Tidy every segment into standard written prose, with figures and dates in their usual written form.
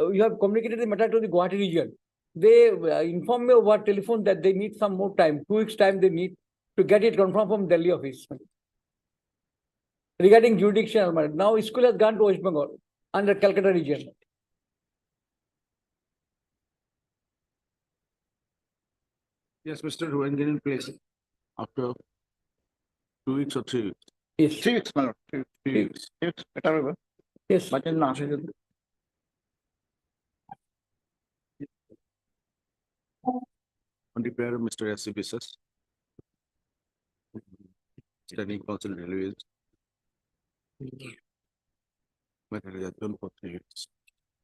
you have communicated the matter to the Guwahati region. They inform me over telephone that they need some more time, 2 weeks time they need to get it confirmed from Delhi office. Regarding jurisdictional matter, now school has gone to West Bengal under Calcutta region. Yes, Mr. Ruangan, please. After 2 weeks or 3 weeks? Yes. 3 weeks, my lord. 3 weeks. 3 weeks. Better over. Yes. But in last year. On the prayer of Mr. S.C. Biswas. Standing council railways. Matter is adjourned for 3 weeks.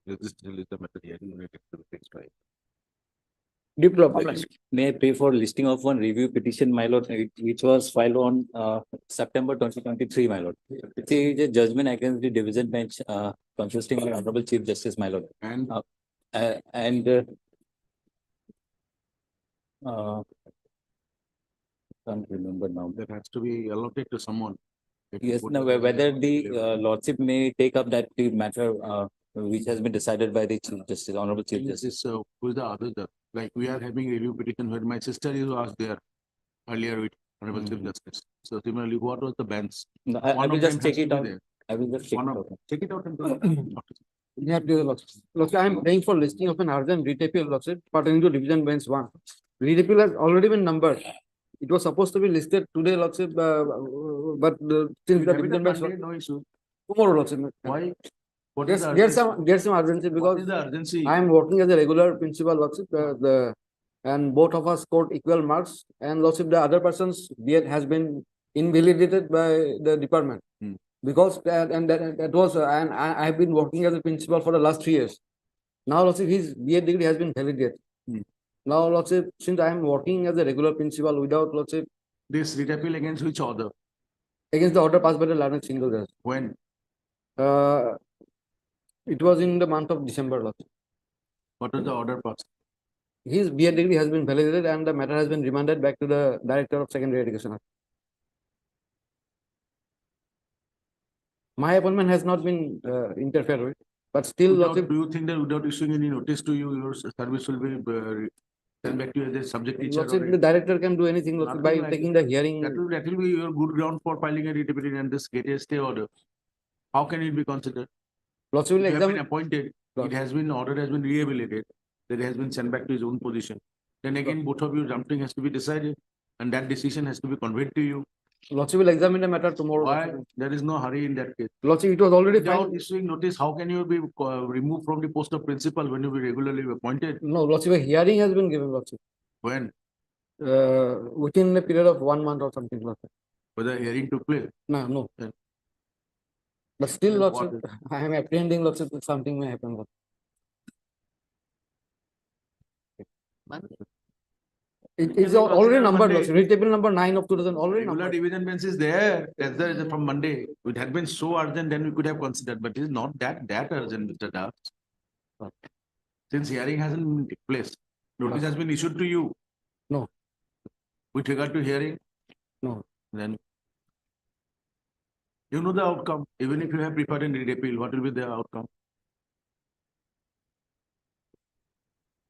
This is the matter here. United to the fixed right. Diplomat. May I pray for listing of one review petition, my lord, which was filed on September 2023, my lord. It is a judgment against the division bench consisting of Honorable Chief Justice, my lord. And can't remember now. that has to be allotted to someone. If you Yes, put now it whether in the level. lordship may take up that the matter which has been decided by the Chief Justice, Honorable Chief This Justice. is who is the other? Like we are having review petition where my sister is asked there earlier with Honorable Chief Justice. So similarly, what was the bench? No, I One will of just them has check to it be out. there. I will just check One it of out. check it out and do it. Yeah, Lordship, I am praying for listing of an urgent writ appeal, Lordship, pertaining to Division Bench 1. Writ appeal has already been numbered. It was supposed to be listed today, Lordship, but since the Have it Division on Bench Monday, no issue. tomorrow, Lordship. Why? What is There's the urgency? some urgency What because is the urgency? I am working as a regular principal, Lordship, and both of us scored equal marks, and Lordship, the other person's BEd has been invalidated by the department. Because that was and I have been working as a principal for the last 3 years. Now, Lordship, his BEd degree has been validated. Now, Lordship, since I am working as a regular principal without Lordship, This writ appeal against which order? against the order passed by the Learned Single Judge. When? It was in the month of December, Lordship. What was the order passed? His BEd degree has been validated and the matter has been remanded back to the Director of Secondary Education. My appointment has not been interfered with, but still, Lordship, Do you think that without issuing any notice to you, your service will be sent back to you as a subject teacher? Lordship, the director can do anything, Lordship, by Nothing like taking the hearing. That will be your good ground for filing a writ appeal and this get a stay order. How can it be considered? Lordship will You have been examine. appointed, it has been, order has been rehabilitated, that has been sent back to his own position. Then again, both of you, something has to be decided and that decision has to be conveyed to you. Lordship will examine the matter tomorrow. Why? Lordship. There is no hurry in that case. Lordship, it was already Without filed. issuing notice, how can you be removed from the post of principal when you be regularly appointed? No, Lordship, a hearing has been given, Lordship. When? Within a period of 1 month or something, Lordship. Whether hearing took place? No. Then- But still, Then Lordship, what I am apprehending, Lordship, that something may happen. Lordship. It is already numbered, Lordship. Writ appeal number 9 of 2000 already Regular numbered. division bench is there. That's the reason from Monday. It had been so urgent, then we could have considered, but it is not that urgent, Mr. Das. Since hearing hasn't been taken place, notice has been issued to you. No. With regard to hearing? No. Then you know the outcome. Even if you have preferred in writ appeal, what will be the outcome?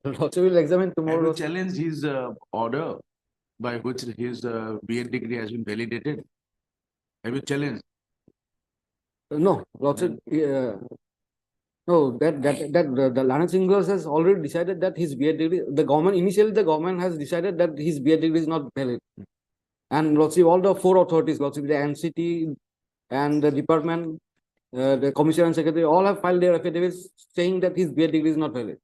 Lordship will examine Have tomorrow. you Lordship. challenged his order by which his BEd degree has been validated? Have you challenged? No, Lordship. No, the Learned Single has already decided that his BEd degree. Initially the government has decided that his BEd degree is not valid, and Lordship, all the 4 authorities, Lordship, the NCT and the department, the commissioner and secretary, all have filed their affidavits saying that his BEd degree is not valid.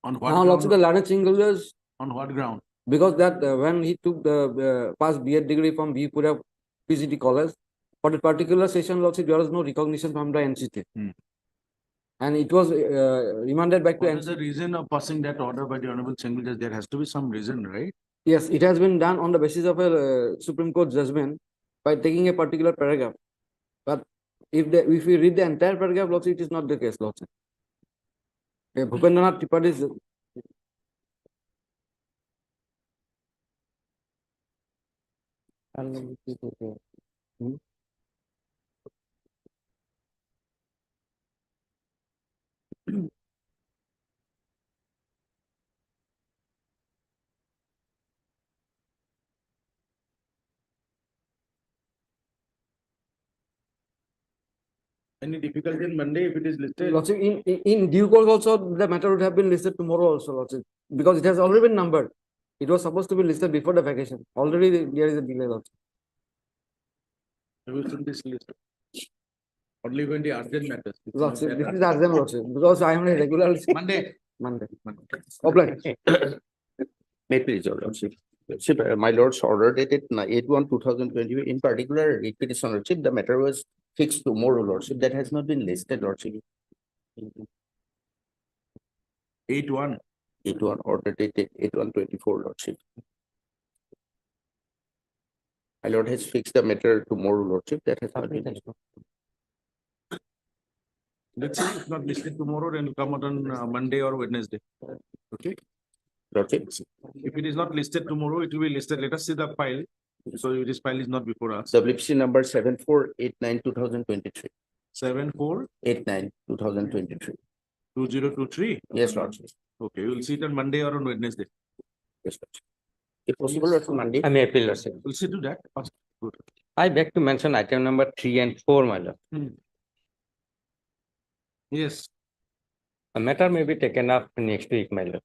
On what Now, Lordship, the ground? Learned Single, On what ground? because that when he took the past BEd degree from Bhipura PGT College, for the particular session, Lordship, there was no recognition from the NCT. And it was remanded back to What is the NCT. reason of passing that order by the Honorable Single Judge? There has to be some reason, right? Yes, it has been done on the basis of a Supreme Court judgment by taking a particular paragraph. But if we read the entire paragraph, Lordship, it is not the case, Lordship. Bhupendranath Tripathi is Any difficulty in Monday if it is listed? Lordship, in due course also, the matter would have been listed tomorrow also, Lordship, because it has already been numbered. It was supposed to be listed before the vacation. Already there is a delay, Lordship. Who is in this list? Only when the urgent matters. It's not Lordship, that this is urgent, Lordship, because I am a regular Monday. Monday. Monday. Obliged. May please, your lordship. Lordship, my lord's order dated 8/1/2020, in particular, writ petition, lordship, the matter was fixed tomorrow, lordship, that has not been listed, lordship. 8/1. 8/1 order dated 8/1/24, lordship. My lord has fixed the matter tomorrow, lordship, that has not been listed. Let's see, it's not listed tomorrow, then it'll come out on Monday or Wednesday. Okay, Lordship, if it is not listed tomorrow, it will be listed. Let us see the file. So this file is not before us. WPC number 7489/2023. 742023. 89/2023. Yes, lordship. Okay, we will see it on Monday or on Wednesday. Yes, lordship. If possible, lordship, Monday. I may appeal, Lordship. We'll see to that. first. Good. I beg to mention item number 3 and 4, my lord. Yes, A matter may be taken up next week, my lord.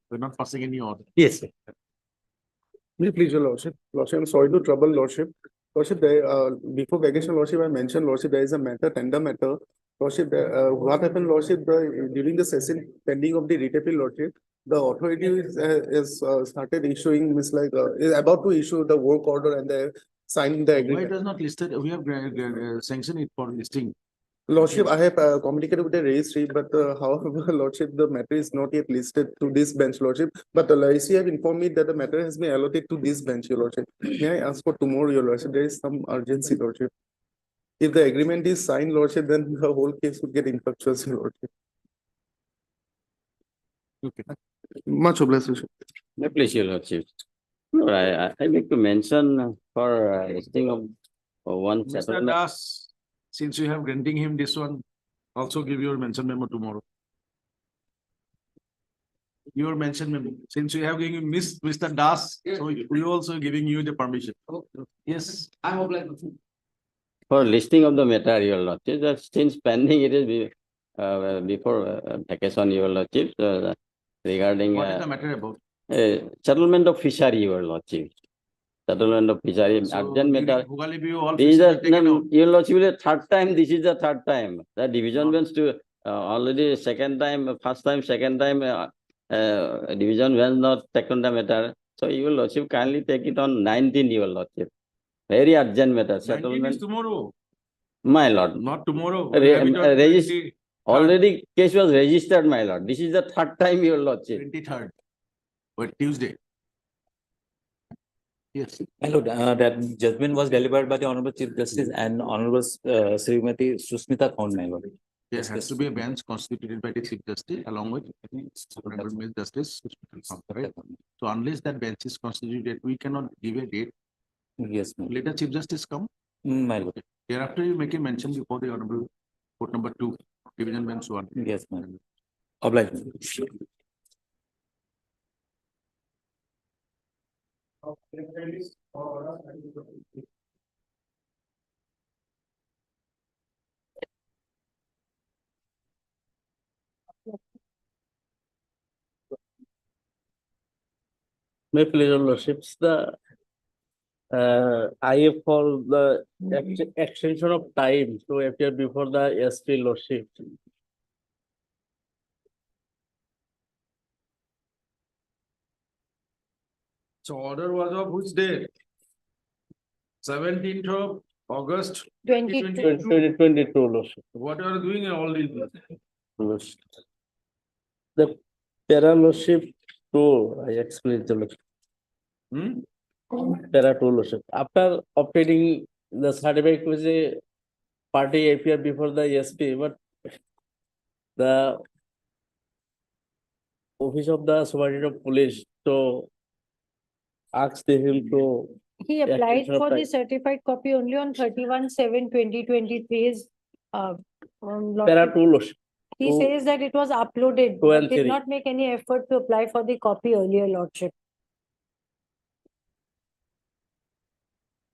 we're not passing any order. Yes, sir. May please, your lordship. Lordship, I'm sorry to trouble lordship. Lordship, before vacation, lordship, I mentioned, lordship, there is a matter, tender matter. Lordship, what happened, lordship, during the session pending of the writ appeal, lordship, the authority is started issuing, is about to issue the work order and they signing the Why it agreement. was not listed? We have sanctioned it for listing. Lordship, I have communicated with the registry, but however, lordship, the matter is not yet listed to this bench, lordship. But the registry have informed me that the matter has been allotted to this bench, your lordship. May I ask for tomorrow, your lordship? There is some urgency, lordship. If the agreement is signed, lordship, then the whole case would get infectious, your lordship. Okay. Much obliged, lordship. May please, your lordship. No, I beg to mention for listing of one Mr. settlement. Das, since you have granting him this one, also give your mention memo tomorrow. Your mention memo, since you have given him Mr. Das, so we also giving you the permission. Yes, I am obliged. For listing of the matter, your lordship, that since pending it is before vacation, your lordship, regarding what is the matter about? settlement of fishery, your lordship. Settlement of fishery, So urgent during matter. Bhugali Biu, all This is fishes are taken the, out. your lordship, the third time, this is the third time. The division No. bench to already second time, first time, second time, division bench not taken the matter. So your lordship kindly take it on 19, your lordship. Very urgent matter, 19 is settlement, tomorrow, my lord. not tomorrow. Re- We have it on regis- 23rd. Already case was registered, my lord. This is the third time, your lordship. 23rd, but Tuesday. Yes, My lord, that judgment was delivered by the Honorable Chief Justice and Honorable Srimati Susmita Kaun, my lord. there has to be a bench constituted by the Chief Justice along with, I think, Honorable Miss Justice. Right? So unless that bench is constituted, we cannot give a date. Yes, my lord. Later Chief Justice come, My lord. thereafter you make a mention before the Honorable Court number 2, Division Bench 1. Yes, my lord. Obliged. May please, your lordships, the I for the extension of time to appear before the SP lordship. So order was of which day? 17th of August 22. 2022 lordship. What are you doing in all these? Lordship. The para lordship two, I explained the lordship. Hmm? Para two lordship. After obtaining the certificate with the party appear before the SP, but the office of the superintendent of police to ask him to He Yeah, applied extension of for the time. certified copy only on 31/7/2023. para two lordship. He two- says that it was uploaded, two and but did three. not make any effort to apply for the copy earlier, Lordship.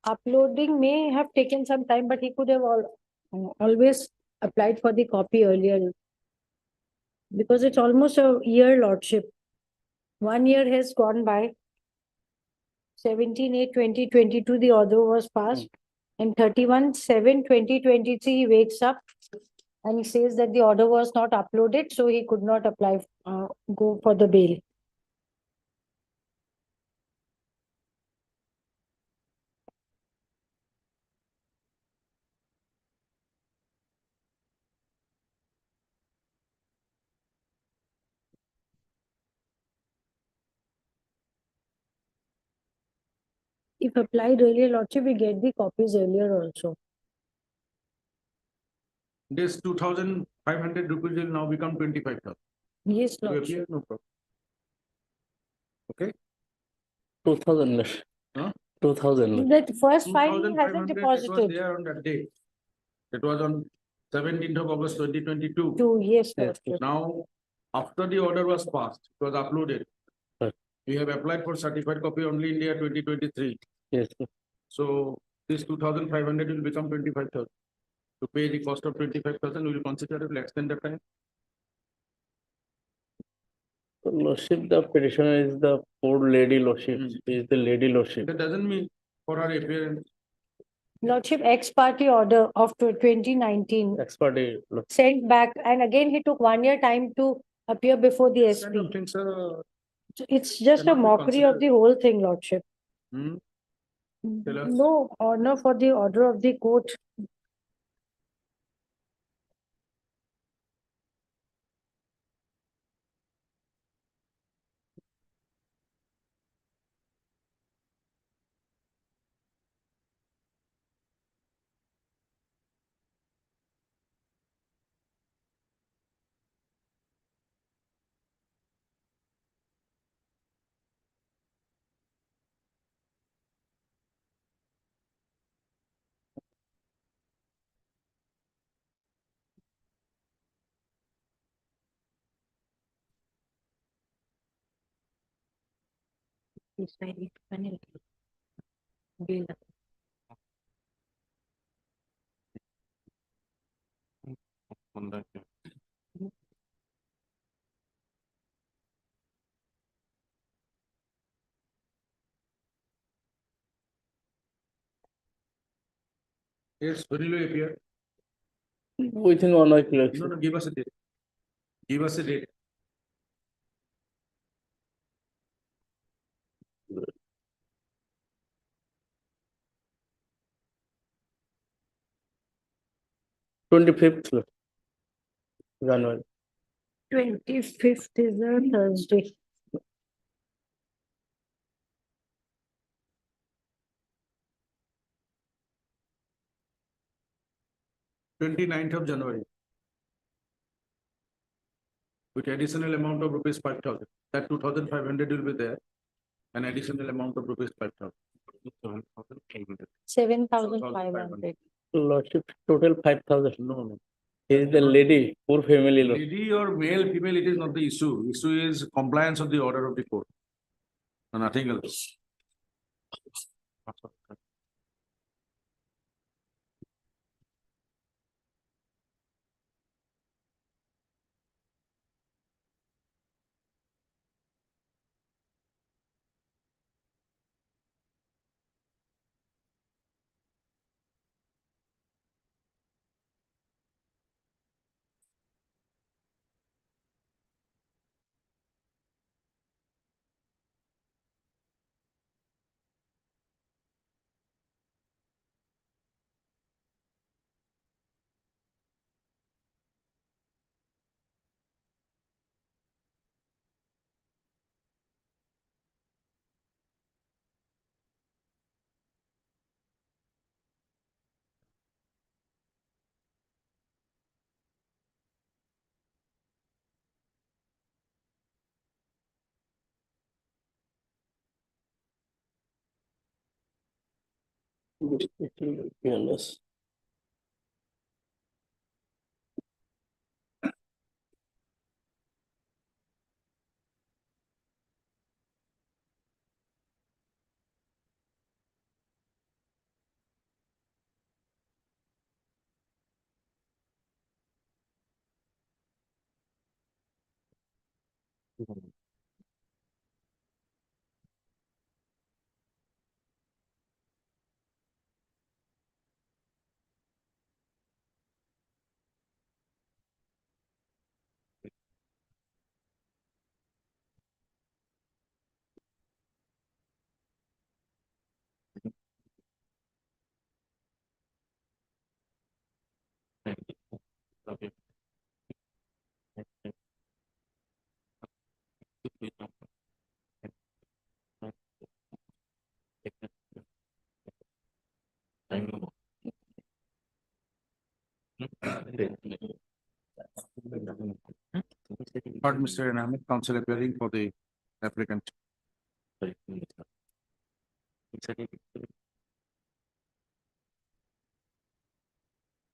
uploading may have taken some time, but he could have always applied for the copy earlier. Because it's almost a year, lordship. 1 year has gone by. 17/8/2022, the order was passed. And 31/7/2023, he wakes up and he says that the order was not uploaded, so he could not apply, go for the bail. If applied earlier, lordship, we get the copies earlier also. This 2,500 rupees will now become 25,000. Yes, You lordship. appear? No problem. Okay? 2,000. Huh? 2,000. That first file he 2,500, hasn't it was deposited. there on that day. It was on 17th of August 2022. Two, yes, Yes, lordship. Now, after the order was passed, it was uploaded. Right. We have applied for certified copy only in the year 2023. Yes. So this 2,500 will become 25,000. To pay the cost of 25,000, we will consider it, will extend the time. Lordship, the petitioner is the poor lady, lordship. Is the lady, lordship. That doesn't mean for our appearance. Lordship, ex parte order of 2019 Expert. sent back, and again he took 1 year time to appear before the This kind of SP. things are, It's just a cannot be mockery of considered. the whole thing, lordship. hmm, Tell us. No honor for the order of the court. Yes, when will you appear? Within 1 week. No, no, give us a date. Give us a date. Twenty-fifth January. 25th is a Thursday. Twenty-ninth of January. With additional amount of rupees 5,000. That 2,500 will be there. An additional amount of rupees 5,000. 7,500. Lordship, total 5,000. No, no. He is the lady, poor family. Lord. Lady or male, female, it is not the issue. Issue is compliance of the order of the court. And nothing else. Yes. Okay. Heard Mr. Anamit, counsel appearing for the applicant.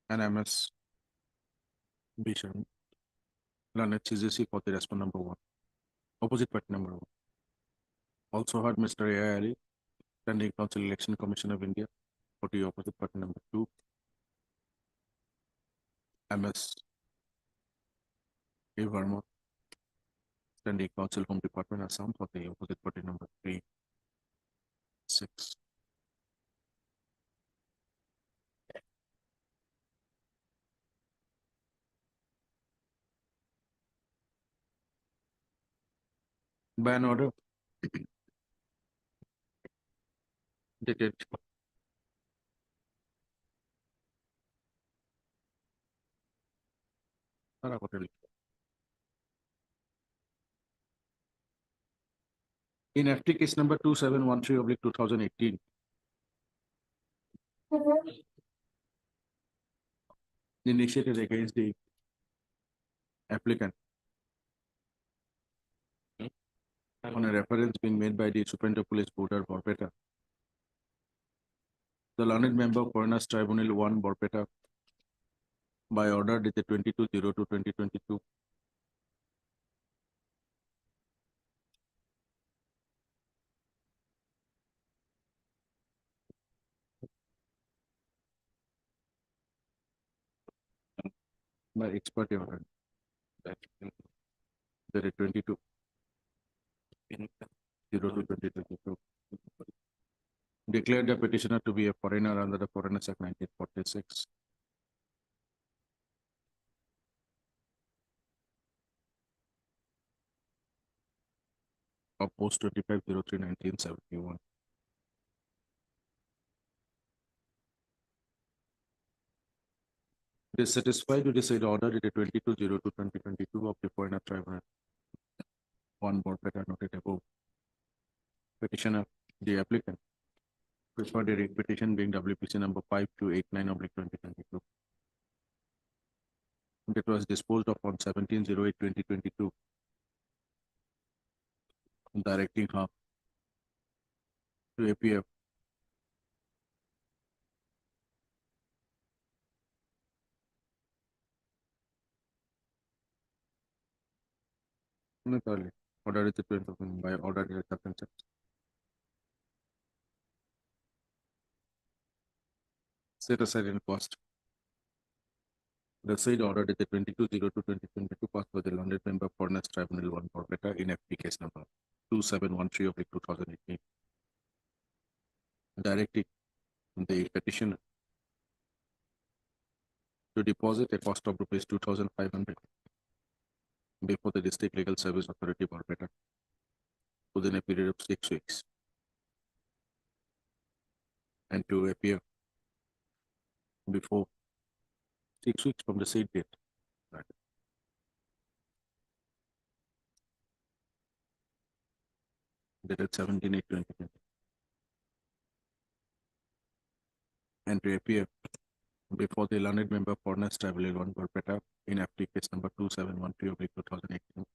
NMS Bisham. Lanet CZC for the respond number one. Opposite party number one. Also heard Mr. A. Ali, standing council election commission of India for the opposite party number two. MS A. Verma, standing council home department Assam for the opposite party number 3, 6. By an order dated in FT case number 2713/2018, initiated against the applicant on a reference being made by the Superintendent of Police Border Borpeta. The learned member Foreigners Tribunal 1 Borpeta by order dated 22/02/2022 by expert order dated 22/02/2022 declared the petitioner to be a foreigner under the Foreigners Act 1946. Of post 25/03/1971. It is satisfied with the said order dated 22/02/2022 of the Foreigner Tribunal 1 Borpeta noted above. Petitioner, the applicant, preferred a petition being WPC number 5289/2022. It was disposed of on 17/08/2022, directing her to APF not early. Order is by order is the set aside in cost. The said order dated 22/02/2022 passed by the London member Foreigners Tribunal 1 Borpeta in FP case number 2713/2018. Directing the petitioner to deposit a cost of rupees 2,500 before the District Legal Service Authority Borpeta within a period of 6 weeks, and to appear before 6 weeks from the said date. Right. Dated 17/8/2020. And to appear before the learned member Foreigners Tribunal 1 Borpeta in FT case number 2713/2018.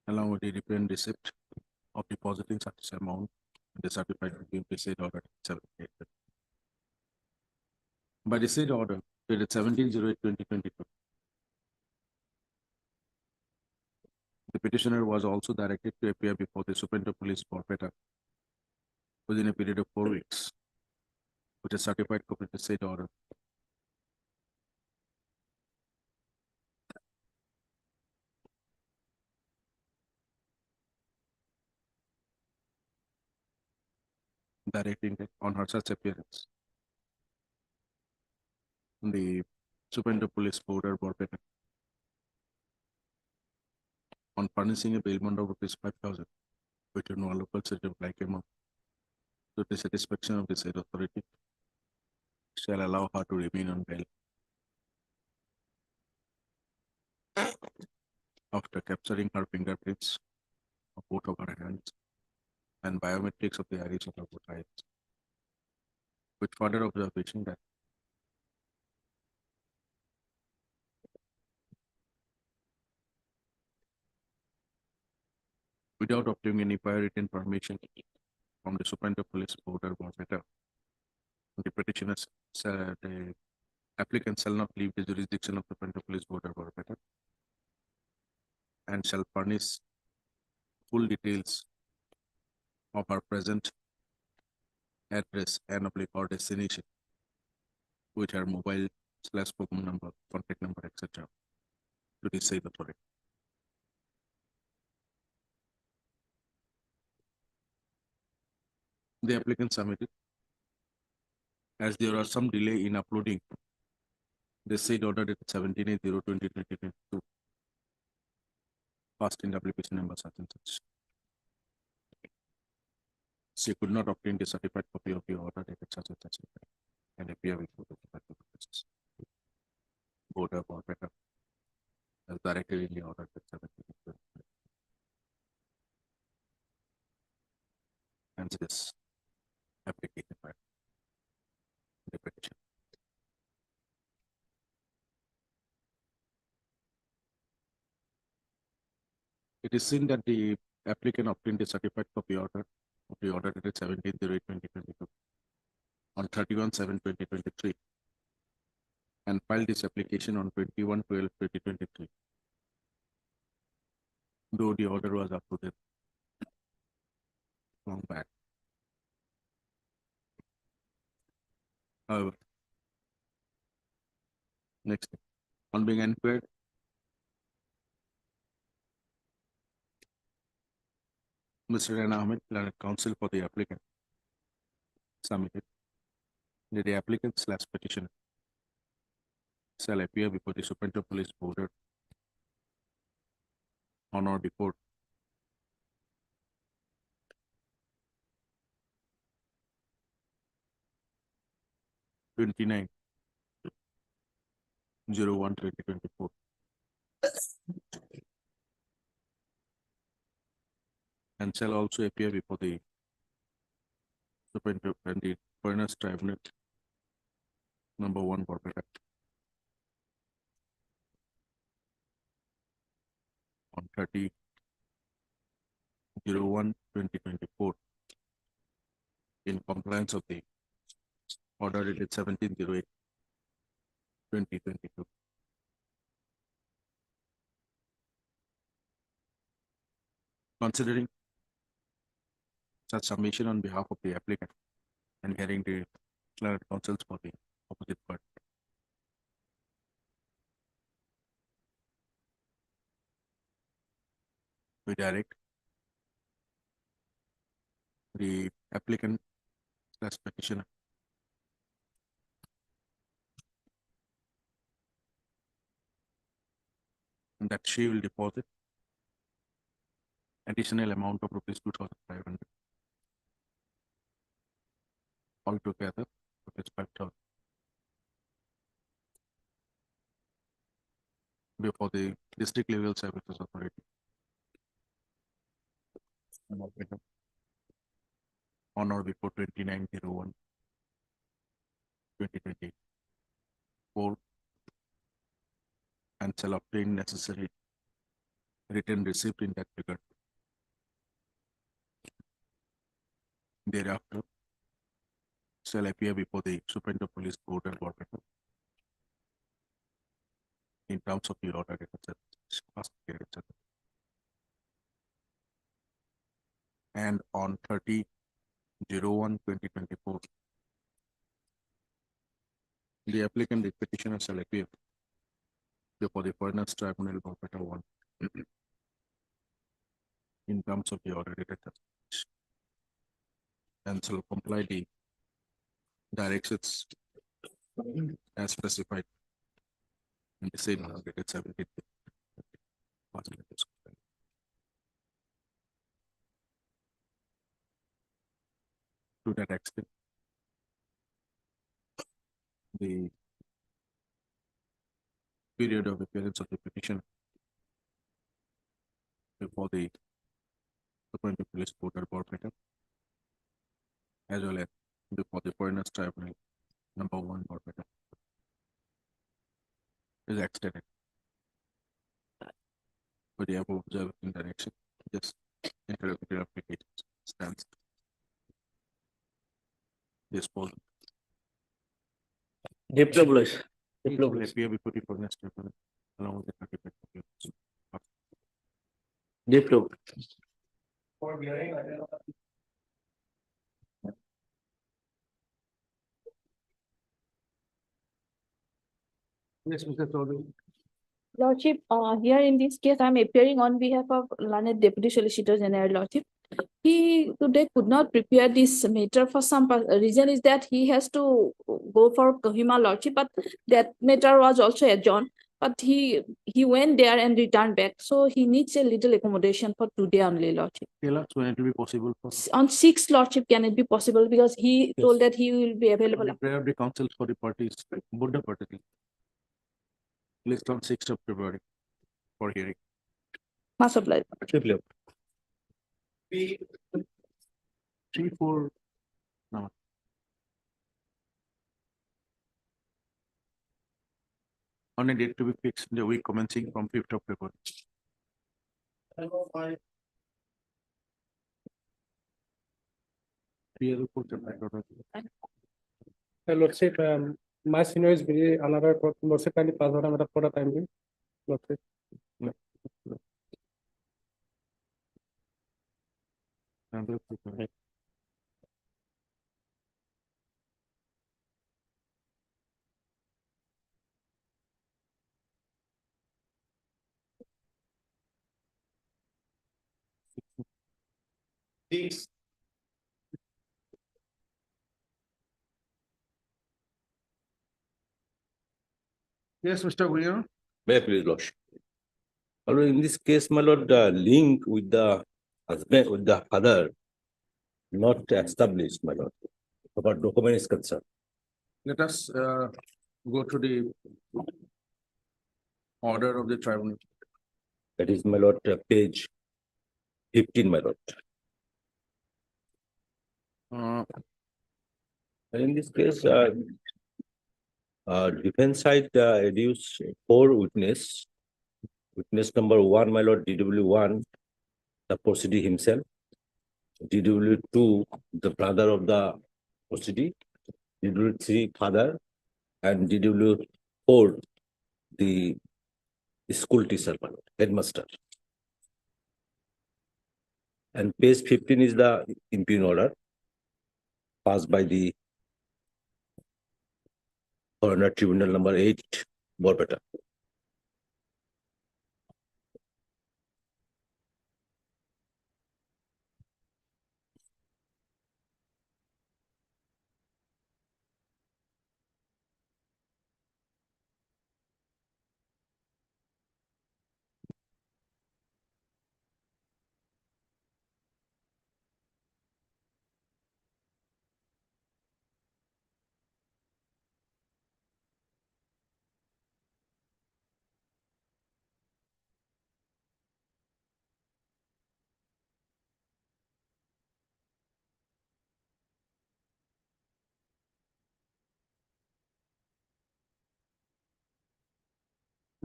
Along with the written receipt of depositing such amount in the certified review the said order 78. By the said order dated 17/08/2022. The petitioner was also directed to appear before the Superintendent of Police Borpeta within a period of 4 weeks, with a certified copy of the said order. direct intent on her such appearance. The Superintendent Police Border Borpeta on furnishing a bail bond of rupees 5,000, which no local citizen like amount to the satisfaction of the said authority shall allow her to remain on bail. After capturing her fingerprints of both of her hands and biometrics of the iris of her both eyes, with further observation that without obtaining any prior written permission from the Superintendent of Police Border Borpeta, the petitioners, the applicant shall not leave the jurisdiction of the Superintendent of Police Border Borpeta and shall furnish full details of her present address and oblique or destination with her mobile / phone number, contact number, etc. to the said authority. The applicant submitted. As there are some delay in uploading the said order dated 17/8/2022, passed in application number such and such. She could not obtain the certified copy of the order dated such and such and appear before the department offices. Border Borpeta as directed in the order dated 17/8/2022. And this application by the petition. It is seen that the applicant obtained a certified copy order of the order dated 17/08/2022 on 31/7/2023 and filed this application on 21/12/2023. Though the order was uploaded long back. However, next, on being inquired, Mr. Rana Ahmed, learned counsel for the applicant, submitted that the applicant / petitioner shall appear before the Superintendent of Police Border on or before 29/01/2024 and shall also appear before the Superintendent and the Foreigners Tribunal number 1 Borpeta on 30/01/2024 in compliance of the order dated 17/08/2022. Considering such submission on behalf of the applicant and hearing the declared counsels for the opposite party, we direct the applicant / petitioner that she will deposit additional amount of rupees 2,500 altogether rupees 5,000 before the district level services authority on or before 29/01/2024 and shall obtain necessary written receipt in that regard. Thereafter, shall appear before the Superintendent of Police Border Borpeta in terms of the order dated past period, etc. And on 30/01/2024, the applicant, the petitioner shall appear before the Foreigners Tribunal Borpeta 1 in terms of the order dated and shall comply the directions as specified in the same noted 70. To that extent, the period of appearance of the petition before the Supreme Police Court or Board matter, as well as before the Foreigners Tribunal #1 Board matter is extended. For the above observed in direction, this interlocutory application stands disposed. Diploma. It will appear before the Foreigners Tribunal along with the certificate of Diploma. Yes, Mr. Chaudhary. Lordship, here in this case, I am appearing on behalf of learned Deputy Solicitor General, Lordship. He today could not prepare this matter for some reason is that he has to go for Kohima, Lordship, but that matter was also adjourned. But he went there and returned back, so he needs a little accommodation for today only, Lordship. Tell us when it will be possible for On 6th, Lordship, can it be possible? Because he told that he will be available. the prayer of the council for the parties, Buddha party. List on 6th of February for hearing. Must apply. 3, 4. No. On a date to be fixed, the week commencing from 5th of February. Lordship, my senior is very another Lordship kindly pass out another for the time being. Lordship. Yes, Mr. Guion. May I please, Lordship? Although in this case, my lord, the link with the husband, with the father, not established, my lord, about document is concerned. Let us go to the order of the tribunal. That is, my lord, page 15, my lord. And in this case, defense side reduced 4 witness. Witness number 1, my lord, DW1, the proceeding himself. DW2, the brother of the proceeding. DW3, father. And DW4, the school teacher, my lord, headmaster. And page 15 is the impugn order passed by the Foreigner Tribunal number 8, Borpeta.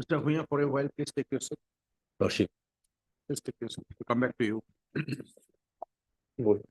Mr. Guion, for a while, please take your seat. Lordship. Please take your seat. We'll come back to you. Good.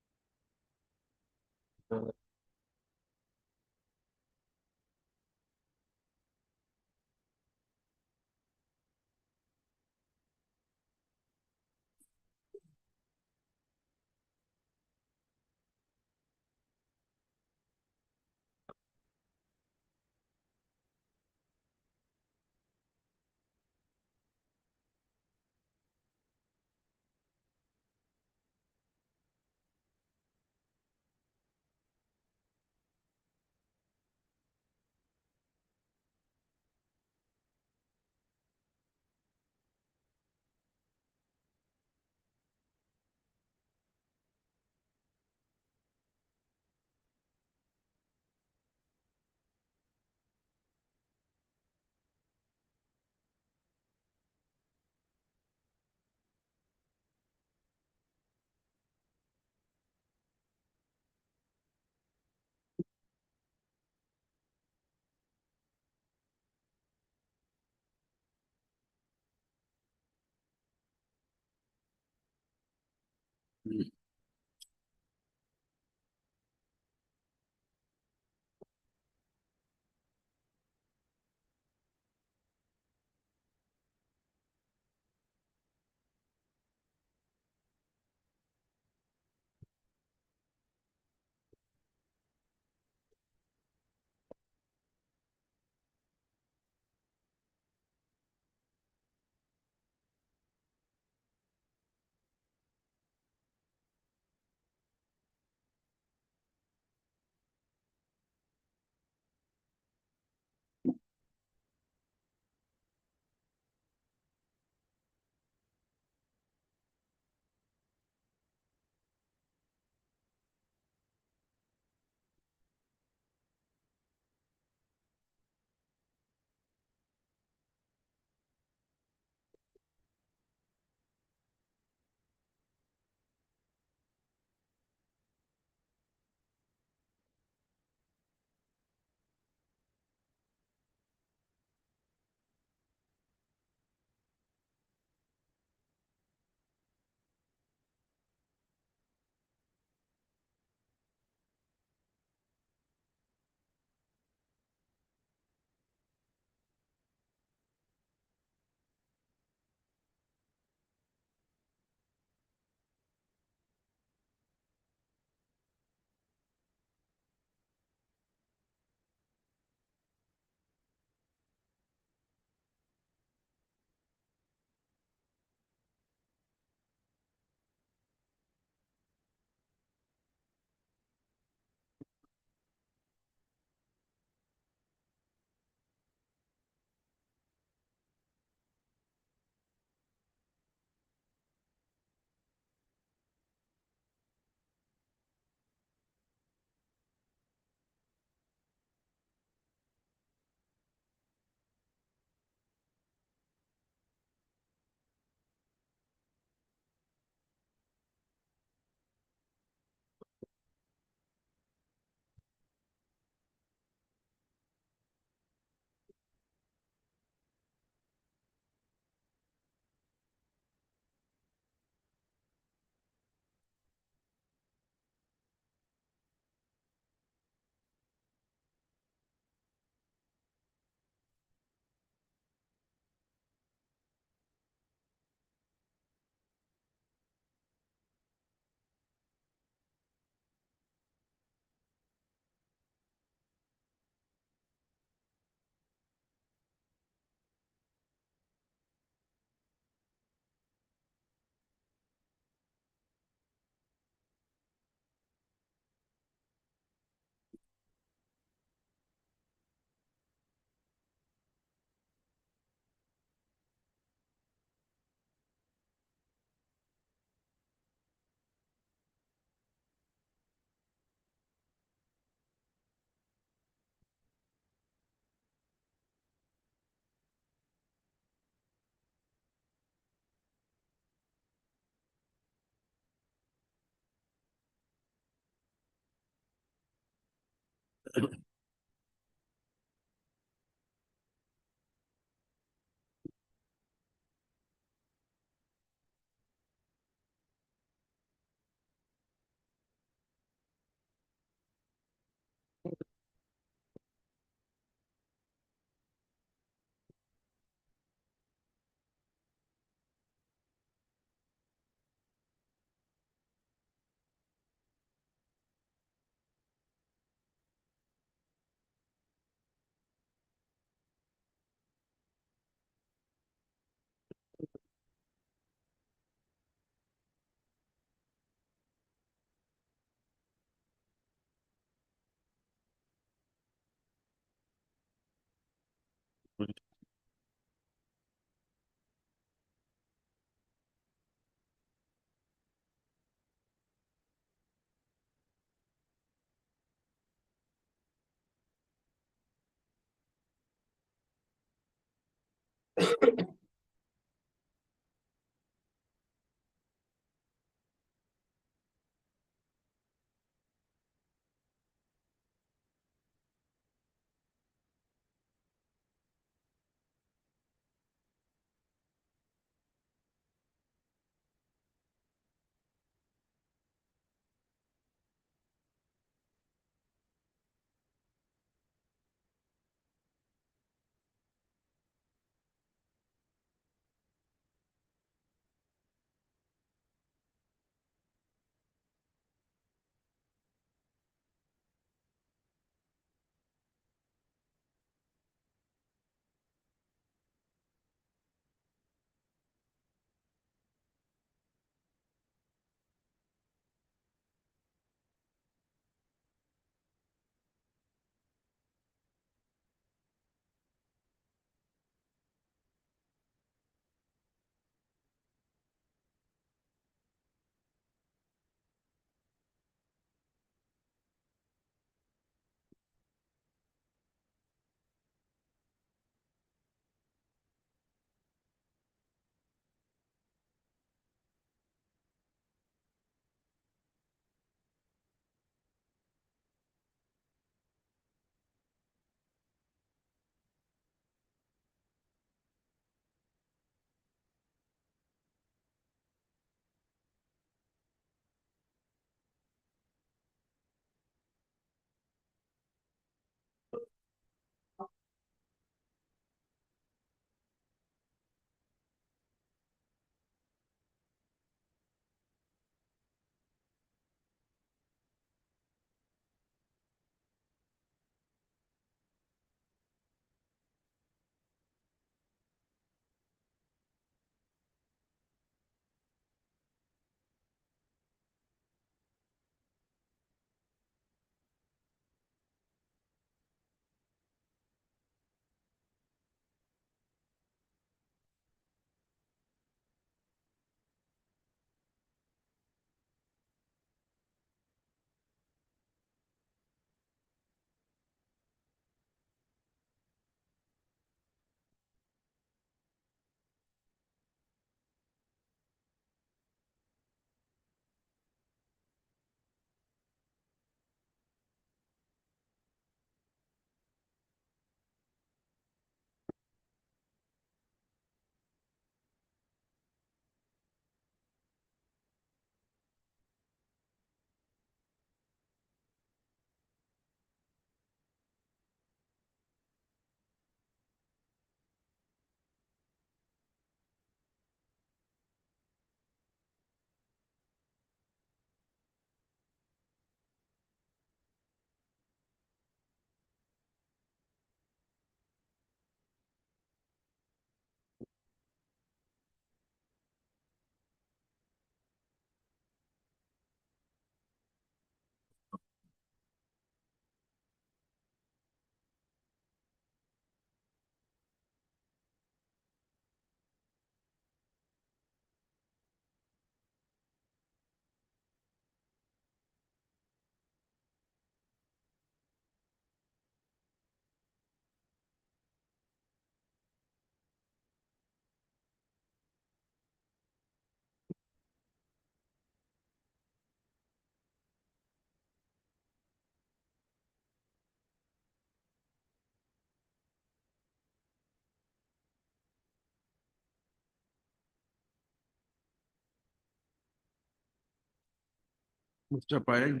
Mr. Pai,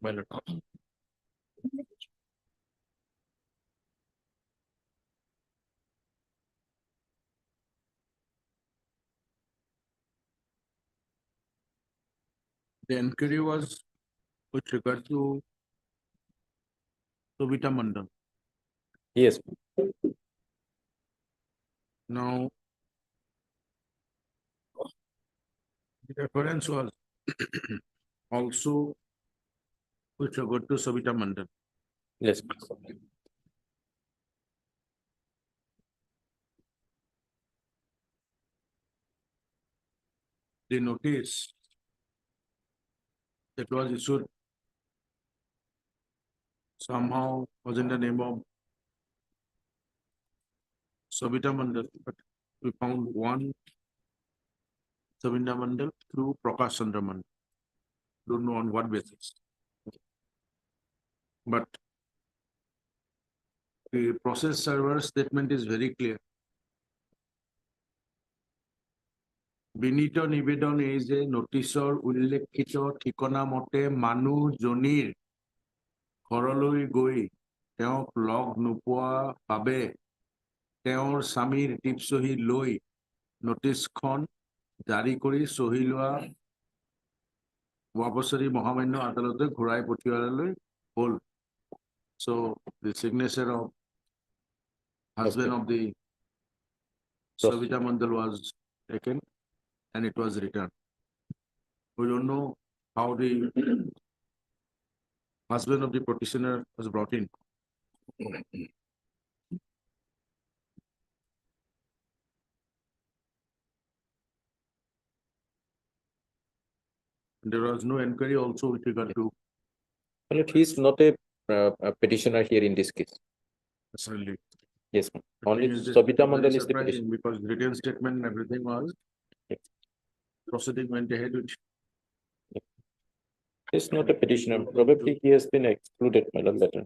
my lord. The inquiry was with regard to Sobita Mandal. Yes. Now, the reference was also with regard to Sobita Mandal. Yes. The notice that was issued somehow was in the name of Sabita Mandal, but we found one Sabita Mandal through Prakash Chandra Mandal. Don't know on what basis. But the process server statement is very clear. বিনীত নিবেদন এই যে নোটিছৰ উল্লেখিত ঠিকনা মতে মানুহজনীৰ ঘৰলৈ গৈ তেওঁক লগ নোপোৱা বাবে তেওঁৰ স্বামীৰ টিপচহী লৈ নোটিছখন জাৰি কৰি চহী লোৱা ৱাবছৰি মহামান্য আদালতে ঘূৰাই পঠিওৱালৈ হ'ল. So the signature of husband of the Savita Mandal was taken and it was returned. We don't know how the husband of the petitioner was brought in. There was no inquiry also with regard to Well, he is not a petitioner here in this case. necessarily. Yes, ma'am. Only It is Sabita very Mandal is the surprising petitioner. because written statement and everything was Yes. proceeding went ahead with He is not a petitioner. Probably he has been excluded, my lord, letter.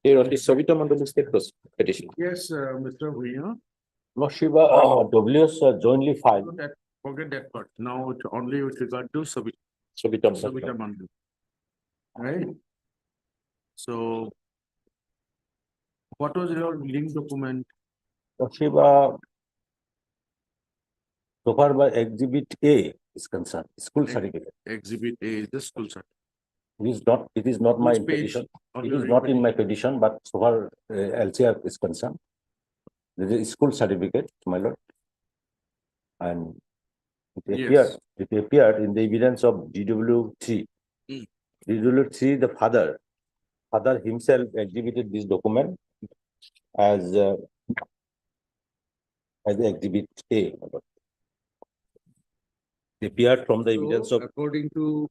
Here only Sabita Mandal is the petitioner. Yes, Mr. Bhuiya, Lordship, WS jointly filed. forget that part. Now it's only with regard to Sabita Savita Mandal. Mandal. Right? So what was your link document? Lordship, so far by exhibit A is concerned, school certificate. Exhibit A is the school cert. It is not my Which page petition. of It your is not in my petition? petition, but so far LCR is concerned. There is a school certificate, my lord. And Yes. it appeared in the evidence of DW3. Hmm. DW3, the father himself exhibited this document as exhibit A. my lord. It appeared from the evidence So of, according to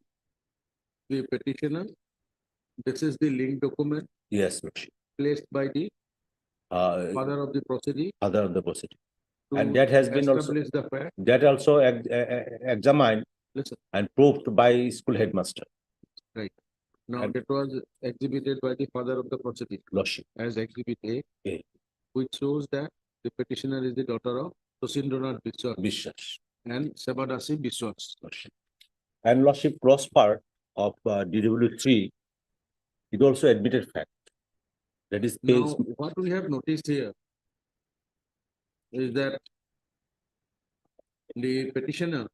the petitioner, this is the link document yes, lordship. placed by the father of the proceeding. Father of the proceeding. to And that has been also, establish the fact. that also examined Listen, and proved by school headmaster, now And- that was exhibited by the father of the proceeding lordship. as exhibit A, A. which shows that the petitioner is the daughter of Tosindranath Biswas Vishwas. and Sabadasi Biswas. Lordship. And lordship cross part of DW3, it also admitted fact. That is Now, page, what we have noticed here is that the petitioner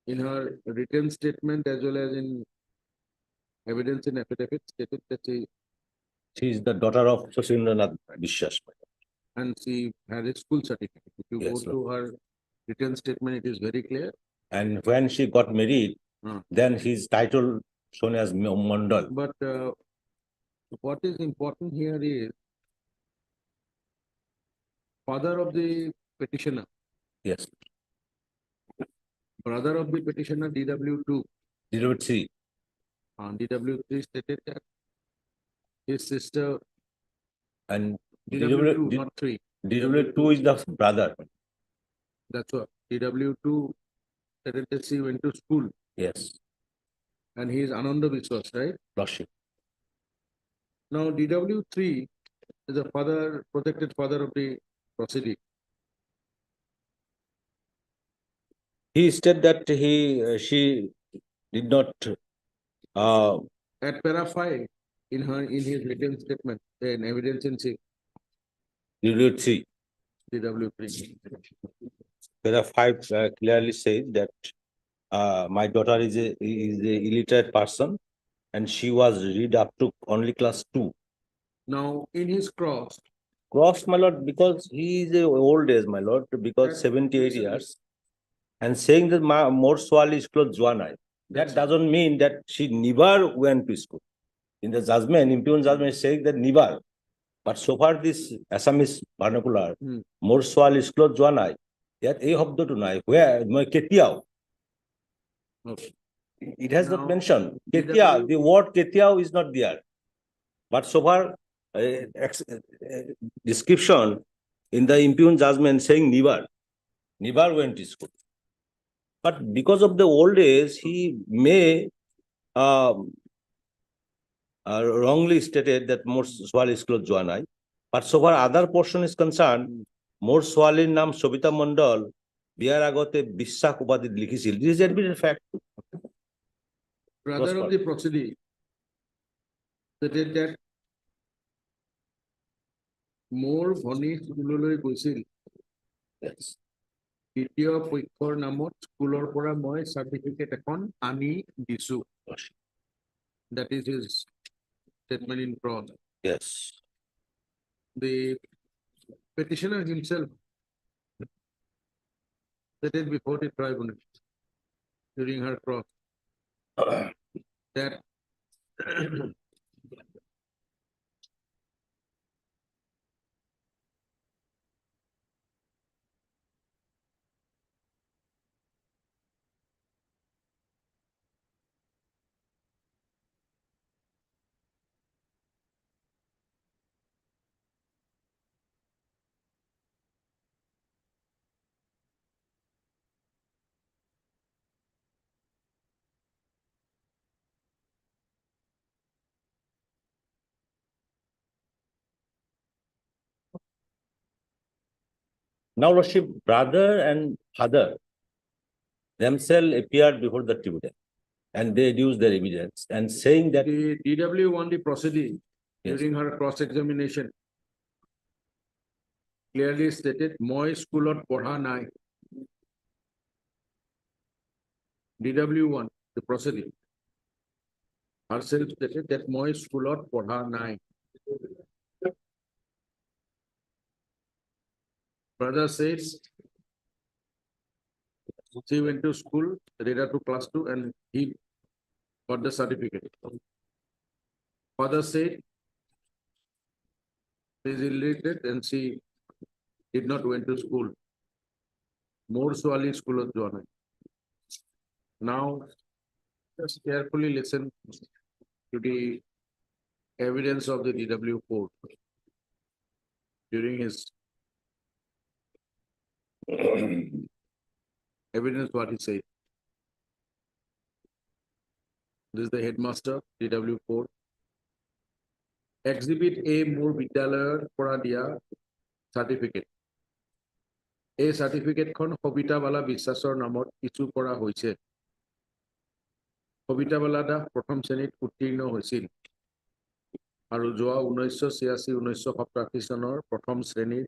in her written statement as well as in evidence in affidavit stated that she is the daughter of Sashindranath Vishwas. and she had a school certificate. If you go Yes, to her written statement, it is very clear. And when she got married, Hmm. then his title shown as Mandal. But what is important here is father of the petitioner, Yes, brother of the petitioner DW2, DW3. DW3 stated that his sister And DW2, not 3. DW2 is the brother. That's what DW2 stated that she went to school Yes, and he is Ananda Biswas, right? lordship. Now DW3 is a father, protected father of the proceeding. He said that she did not, At para 5 in his written statement, in evidence in DW3. DW3. Para 5 clearly says that my daughter is a illiterate person and she was read up to only class 2. Now in his cross, Crossed, my lord, because he is a old age, my lord, because That- 78 years. And saying that more swali school Juanai. That doesn't mean that she never went to school. In the judgment, impugned judgment is saying that never. But so far this Assamese vernacular, Hmm. more swali school Juanai. Yet a hobdo to nai, where my ketiao. okay. It has not Now, mentioned. DW Ketia, the word Ketia is not there. But so far, description in the impugned judgment saying never went to school. But because of the old age, he may wrongly stated that more Swali school joa nai. But so far other portion is concerned, more Swali নাম সবিতা মণ্ডল বিয়ার আগতে বিশ্বাস উপাধি লিখিছিল. This is admitted fact. brother of the proceeding stated that more ভনী স্কুললৈ গৈছিল দ্বিতীয় পক্ষৰ নামত স্কুলৰ পৰা মই চাৰ্টিফিকেট এখন আনি দিছো. That is his statement in fraud. Yes. The petitioner himself stated before the tribunal during her cross that Now, Lordship, brother and father themselves appeared before the tribunal and they used their evidence and saying that the DW won the proceeding Yes. during her cross-examination. Clearly stated, moi schoolot পঢ়া নাই. DW won the proceeding. Herself stated that moi schoolot পঢ়া নাই. Brother says she went to school, read up to class 2 and he got the certificate. Father said she is illiterate and she did not went to school. More Swali school of Joanna. Now, just carefully listen to the evidence of the DW court during his evidence what he said. This is the headmaster, DW court. Exhibit A more বিদ্যালয়ৰ পৰা দিয়া certificate. এই চাৰ্টিফিকেটখন সবিতাবালা বিশ্বাসৰ নামত issue কৰা হৈছে। সবিতাবালা দাস প্ৰথম শ্ৰেণীত উত্তীৰ্ণ হৈছিল আৰু যোৱা 1986-1987 চনৰ প্ৰথম শ্ৰেণীৰ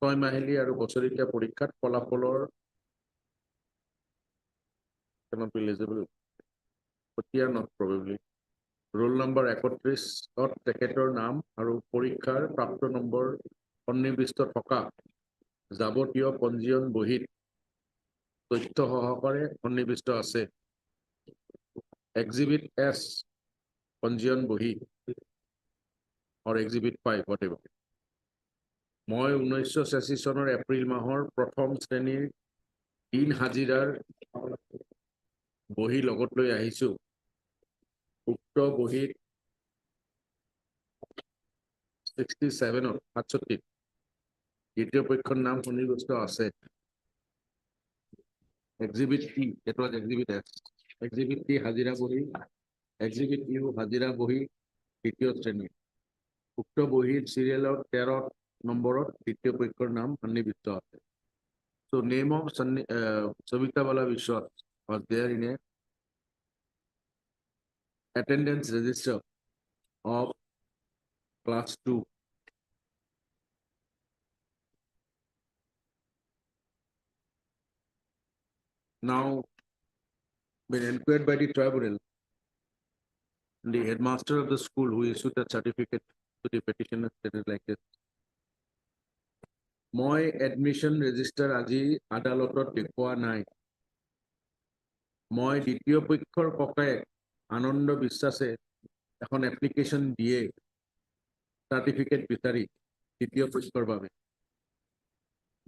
6 মাহিলী আৰু বছৰীয়া পৰীক্ষাত ফলাফলৰ cannot be eligible but here not probably roll number 31 তেখেতৰ নাম আৰু পৰীক্ষাৰ প্ৰাপ্ত নম্বৰ সন্নিৱিষ্ট থকা যাৱতীয় পঞ্জীয়ন বহীত তথ্য সহকাৰে সন্নিৱিষ্ট আছে। Exhibit S পঞ্জীয়ন বহী or Exhibit 5 whatever. মই 1986 চনৰ এপ্ৰিল মাহৰ প্ৰথম শ্ৰেণীৰ দিন হাজিৰাৰ বহী লগত লৈ আহিছো। উক্ত বহীত 67 দ্বিতীয় পক্ষৰ নাম সন্নিৱিষ্ট আছে। Exhibit E, it was Exhibit S. Exhibit T হাজিৰা বহী, Exhibit U হাজিৰা বহী দ্বিতীয় শ্ৰেণী। উক্ত বহীৰ সিৰিয়েলৰ 13 নম্বৰত দ্বিতীয় পক্ষৰ নাম সন্নিৱিষ্ট আছে। So name of Savitabala Vishwas was there in a attendance register of class 2. Now, when inquired by the tribunal, the headmaster of the school who issued that certificate to the petitioner stated like this. মই admission register আজি আদালতত দেখুওৱা নাই। মই দ্বিতীয় পক্ষৰ ককায়েক আনন্দ বিশ্বাসে এখন এপ্লিকেশন দিয়ে সার্টিফিকেট বিচাৰি দ্বিতীয় পক্ষৰ বাবে।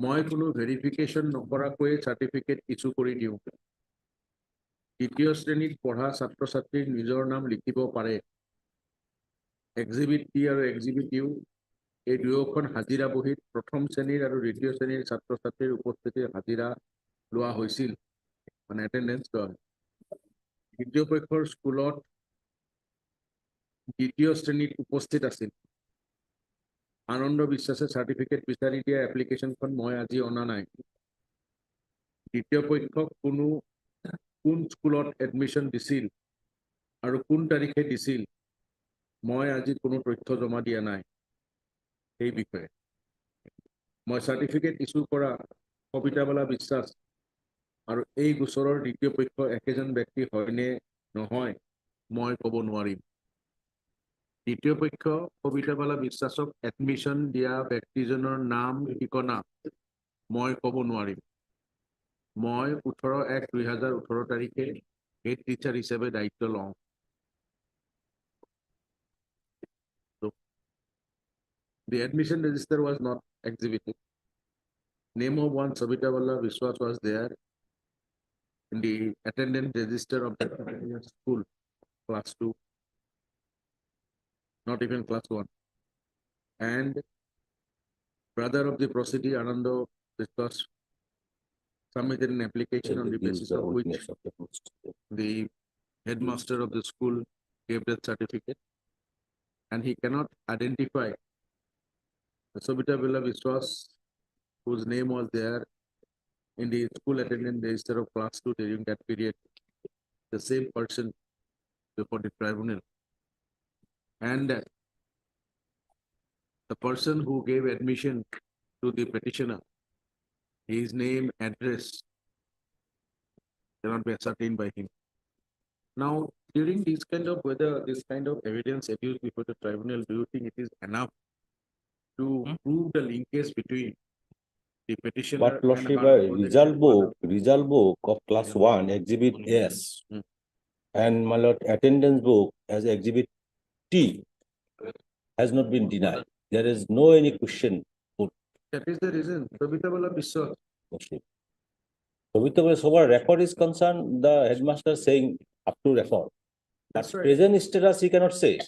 মই কোনো ভেৰিফিকেশন নকৰাকৈ সার্টিফিকেট ইস্যু কৰি দিওঁ। দ্বিতীয় শ্ৰেণীত পঢ়া ছাত্ৰ ছাত্ৰীৰ নিজৰ নাম লিখিব পাৰে। এক্সিবিট টি আৰু এক্সিবিট ইউ এই দুয়োখন হাজিৰা বহীত প্ৰথম শ্ৰেণীৰ আৰু দ্বিতীয় শ্ৰেণীৰ ছাত্ৰ ছাত্ৰীৰ উপস্থিতিৰ হাজিৰা লোৱা হৈছিল, মানে এটেণ্ডেঞ্চ লোৱা হয়। তৃতীয় পক্ষৰ স্কুলত দ্বিতীয় শ্ৰেণীত উপস্থিত আছিল। আনন্দ বিশ্বাসে চাৰ্টিফিকেট বিচাৰি দিয়া এপ্লিকেশ্যনখন মই আজি অনা নাই। দ্বিতীয় পক্ষক কোন স্কুলত এডমিশ্যন দিছিল আৰু কোন তাৰিখে দিছিল, মই আজি কোনো তথ্য জমা দিয়া নাই এই বিষয়ে। মই চাৰ্টিফিকেট ইছ্যু কৰা সবিতাবালা বিশ্বাস আৰু এই গোচৰৰ দ্বিতীয় পক্ষ একেজন ব্যক্তি হয়নে নহয় মই ক'ব নোৱাৰিম। দ্বিতীয় পক্ষ সবিতাবালা বিশ্বাসক এডমিশ্যন দিয়া ব্যক্তিজনৰ নাম ঠিকনা মই ক'ব নোৱাৰিম। মই 18/1/2018 তাৰিখে হেড টিচাৰ হিচাপে দায়িত্ব লওঁ। The admission register was not exhibited. Name of one Sabitabala Vishwas was there in the attendance register of the school, class 2, not even class 1. And brother of the proceedee, Anando Vishwas, submitted an application on the basis of which Witness of the post. the headmaster of the school gave that certificate, and he cannot identify the Sabitabala Vishwas, whose name was there in the school attendance register of class 2 during that period, the same person before the tribunal. And the person who gave admission to the petitioner, his name, address cannot be ascertained by him. Now, during whether this kind of evidence adduced before the tribunal, do you think it is enough to prove the linkage between the petitioner But Lordship, her supposed result book of class 1, exhibit S, Hmm. and my lord, attendance book as exhibit T has not been denied. There is no any question put. That is the reason. Sabitabala Vishwas. Lordship. So with the so far record is concerned, the headmaster saying up to record. That's right. Present status he cannot say.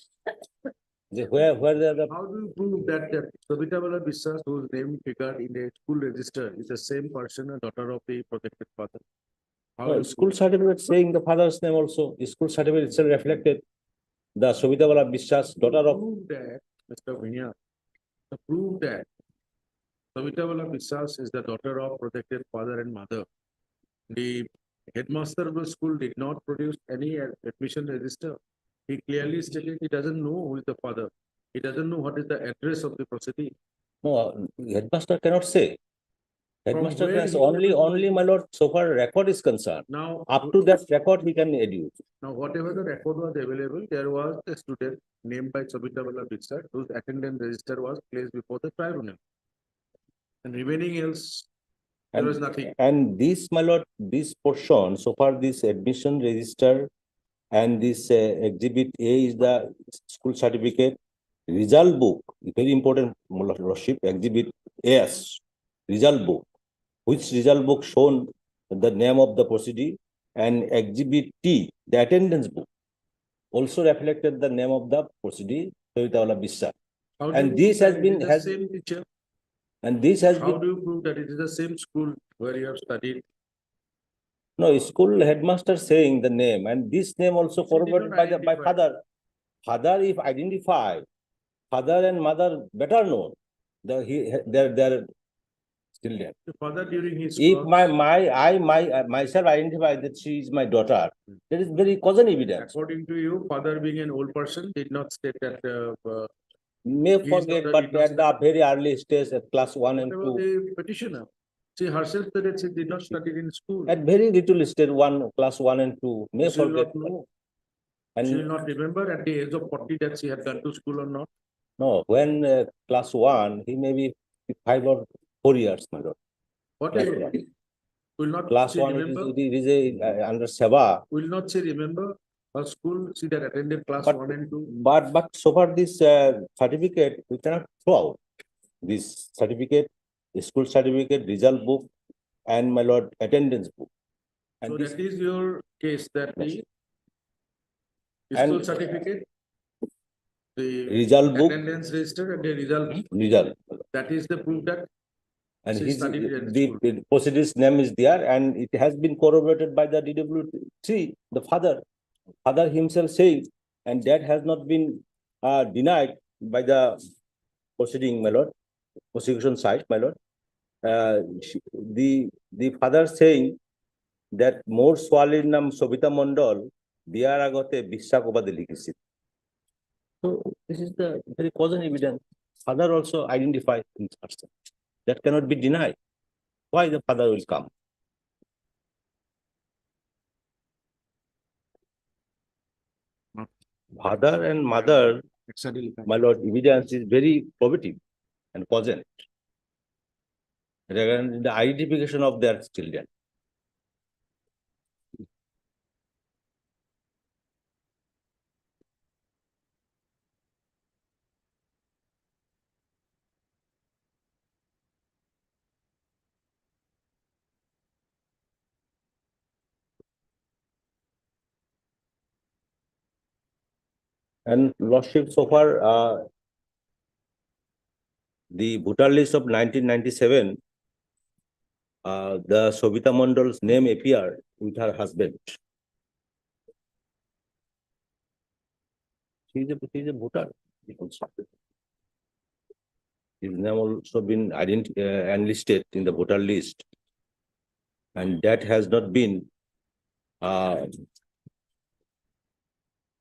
Where the How do you prove that Sabitabala Vishwas, whose name figured in the school register, is the same person, a daughter of the protected father? How No, you school certificate saying the father's name also, the school certificate itself reflected the Sabitabala Vishwas, daughter of, prove that, Mr. Vinya, to prove that Sabitabala Vishwas is the daughter of protected father and mother, the headmaster of the school did not produce any admission register. He clearly stated he doesn't know who is the father. He doesn't know what is the address of the proceeding. no, headmaster cannot say. Headmaster where has he only, my lord, so far record is concerned. Now, Up to that record, he can educe. now whatever the record was available, there was a student named by Sabitabala Vishwas whose attendance register was placed before the tribunal. And remaining else, there was nothing. And this, my lord, this portion, so far this admission register and this exhibit A is the school certificate, result book, very important, my lordship, exhibit S, result book, which result book shown the name of the proceedee, and exhibit T, the attendance book, also reflected the name of the proceedee, Sabitabala Vishwas. How do And you this prove has that been- it is the has- same teacher. And this has How been, do you prove that it is the same school where you have studied? no, school headmaster saying the name, and this name also She did corroborated not by identify. father. Father, if identified, father and mother better known, they're still there. The father during his. If class, myself identify that she is my daughter, that is very causal evidence. According to you, father being an old person did not state that, May His forget, daughter but did not at the very early stage, at class 1 and whatever 2, the petitioner. She herself said that she did not study in school. at very little stage, class 1 and 2, may She will forget. not know. She will And not remember at the age of 40 that she had gone to school or not. no, when class 1, he may be 5 or 4 years, my lord. Whatever. Class Will not Class she 1, remember? it is a, under Seva. Will not she remember her school? She had attended class But- 1 and 2. But so far this certificate, we cannot throw out. This certificate, the school certificate, result book, and my lord, attendance book. So And this, that is your case that the And- school certificate, the Result book, attendance register and the result, result. that is the proof that And She his, studied at the school. Positive's name is there and it has been corroborated by the DW3, the father himself saying, and that has not been denied by the proceeding, my lord, prosecution side, my lord. The father saying that মোর ছোৱালীৰ নাম সবিতা মণ্ডল বিয়াৰ আগতে বিশ্বাস অবাদে লিখিছিল. So this is the very causal evidence. Father also identified in person. That cannot be denied. Why the father will come? Father and mother, exactly. my lord, evidence is very probative and cogent regarding the identification of their children. And lordship, so far, the voter list of 1997, the Sobita Mondal's name appeared with her husband. She is a voter. His name also been enlisted in the voter list, and that has not been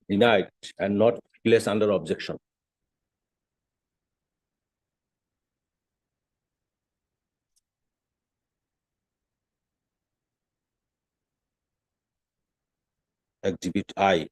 denied and not placed under objection. Exhibit I.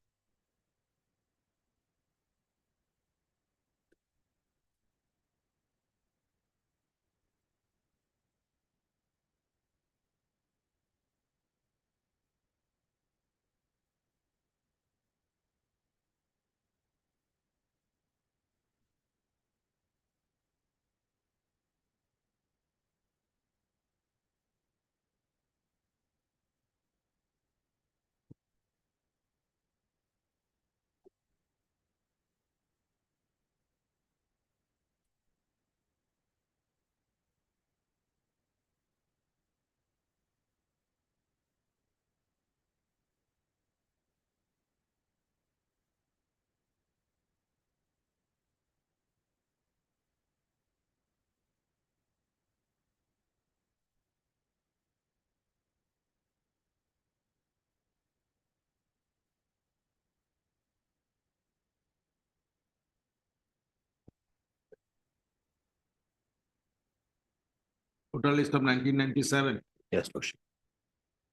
Voter list of 1997, Yes, Lordship.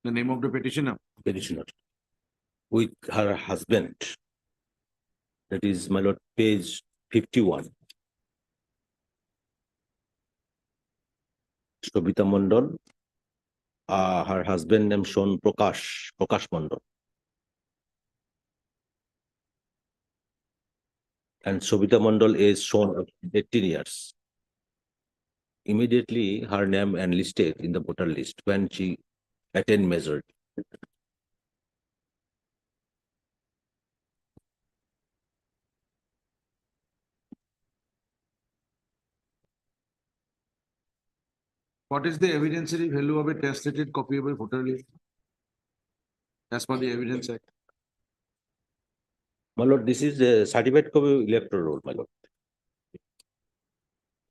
the name of the petitioner. Petitioner. With her husband. That is, my lord, page 51. Sobita Mondal. Her husband name shown Prakash Mondal. And Sobita Mondal is shown 18 years. Immediately, her name enlisted in the voter list when she attained majority. What is the evidentiary value of a translated copy of a voter list? As per the Evidence Act. My lord, this is a certified copy electoral roll, my lord.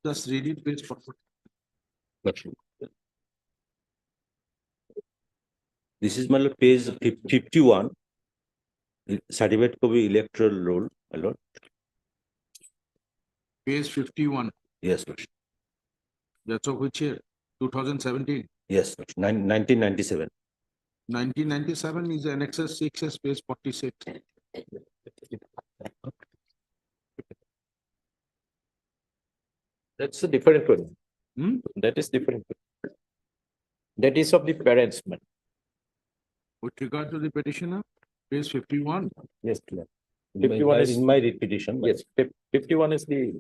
Just read it, page 40. This is my lord, page 51. Certified copy electoral roll, my lord. Page 51, Yes, Lord. that's of which year? 2017. Yes, Lord. 1997. 1997 is annexus 6, page 46. That's a different one. Hmm? That is different. That is of the parents, man. With regard to the petitioner, page 51. Yes, clear. In 51 is, my repetition. yes, 51 is the,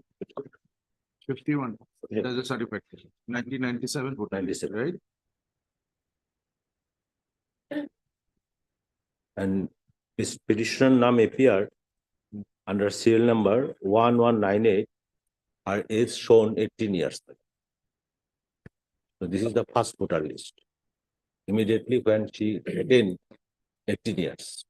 51, Yeah. that's a certificate. 1997 voter list, 97. right? And this petitioner name appeared under serial number 1198. Her age shown 18 years. So this is the first voter list. Immediately when she attained 18 years.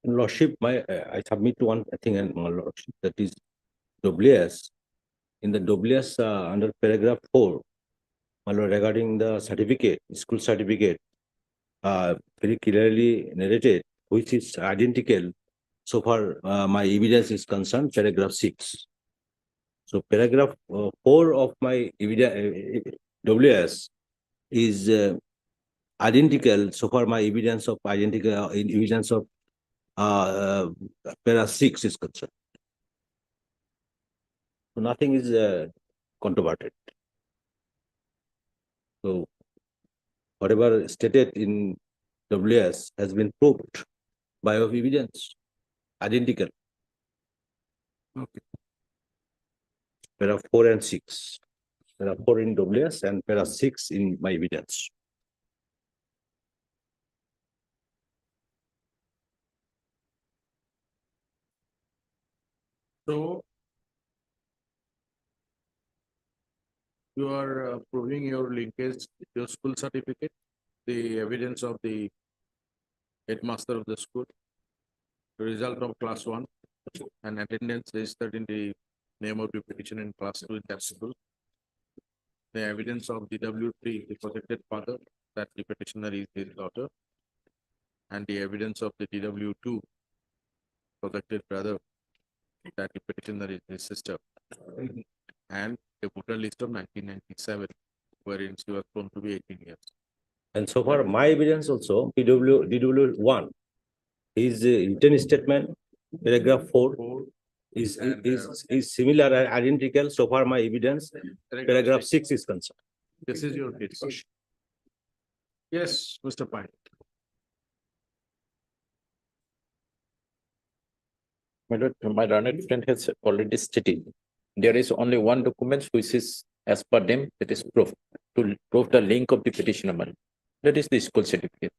Lordship, I submit to one thing, and my Lordship, that is WS. In the WS under paragraph 4, my Lord, regarding the certificate, school certificate, very clearly narrated, which is identical. So far, my evidence is concerned, paragraph 6. So paragraph 4 of my WS is identical. So far, my evidence of identical evidence of para 6 is concerned. So nothing is controverted. So whatever stated in WS has been proved by of evidence, identical. Okay. Para 4 and 6. Para 4 in WS and para 6 in my evidence. So you are proving your linkage, your school certificate, the evidence of the headmaster of the school, the result of class 1, and attendance registered in the name of the petition in class 2 in that school. The evidence of DW3, the projected father, that the petitioner is his daughter, and the evidence of the DW2, projected brother, that the petitioner is his sister. And the voter list of 1997, wherein she was shown to be 18 years. And so far, my evidence also, DW1, his written statement, paragraph 4, is similar and identical. So far, my evidence, paragraph 6 is concerned. This is your case. Yes, Mr. Pai. My learned friend has already stated, there is only one document which is as per them, that is proof, to prove the link of the petitioner money. That is the school certificate.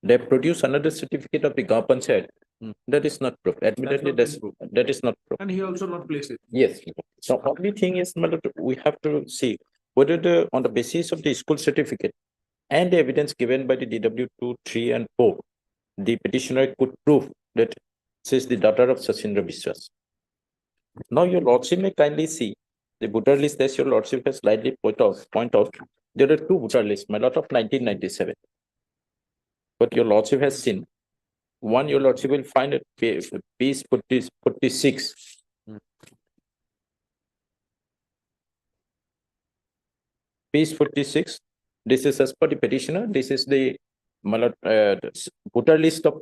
They produce another certificate of the Gaon Panchayat. That is not proof. Admittedly, that is not proof. And he also not placed it. Yes. So only thing is, my lord, we have to see whether on the basis of the school certificate and the evidence given by the DW2, 3 and 4, the petitioner could prove that she is the daughter of Sachindra Biswas. Now your lordship may kindly see the voter list as your lordship has slightly point out. There are two voter lists, my lord, of 1997. But your lordship has seen. One, your lordship will find at page 46. Page 46. This is as per the petitioner. This is the voter list of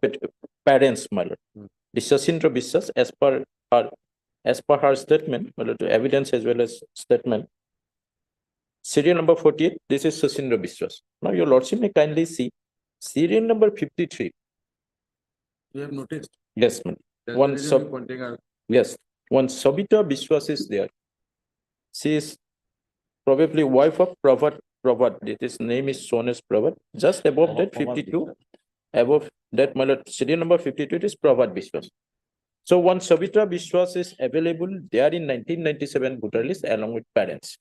parents, my lord. The Sachindra Biswas, as per her statement, my lord, evidence as well as statement. Serial number 48. This is Sachindra Biswas. Now your lordship may kindly see serial number 53. You have noticed. Yes, ma'am. That's One the reason sub- we're pointing out. Yes, one Sabita Biswas is there. She is probably wife of Pravat. His name is shown as Pravat. Just above that 52, above that, my lord, serial number 52, it is Pravat Biswas. So one Sabita Biswas is available there in 1997 voter list along with parents.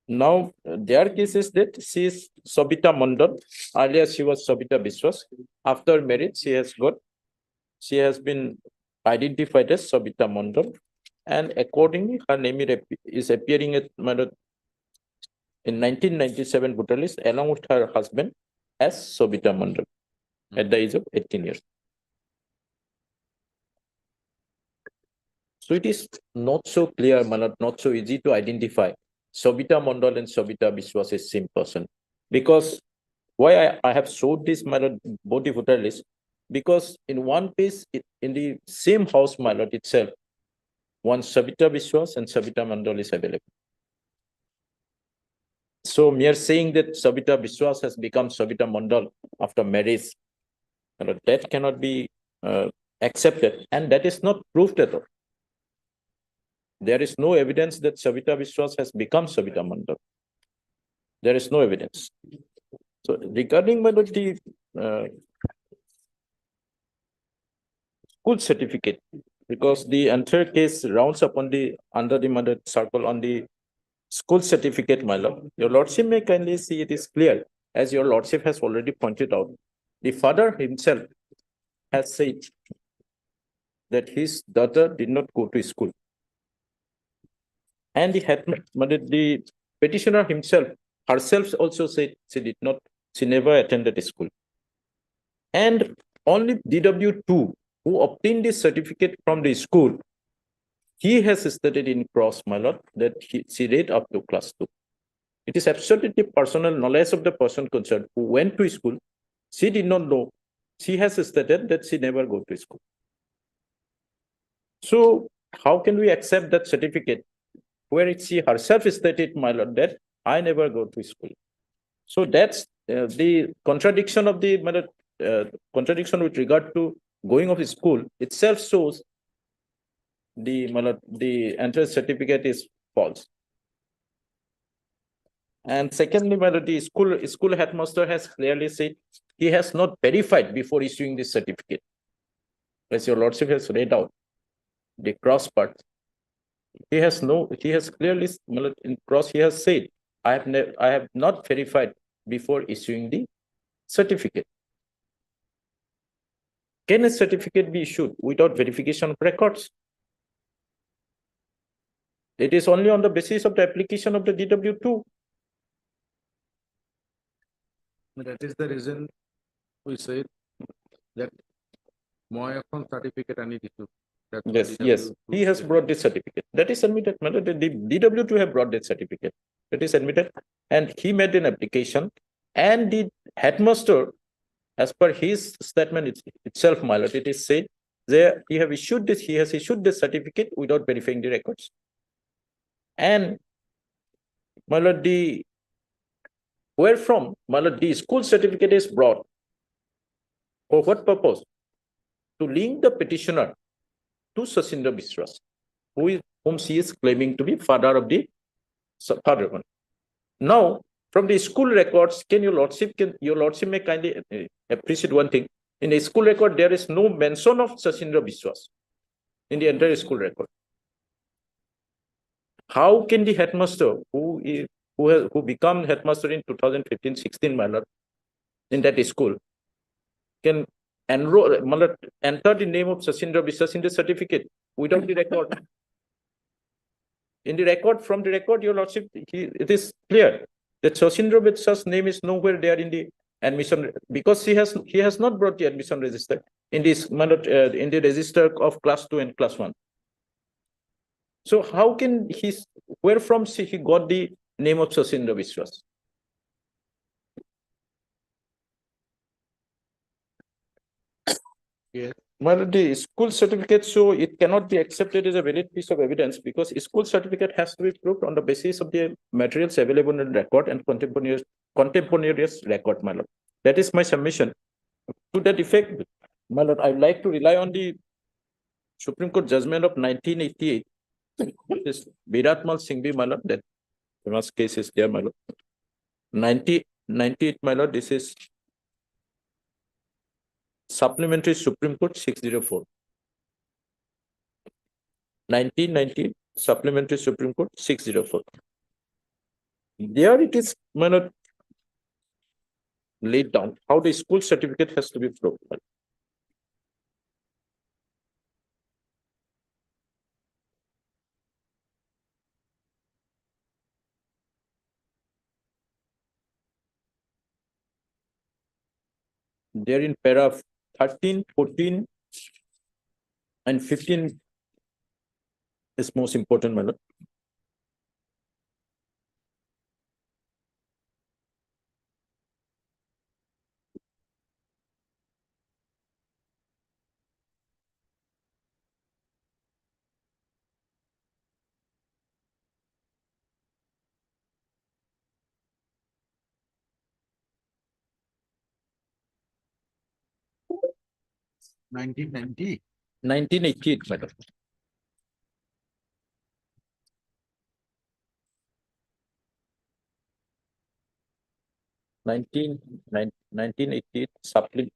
Now, their case is that she is Sabita Mandal. Earlier, she was Sabita Biswas. After marriage, she has been identified as Sabita Mandal. And accordingly, her name is appearing at in 1997 voter list along with her husband as Sabita Mandal at the age of 18 years. So it is not so clear, not so easy to identify Sabita Mandal and Sabita Biswas is same person. Because why I have showed this, my lord, both the voter list, because in one piece, in the same house, my lord, itself, one Sabita Biswas and Sabita Mandal is available. So mere saying that Sabita Biswas has become Sabita Mandal after marriage, my lord, that cannot be accepted, and that is not proved at all. There is no evidence that Sabita Biswas has become Sabita Mandal. There is no evidence. So regarding whether the school certificate, because the entire case rounds up on the under the mother circle on the school certificate, my lord. Your lordship may kindly see it is clear, as your lordship has already pointed out. The father himself has said that his daughter did not go to school. And the petitioner herself also said she never attended school. And only DW2, who obtained this certificate from the school, he has stated in cross, my lord, that she read up to class 2. It is absolutely personal knowledge of the person concerned who went to school. She did not know. She has stated that she never go to school. So how can we accept that certificate where she herself stated, my lord, that I never go to school? So that's the contradiction of the contradiction with regard to going of school itself shows the entrance certificate is false. And secondly, the school headmaster has clearly said he has not verified before issuing this certificate. As your lordship has read out the cross part. He has clearly in cross, he has said, I have not verified before issuing the certificate. Can a certificate be issued without verification of records? It is only on the basis of the application of the DW2. That is the reason we said that মই এখন certificate আনি দিছো That's Yes, what yes, DW2. he has brought this certificate. That is admitted, my lord. The DW2 have brought that certificate. That is admitted. And he made an application and the headmaster, as per his statement itself, my lord, it is said there he has issued this certificate without verifying the records. And my lord, where from, my lord, the school certificate is brought. For what purpose? To link the petitioner to Sasindra Biswas, whom she is claiming to be father of the father one. Now, from the school records, your lordship may kindly appreciate one thing. In the school record, there is no mention of Sasindra Biswas in the entire school record. How can the headmaster who become headmaster in 2015-16, my lord, in that school, can enroll, enter the name of Sasindra Biswas in the certificate without the record? In the record, from the record, your lordship, it is clear that Sasindra Biswas' name is nowhere there in the admission, because he has not brought the admission register in this in the register of class 2 and class 1. So how can where from he got the name of Sasindra Biswas? Yes. Well, the school certificate, so it cannot be accepted as a valid piece of evidence because school certificate has to be proved on the basis of the materials available in the record and contemporaneous record, my lord. That is my submission. To that effect, my lord, I'd like to rely on the Supreme Court judgment of 1988. This Viratmal Singhvi, my lord, that famous case is there, my lord. 1998, my lord, this is Supplementary Supreme Court 604. 1990 Supplementary Supreme Court 604. There it is, my lord, laid down how the school certificate has to be proved. There in para 13, 14, and 15 is most important, my lord. Nineteen 1988, my lord. Nineteen 1988 supplement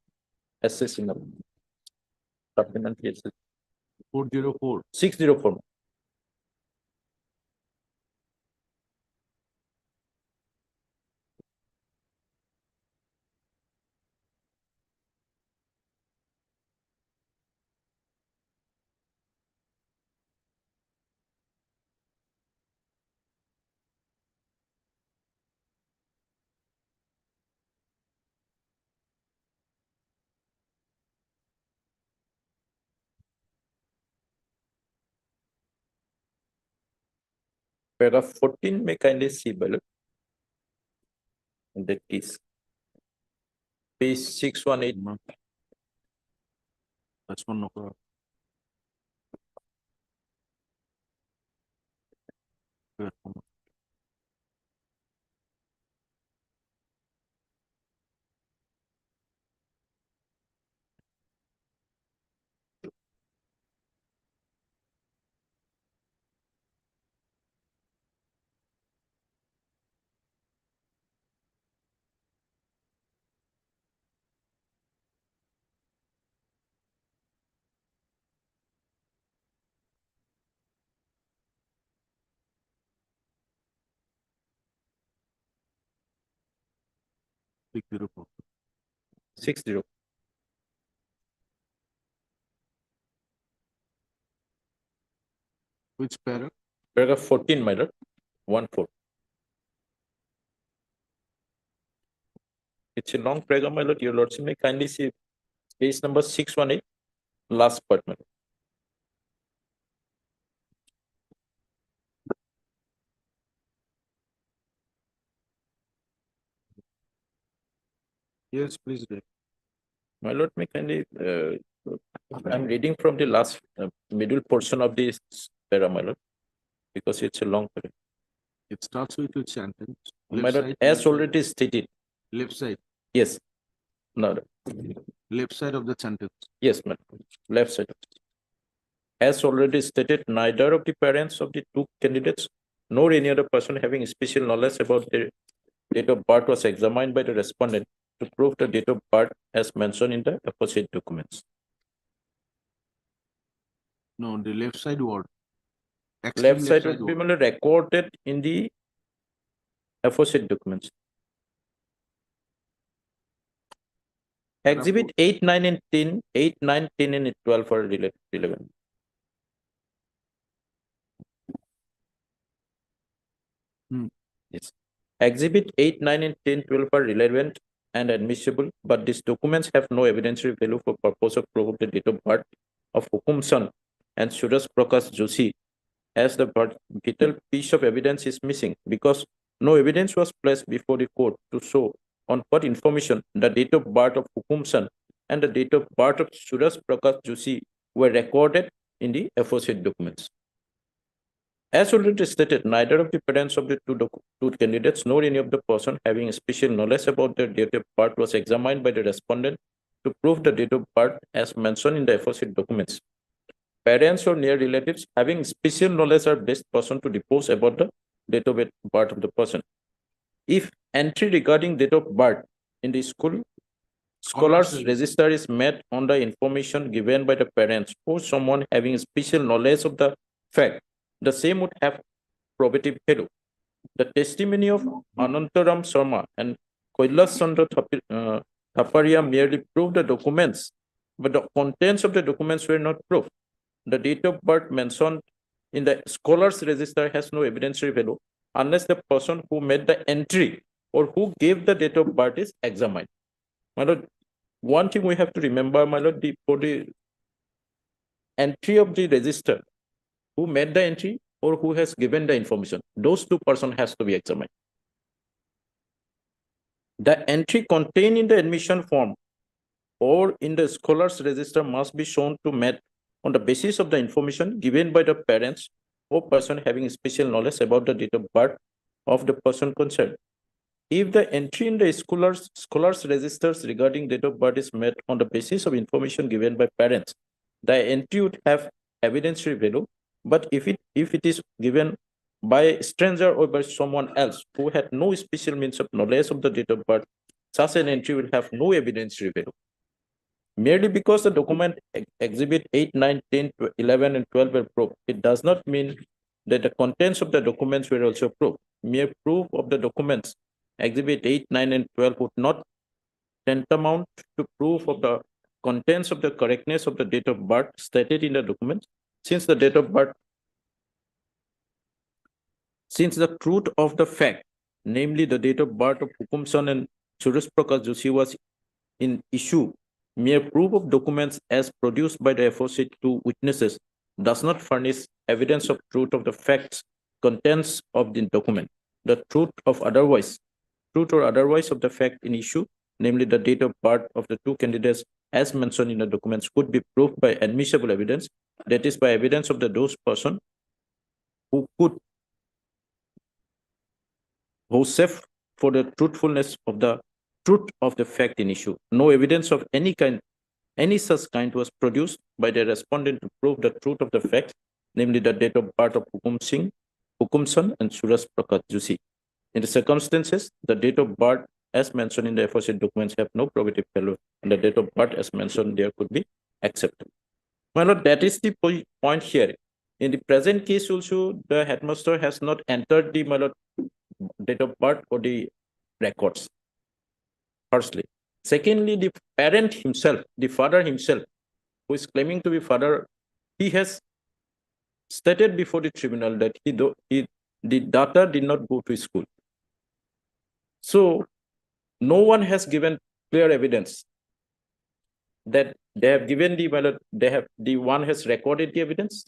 SS in supplementary SS 404. 604. Paragraph 14 may kindly see, my lord. In that case, page 618. That's one. No. Big 04. 60. Which para? Paragraph 14, my lord. 14. It's a long paragraph, my lord. Your lordship may kindly see page number 618, last part, my lord. Yes, please do. My lord, may kindly, I'm reading from the last middle portion of this para, my lord, because it's a long para. It starts with which sentence? My Left lord, side, as left side. already stated, Left side, yes. No, left side of the sentence. yes, madam, left side. As already stated, neither of the parents of the two candidates nor any other person having special knowledge about their date of birth was examined by the respondent to prove the date of birth as mentioned in the opposite documents. No, the left side word. Extreme Left side would be word. recorded in the opposite documents. Exhibit 8, 9, and 10, 8, 9, 10, and 12 are relevant. Yes. Exhibit 8, 9, and 10, 12 are relevant and admissible, but these documents have no evidentiary value for purpose of proving the date of birth of Hukum San and Suraj Prakash Joshi, as the vital piece of evidence is missing because no evidence was placed before the court to show on what information the date of birth of Hukum San and the date of birth of Suraj Prakash Joshi were recorded in the aforesaid documents. As already stated, neither of the parents of the two candidates nor any of the person having special knowledge about their date of birth was examined by the respondent to prove the date of birth as mentioned in the aforesaid documents. Parents or near relatives having special knowledge are best person to depose about the date of birth of the person. If entry regarding date of birth in the scholars register is made on the information given by the parents or someone having special knowledge of the fact, the same would have probative value. The testimony of Anantaram Sharma and Kailas Chandra Thaparia merely proved the documents, but the contents of the documents were not proved. The date of birth mentioned in the scholars register has no evidentiary value unless the person who made the entry or who gave the date of birth is examined. My lord, one thing we have to remember, my lord, for the entry of the register, who made the entry or who has given the information, those two persons has to be examined. The entry contained in the admission form or in the scholars register must be shown to meet on the basis of the information given by the parents or person having special knowledge about the date of birth of the person concerned. If the entry in the scholars registers regarding date of birth is made on the basis of information given by parents, the entry would have evidentiary value. But if it is given by a stranger or by someone else who had no special means of knowledge of the date of birth, such an entry will have no evidentiary value. Merely because the document exhibit 8, 9, 10, 11, and 12 were proved, it does not mean that the contents of the documents were also proved. Mere proof of the documents exhibit 8, 9, and 12 would not tantamount to proof of the contents of the correctness of the date of birth stated in the documents, since the date of birth, since the truth of the fact, namely the date of birth of Hukum San and Suraj Prakash Joshi was in issue, mere proof of documents as produced by the aforesaid two witnesses does not furnish evidence of truth of the facts, contents of the document. The truth or otherwise of the fact in issue, namely the date of birth of the two candidates as mentioned in the documents, could be proved by admissible evidence, that is by evidence of those person who could safe for the truthfulness of the truth of the fact in issue. No evidence of any such kind was produced by the respondent to prove the truth of the fact, namely the date of birth of Hukum San and Suraj Prakash Joshi. In the circumstances, the date of birth as mentioned in the aforesaid documents have no probative value, and the date of birth as mentioned there could be accepted. My lord, that is the point here. In the present case also, the headmaster has not entered the, my lord, date of birth or the records. Firstly. Secondly, the parent himself, the father himself, who is claiming to be father, he has stated before the tribunal that the daughter did not go to school. So no one has given clear evidence that they have given the one has recorded the evidence,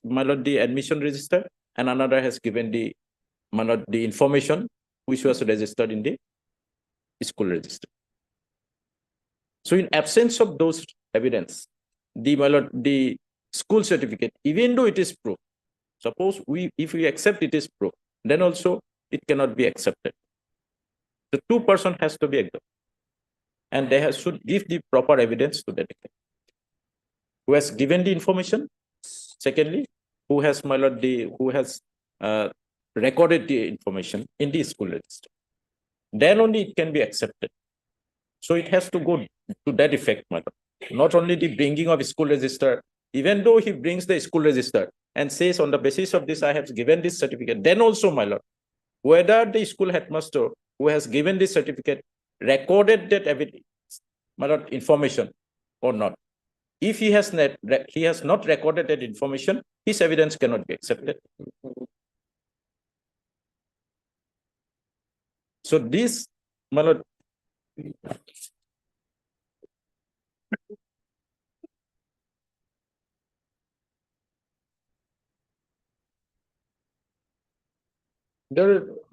my lord, the admission register, and another has given the information which was registered in the school register. So in absence of those evidence, the school certificate, even though it is proof, suppose if we accept it is proof, then also it cannot be accepted. The two person has to be examined, and they should give the proper evidence to that effect. Who has given the information? Secondly, who has recorded the information in the school register? Then only it can be accepted. So it has to go to that effect, my lord. Not only the bringing of school register, even though he brings the school register and says on the basis of this I have given this certificate, then also, my lord, whether the school headmaster who has given this certificate recorded that evidence, my lord, information or not. If he has not recorded that information, his evidence cannot be accepted. So this, my lord,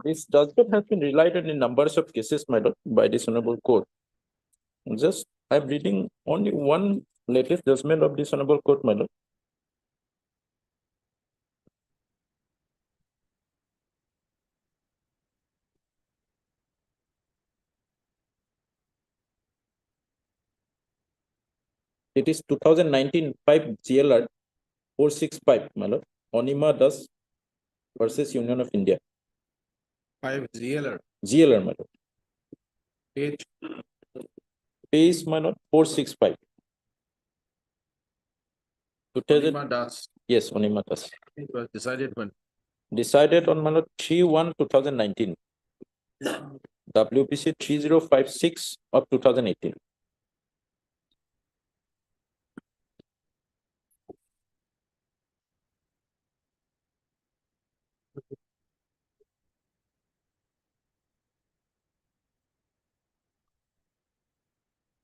this judgment has been relied on in numbers of cases, my lord, by this honorable court. Just I'm reading only one latest judgment of this honorable court, my lord. It is 2019 5 GLR 465, my lord. Onima Das versus Union of India. 5 GLR. GLR, my lord. Page. Page, my lord, 465. Onima Das. Yes, Onima Das. It was decided when? Decided on, my lord, 3/1/2019. WPC 3056 of 2018.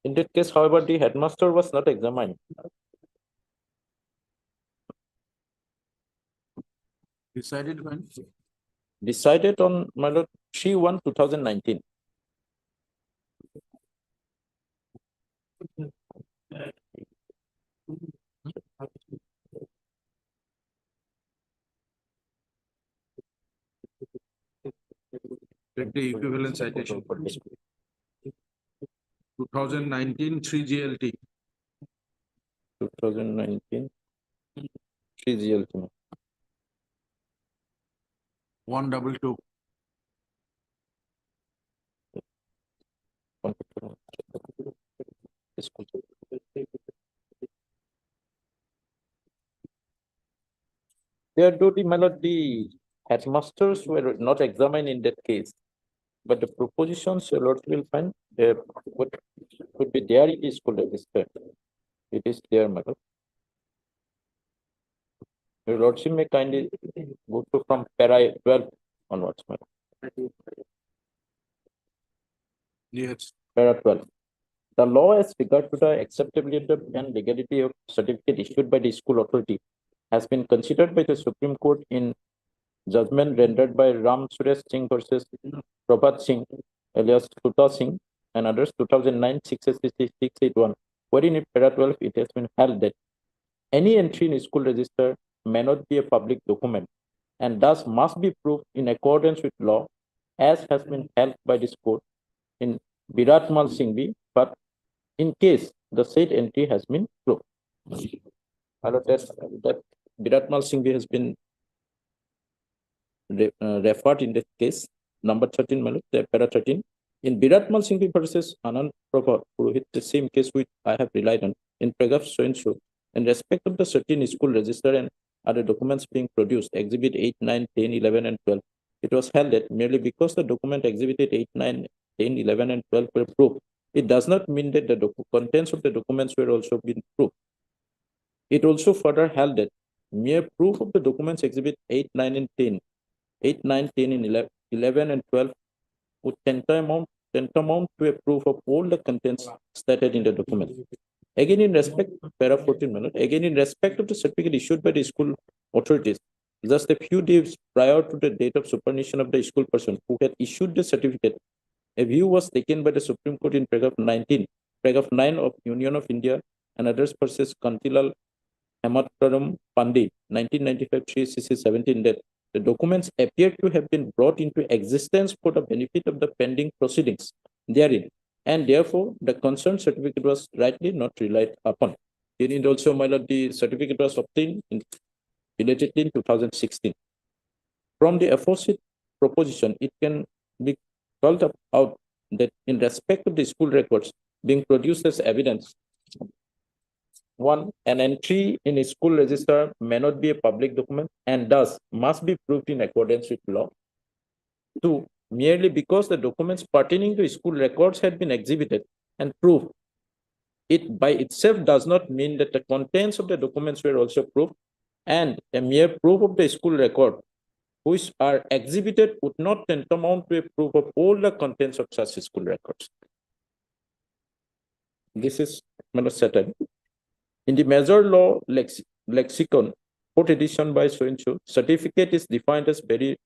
In that case, however, the headmaster was not examined. Decided when? Decided on, my lord, 3/1/2019. Take the equivalent citation. 2019 3 GLT. 2019 3GLT. 122. There do the, my lord, the headmasters were not examined in that case, but the propositions your lord will find what could be there in the school register. It is there, my lord. Your lordship may kindly go to from para 12 onwards, my lord. Yes. Para 12. The law as regard to the acceptability and legality of certificate issued by the school authority has been considered by the Supreme Court in judgment rendered by Ram Suresh Singh versus Prabhat Singh, alias Tuta Singh, and others 2009 681, wherein in para 12 it has been held that any entry in school register may not be a public document and thus must be proved in accordance with law, as has been held by this court in Biratmal Singhvi, but in case the said entry has been proved. That Biratmal Singhvi has been referred in that case, number 13, para 13. In Biratmal Singhvi versus Anand Prabha Purohit, the same case which I have relied on, in paragraph so and so, in respect of the certain school register and other documents being produced, exhibit 8, 9, 10, 11, and 12, it was held that merely because the document exhibited 8, 9, 10, 11, and 12 were proved, it does not mean that the contents of the documents were also been proved. It also further held that mere proof of the documents exhibit 8, 9, and 10, 8, 9, 10, and 11, and 12 would tantamount to a proof of all the contents stated in the document. Again, in respect, para 14, again, in respect of the certificate issued by the school authorities, just a few days prior to the date of superannuation of the school person who had issued the certificate, A view was taken by the Supreme Court in paragraph 9 of Union of India and others versus Kantilal Hemataram Pandit, 1995 3cc 17, that the documents appear to have been brought into existence for the benefit of the pending proceedings therein, and therefore the concerned certificate was rightly not relied upon. Herein also, my lord, the certificate was obtained allegedly in 2016. From the aforesaid proposition, it can be called out that in respect of the school records being produced as evidence, one, an entry in a school register may not be a public document and thus must be proved in accordance with law. Two, merely because the documents pertaining to school records had been exhibited and proved, it by itself does not mean that the contents of the documents were also proved, and a mere proof of the school record which are exhibited would not tantamount to a proof of all the contents of such school records. This is settled. In the major law lexicon, 4th edition by so-and-so, certificate is defined as very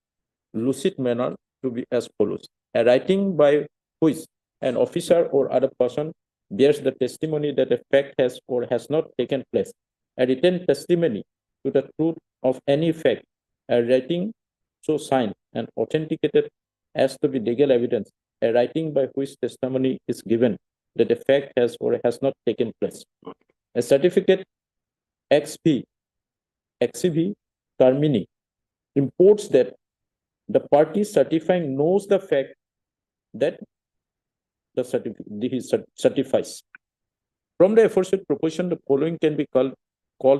lucid manner to be as follows: a writing by which an officer or other person bears the testimony that a fact has or has not taken place, a written testimony to the truth of any fact, a writing so signed and authenticated as to be legal evidence, a writing by which testimony is given that a fact has or has not taken place. A certificate XV termini imports that the party certifying knows the fact that the certificate certifies. From the aforesaid proposition, the following can be called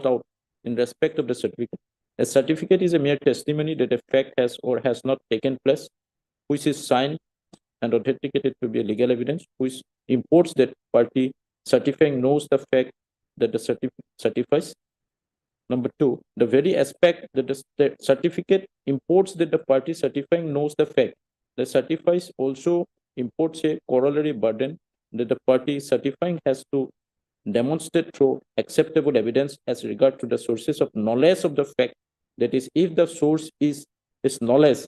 out in respect of the certificate. A certificate is a mere testimony that a fact has or has not taken place, which is signed and authenticated to be a legal evidence, which imports that party certifying knows the fact that the certifies. Number two, the very aspect that the certificate imports that the party certifying knows the fact that certifies also imports a corollary burden that the party certifying has to demonstrate through acceptable evidence as regard to the sources of knowledge of the fact. That is, if the source is knowledge,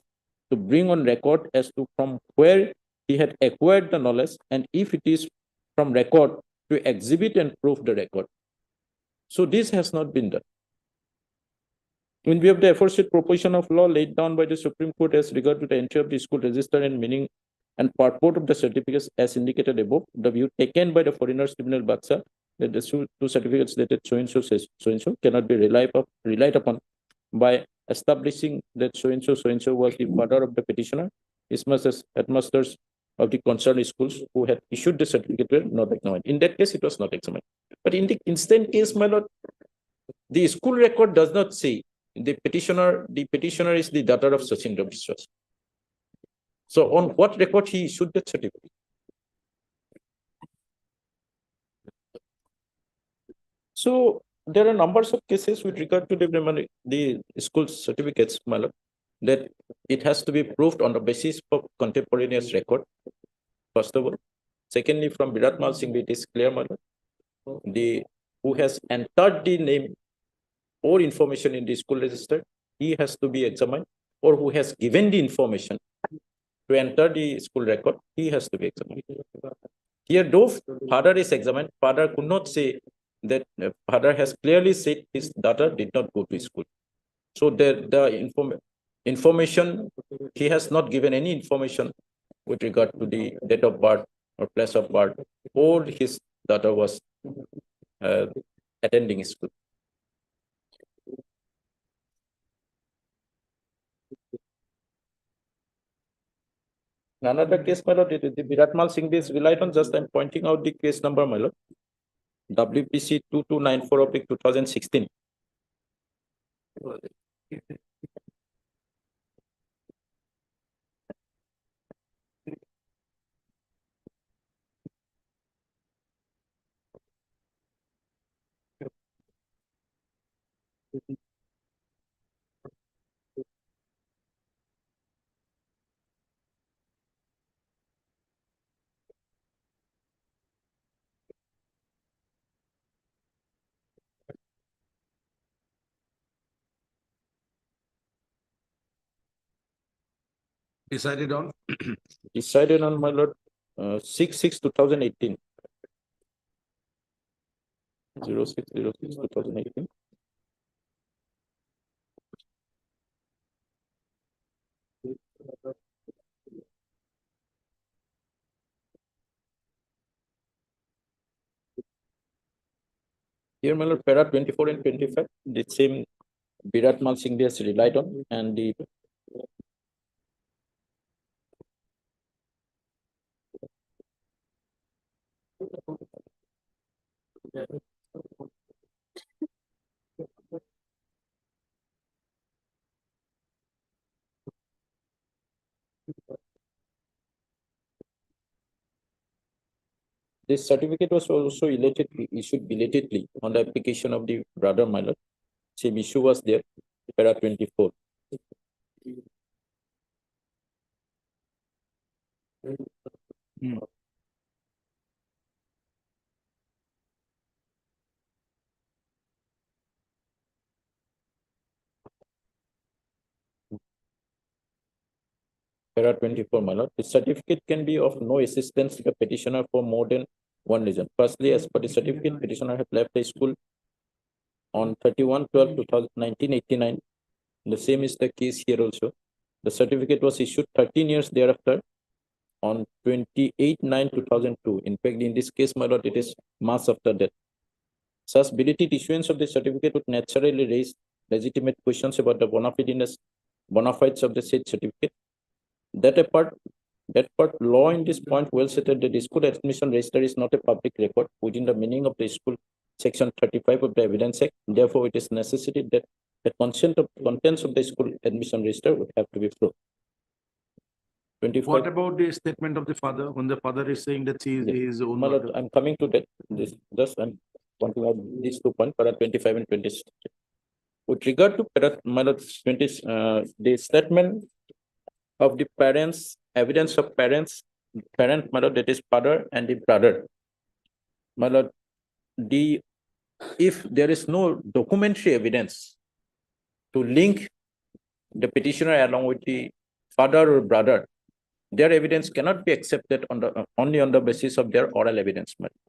to bring on record as to from where he had acquired the knowledge, and if it is from record, to exhibit and prove the record. So this has not been done. In view of the aforesaid proposition of law laid down by the Supreme Court as regard to the entry of the school register and meaning and purport of the certificates as indicated above, the view taken by the Foreigners Tribunal Baksa that the two certificates dated so-and-so says so-and-so cannot be relied upon by establishing that so-and-so was the father of the petitioner, is much as headmasters of the concerned schools who had issued the certificate were not examined. In that case, it was not examined. But in the instant case, my lord, the school record does not say the petitioner is the daughter of Sachin Biswas. So on what record he issued that certificate? So there are numbers of cases with regard to the school certificates, my lord, that it has to be proved on the basis of contemporaneous record, first of all. Secondly, from Viratmal Singh, it is clear, my lord, who has entered the name or information in the school register, he has to be examined, or who has given the information to enter the school record, he has to be examined. Here, though father is examined, father could not say that father has clearly said his daughter did not go to school. So the information, he has not given any information with regard to the date of birth or place of birth, or his daughter was attending school. Another case, my lord, the Viratmal Singh is relied on. Just I'm pointing out the case number, my lord. WPC 2294 of 2016. Decided on? Decided on, my lord, 6/6/2018. 06/06/2018. Here, my lord, para 24 and 25, the same Virat Mal Singh has relied on, and the this certificate was also issued belatedly on the application of the brother, my lord. Same issue was there, para 24. Para 24, my lord. The certificate can be of no assistance to the petitioner for more than one reason. Firstly, as per the certificate, petitioner had left the school on 31/12/1989. The same is the case here also. The certificate was issued 13 years thereafter on 28/9/2002. In fact, in this case, my lord, it is months after that. Such belated issuance of the certificate would naturally raise legitimate questions about the bona fides of the said certificate. That part, law in this point well stated that the school admission register is not a public record within the meaning of the school section 35 of the Evidence Act. Therefore, it is necessary that the contents of the school admission register would have to be proved. 25. What about the statement of the father, when the father is saying that he is Yes. his own My lord, daughter? I'm coming to that. This just I'm pointing out these 2 points, para 25 and 26. With regard to my lord, 20, the statement of the parents, evidence of parent, my lord, that is father and the brother. My lord, if there is no documentary evidence to link the petitioner along with the father or brother, their evidence cannot be accepted only on the basis of their oral evidence. My lord.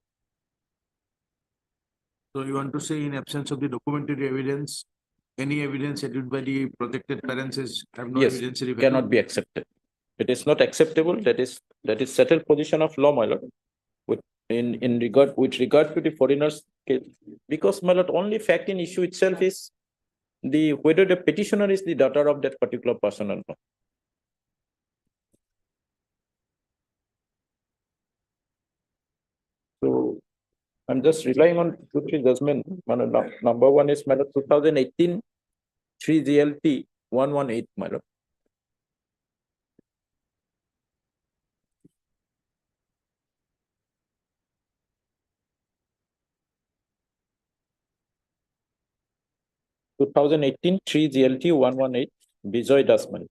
So you want to say in absence of the documentary evidence, any evidence adduced by the protected parents is have no Yes, evidentiary value? cannot be accepted. It is not acceptable. That is settled position of law, my lord. With regard to the foreigners case, because, my lord, only fact in issue itself is whether the petitioner is the daughter of that particular person or not. So I'm just relying on 2-3 judgment. My lord, number one is, my lord, 2018 3 GLT 118, my lord. (2018) 3 GLT 118 Bijoy Das, my lord.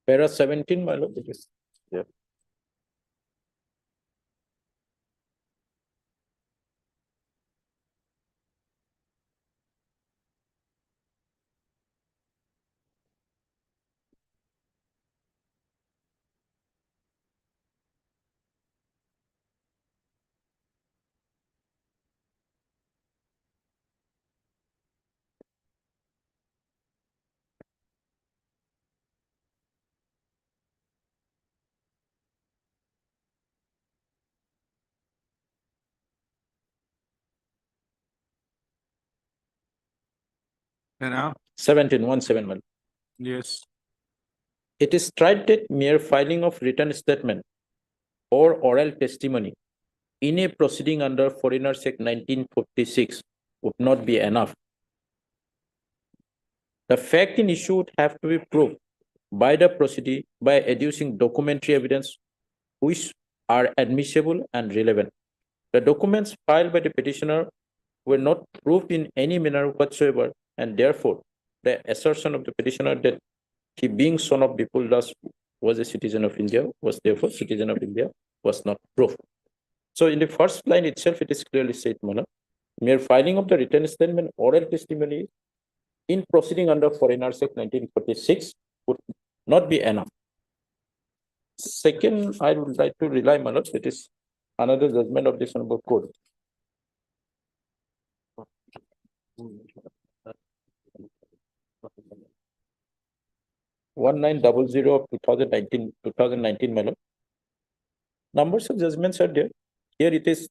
Para 17, my lord. It is, yeah. And now, 17, 17, my lord. yes, It is tried that mere filing of written statement or oral testimony in a proceeding under Foreigners Act 1946 would not be enough. The fact in issue would have to be proved by the proceeding by adducing documentary evidence which are admissible and relevant. The documents filed by the petitioner were not proved in any manner whatsoever, and therefore the assertion of the petitioner that he, being son of Bipul Das, was a citizen of India, was therefore citizen of India, was not proof. So in the first line itself, it is clearly said, Mana, mere filing of the written statement, oral testimony in proceeding under Foreigners Act 1946 would not be enough. Second, I would like to rely, my lords, it is another judgment of this honorable court. 1900 of 2019, my lord. Numbers of judgments are there. Here it is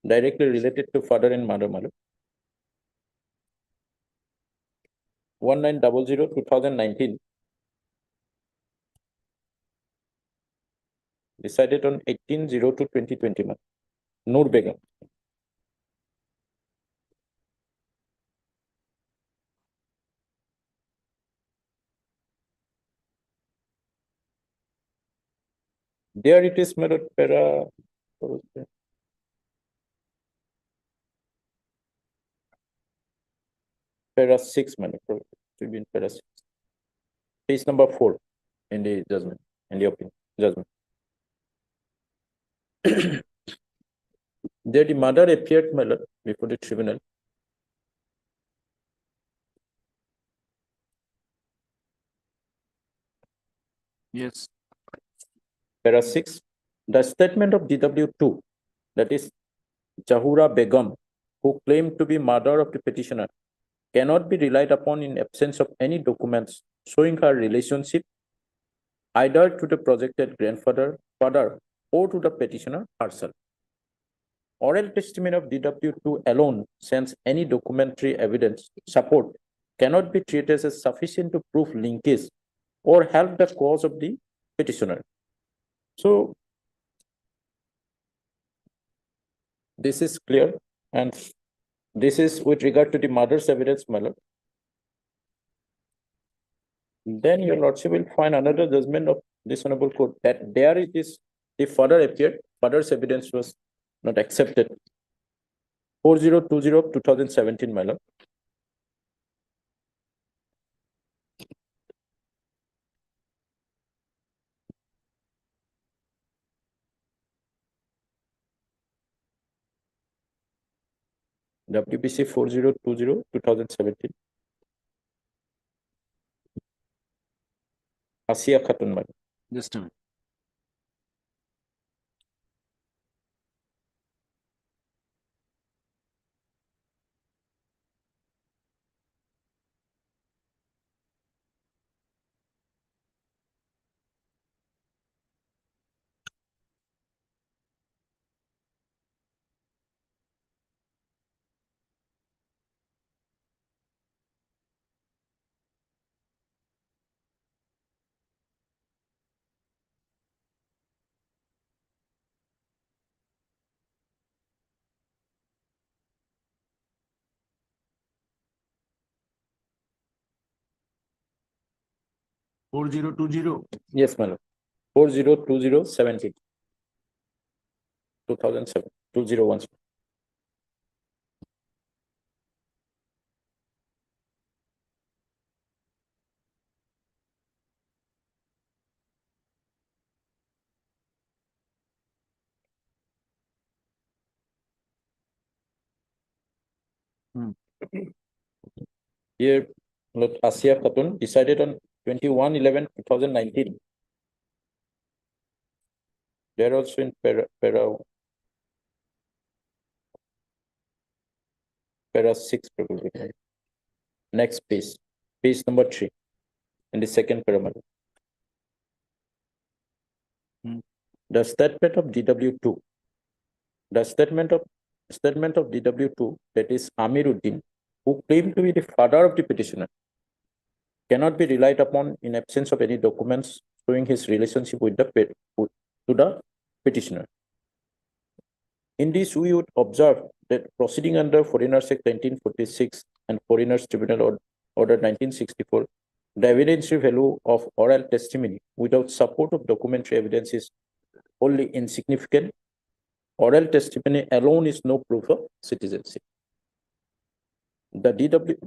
directly related to father and mother, my lord. 1900 2019 decided on 18/02/2020. Noor Begum. There it is, my lord, para 6, my lord, to be in para 6. Page number 4 in the judgment, in the opinion, judgment. There the mother appeared, my lord, before the tribunal. Yes. Para 6, the statement of DW2, that is Jahura Begum, who claimed to be mother of the petitioner, cannot be relied upon in absence of any documents showing her relationship either to the projected grandfather, father, or to the petitioner herself. Oral testimony of DW2 alone, since any documentary evidence support cannot be treated as sufficient to prove linkage or help the cause of the petitioner. So this is clear, and this is with regard to the mother's evidence, my lord. Then your lordship will find another judgment of this honorable court that there it is the father appeared, father's evidence was not accepted. 4020 of 2017, my lord. WBC 4020 2017. Asia Khatun, my lord. Just a minute. Four zero two zero. Yes, my lord. 4020 17. 2007. 2017. Here, Lord Asia Khatun decided on 21/11/2019. They're also in para 6, probably. Next page, page number 3, in the second pyramid. The statement of DW2. The statement of DW2, that is Amiruddin, who claimed to be the father of the petitioner, cannot be relied upon in absence of any documents showing his relationship with the petitioner. In this, we would observe that proceeding under Foreigners Act 1946 and Foreigners Tribunal Order 1964, the evidentiary value of oral testimony without support of documentary evidence is wholly insignificant. Oral testimony alone is no proof of citizenship. The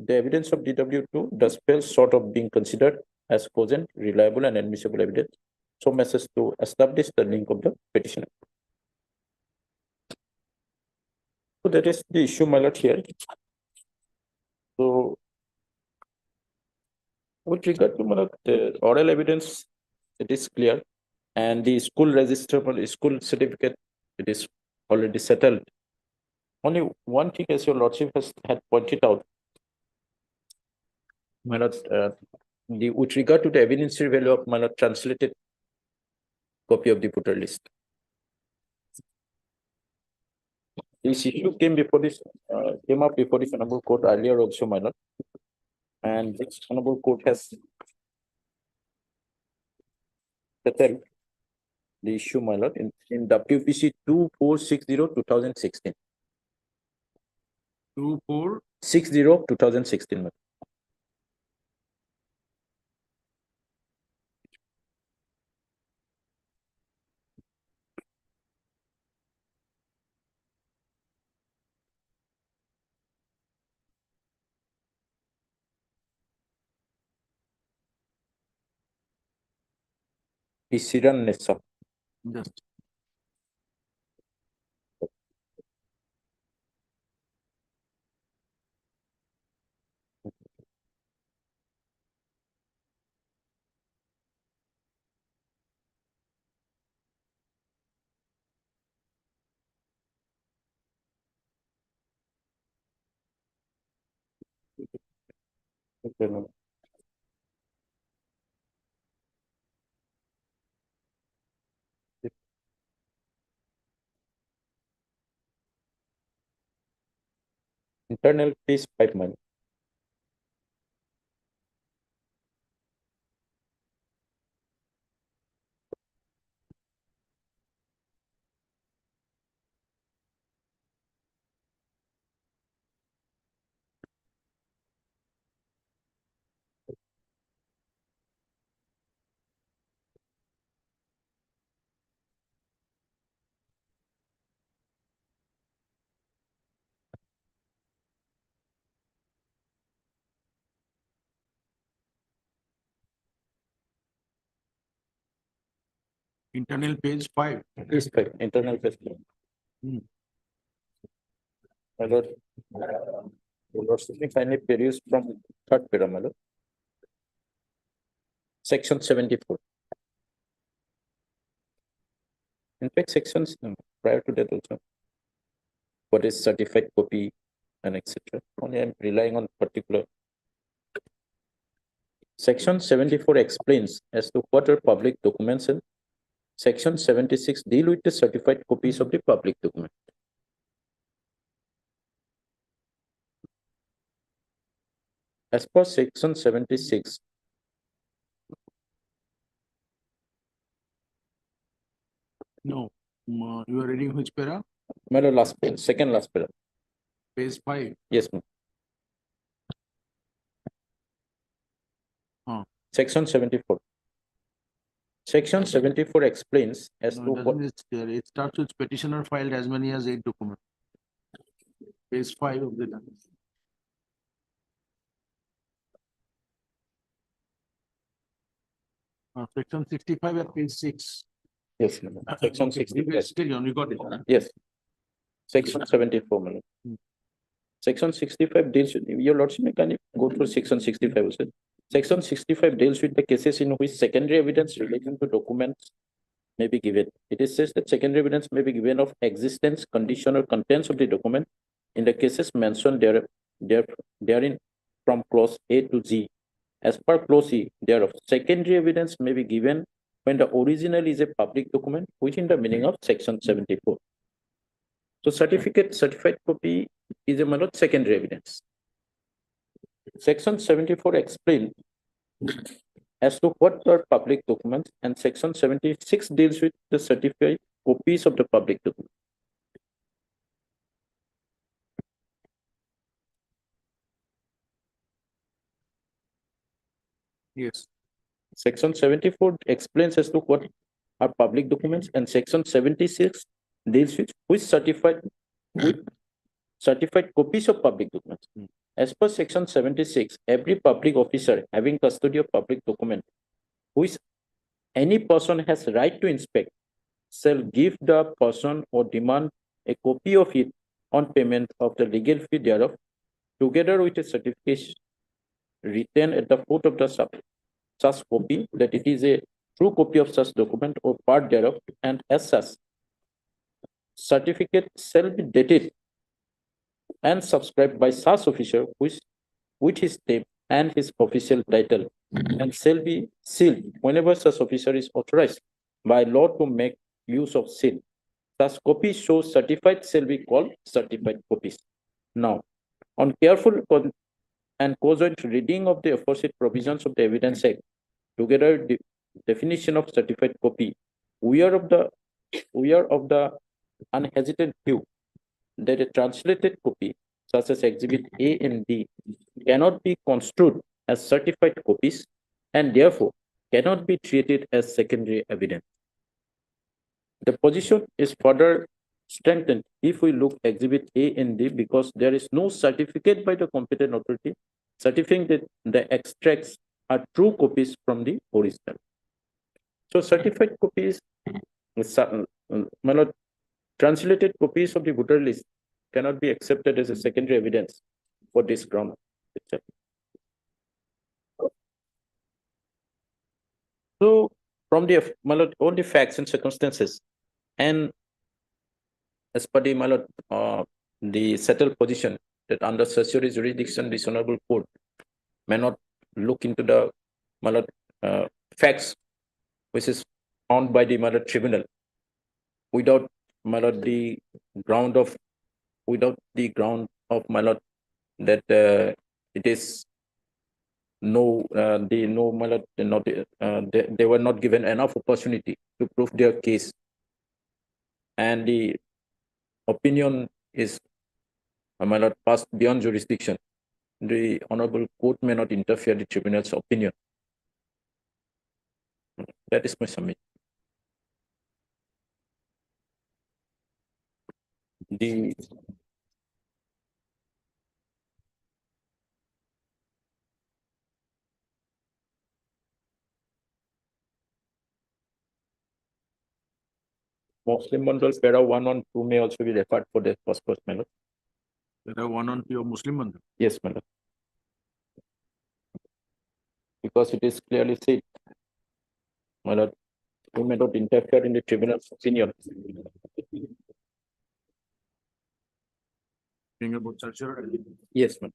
evidence of DW2 does fall short of being considered as cogent, reliable, and admissible evidence so much as to establish the link of the petitioner. So that is the issue, my lord, here. So with regard to my lord, the oral evidence, it is clear, and the school register for the school certificate, it is already settled. Only one thing, as your lordship had pointed out, my lord, with regard to the evidentiary value of my lord translated copy of the voter list. This issue came up before this honorable court earlier also, my lord, and this honorable court has settled the issue, my lord, in WPC 2460/2016. 2460. 2016, my lord. Isiran Nessa. Just. Okay, my lord. Internal fees 5 months. Internal page 5. Is 5. Internal fees. Hmm. My lord, your lordship may kindly peruse from third paragraph, my lord. Section 74. In fact, sections prior to that also. What is certified copy and etc. Only I'm relying on particular. Section 74 explains as to what are public documents, and Section 76 deal with the certified copies of the public document. As per Section 76, No, you are reading which para? my lord, last page, second last paragraph. Page 5. Yes, ma'am. Section 74. Section 74 explains as No, to it what. doesn't, it's there. It starts with petitioner filed as many as 8 documents. Page 5 of the document. Section 65 at page 6. Yes, ma'am. Section Okay, 65. still on, you got it. Yes. Section 74, madam. Section 65 deals with, your lordship may can go through section 65 also. Section 65 deals with the cases in which secondary evidence relating to documents may be given. It is says that secondary evidence may be given of existence, condition, or contents of the document in the cases mentioned therein from clause A to Z. As per clause E thereof, secondary evidence may be given when the original is a public document within the meaning of section 74. So certified copy is a matter of secondary evidence. Section 74 explains as to what are public documents, and section 76 deals with the certified copies of the public document. Yes. Section 74 explains as to what are public documents, and section 76 deals with certified copies of public documents. As per section 76, every public officer having custody of public document who is any person has right to inspect shall give the person or demand a copy of it on payment of the legal fee thereof, together with a certification written at the foot of the such copy that it is a true copy of such document or part thereof, and as such certificate shall be dated and subscribed by such officer with his name and his official title, and shall be sealed whenever such officer is authorized by law to make use of seal. Such copies show certified shall be called certified copies. Now, on careful and conjoint reading of the aforesaid provisions of the Evidence Act, together the definition of certified copy, we are of the unhesitated view that a translated copy, such as Exhibit A and B, cannot be construed as certified copies and therefore cannot be treated as secondary evidence. The position is further strengthened if we look Exhibit A and D, because there is no certificate by the competent authority certifying that the extracts are true copies from the original. So certified copies, my lord, translated copies of the voter list cannot be accepted as a secondary evidence for this ground. So from the, my lord, all the facts and circumstances, and as per the, my lord, the settled position that under certiorari jurisdiction, this honorable court may not look into the, my lord, facts which is found by the, my lord, tribunal without, my lord, the ground of my lord that it is no, my lord, they were not given enough opportunity to prove their case, and the opinion is, my lord, passed beyond jurisdiction. The honorable court may not interfere the tribunal's opinion. That is my submission. The Muslim Mandal para 1 on 2 may also be referred for the first course, my lord. There are 1 on 2 of Muslim Mandal. Yes, my lord. Because it is clearly said, my lord, we may not interfere in the tribunal's opinion. Being about certiorari. Yes, ma'am.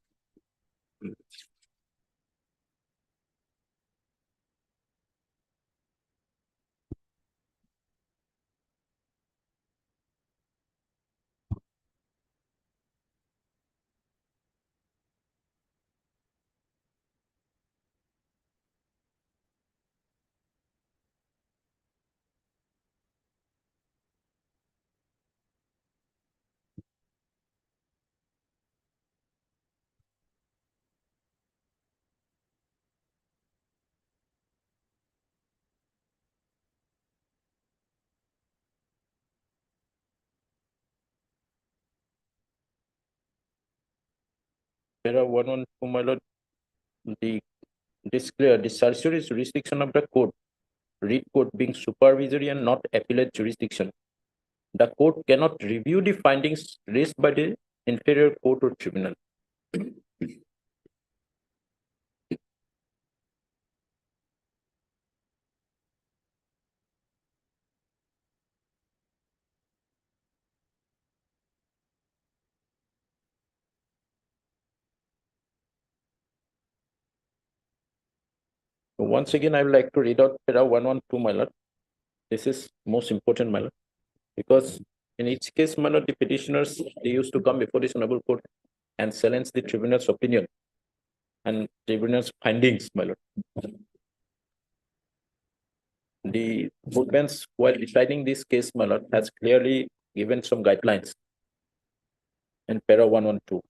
Para 1 on 2, my lord, it is clear the certiorari jurisdiction of the court, read court being supervisory and not appellate jurisdiction. The court cannot review the findings raised by the inferior court or tribunal. So once again, I would like to read out para 1 on 2, my lord. This is most important, my lord, because in each case, my lord, the petitioners, they used to come before this honorable court and challenge the tribunal's opinion and tribunal's findings, my lord. The court bench, while deciding this case, my lord, has clearly given some guidelines in para 1 on 2.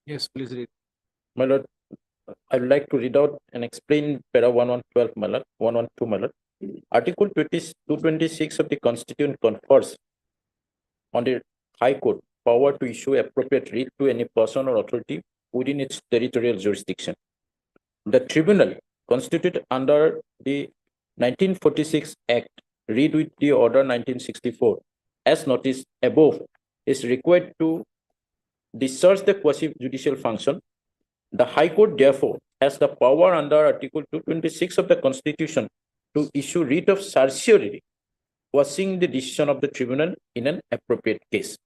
Yes, please read. My lord, I would like to read out and explain para 1112, my lord, 112, my lord. Article 226 of the Constitution confers on the High Court power to issue appropriate writ to any person or authority within its territorial jurisdiction. The tribunal constituted under the 1946 Act, read with the Order 1964, as noticed above, is required to discharge the quasi-judicial function. The High Court, therefore, has the power under Article 226 of the Constitution to issue writ of certiorari, quashing the decision of the tribunal in an appropriate case.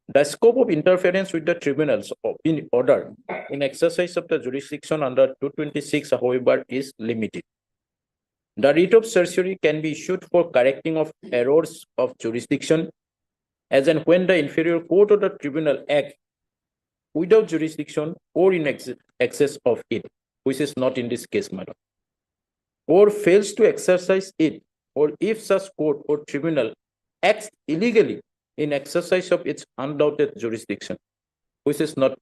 The scope of interference with the tribunal's order in exercise of the jurisdiction under 226, however, is limited. The writ of certiorari can be issued for correcting of errors of jurisdiction, as and when the inferior court or the tribunal act without jurisdiction or in excess of it, which is not in this case, madam, or fails to exercise it, or if such court or tribunal acts illegally in exercise of its undoubted jurisdiction, which is not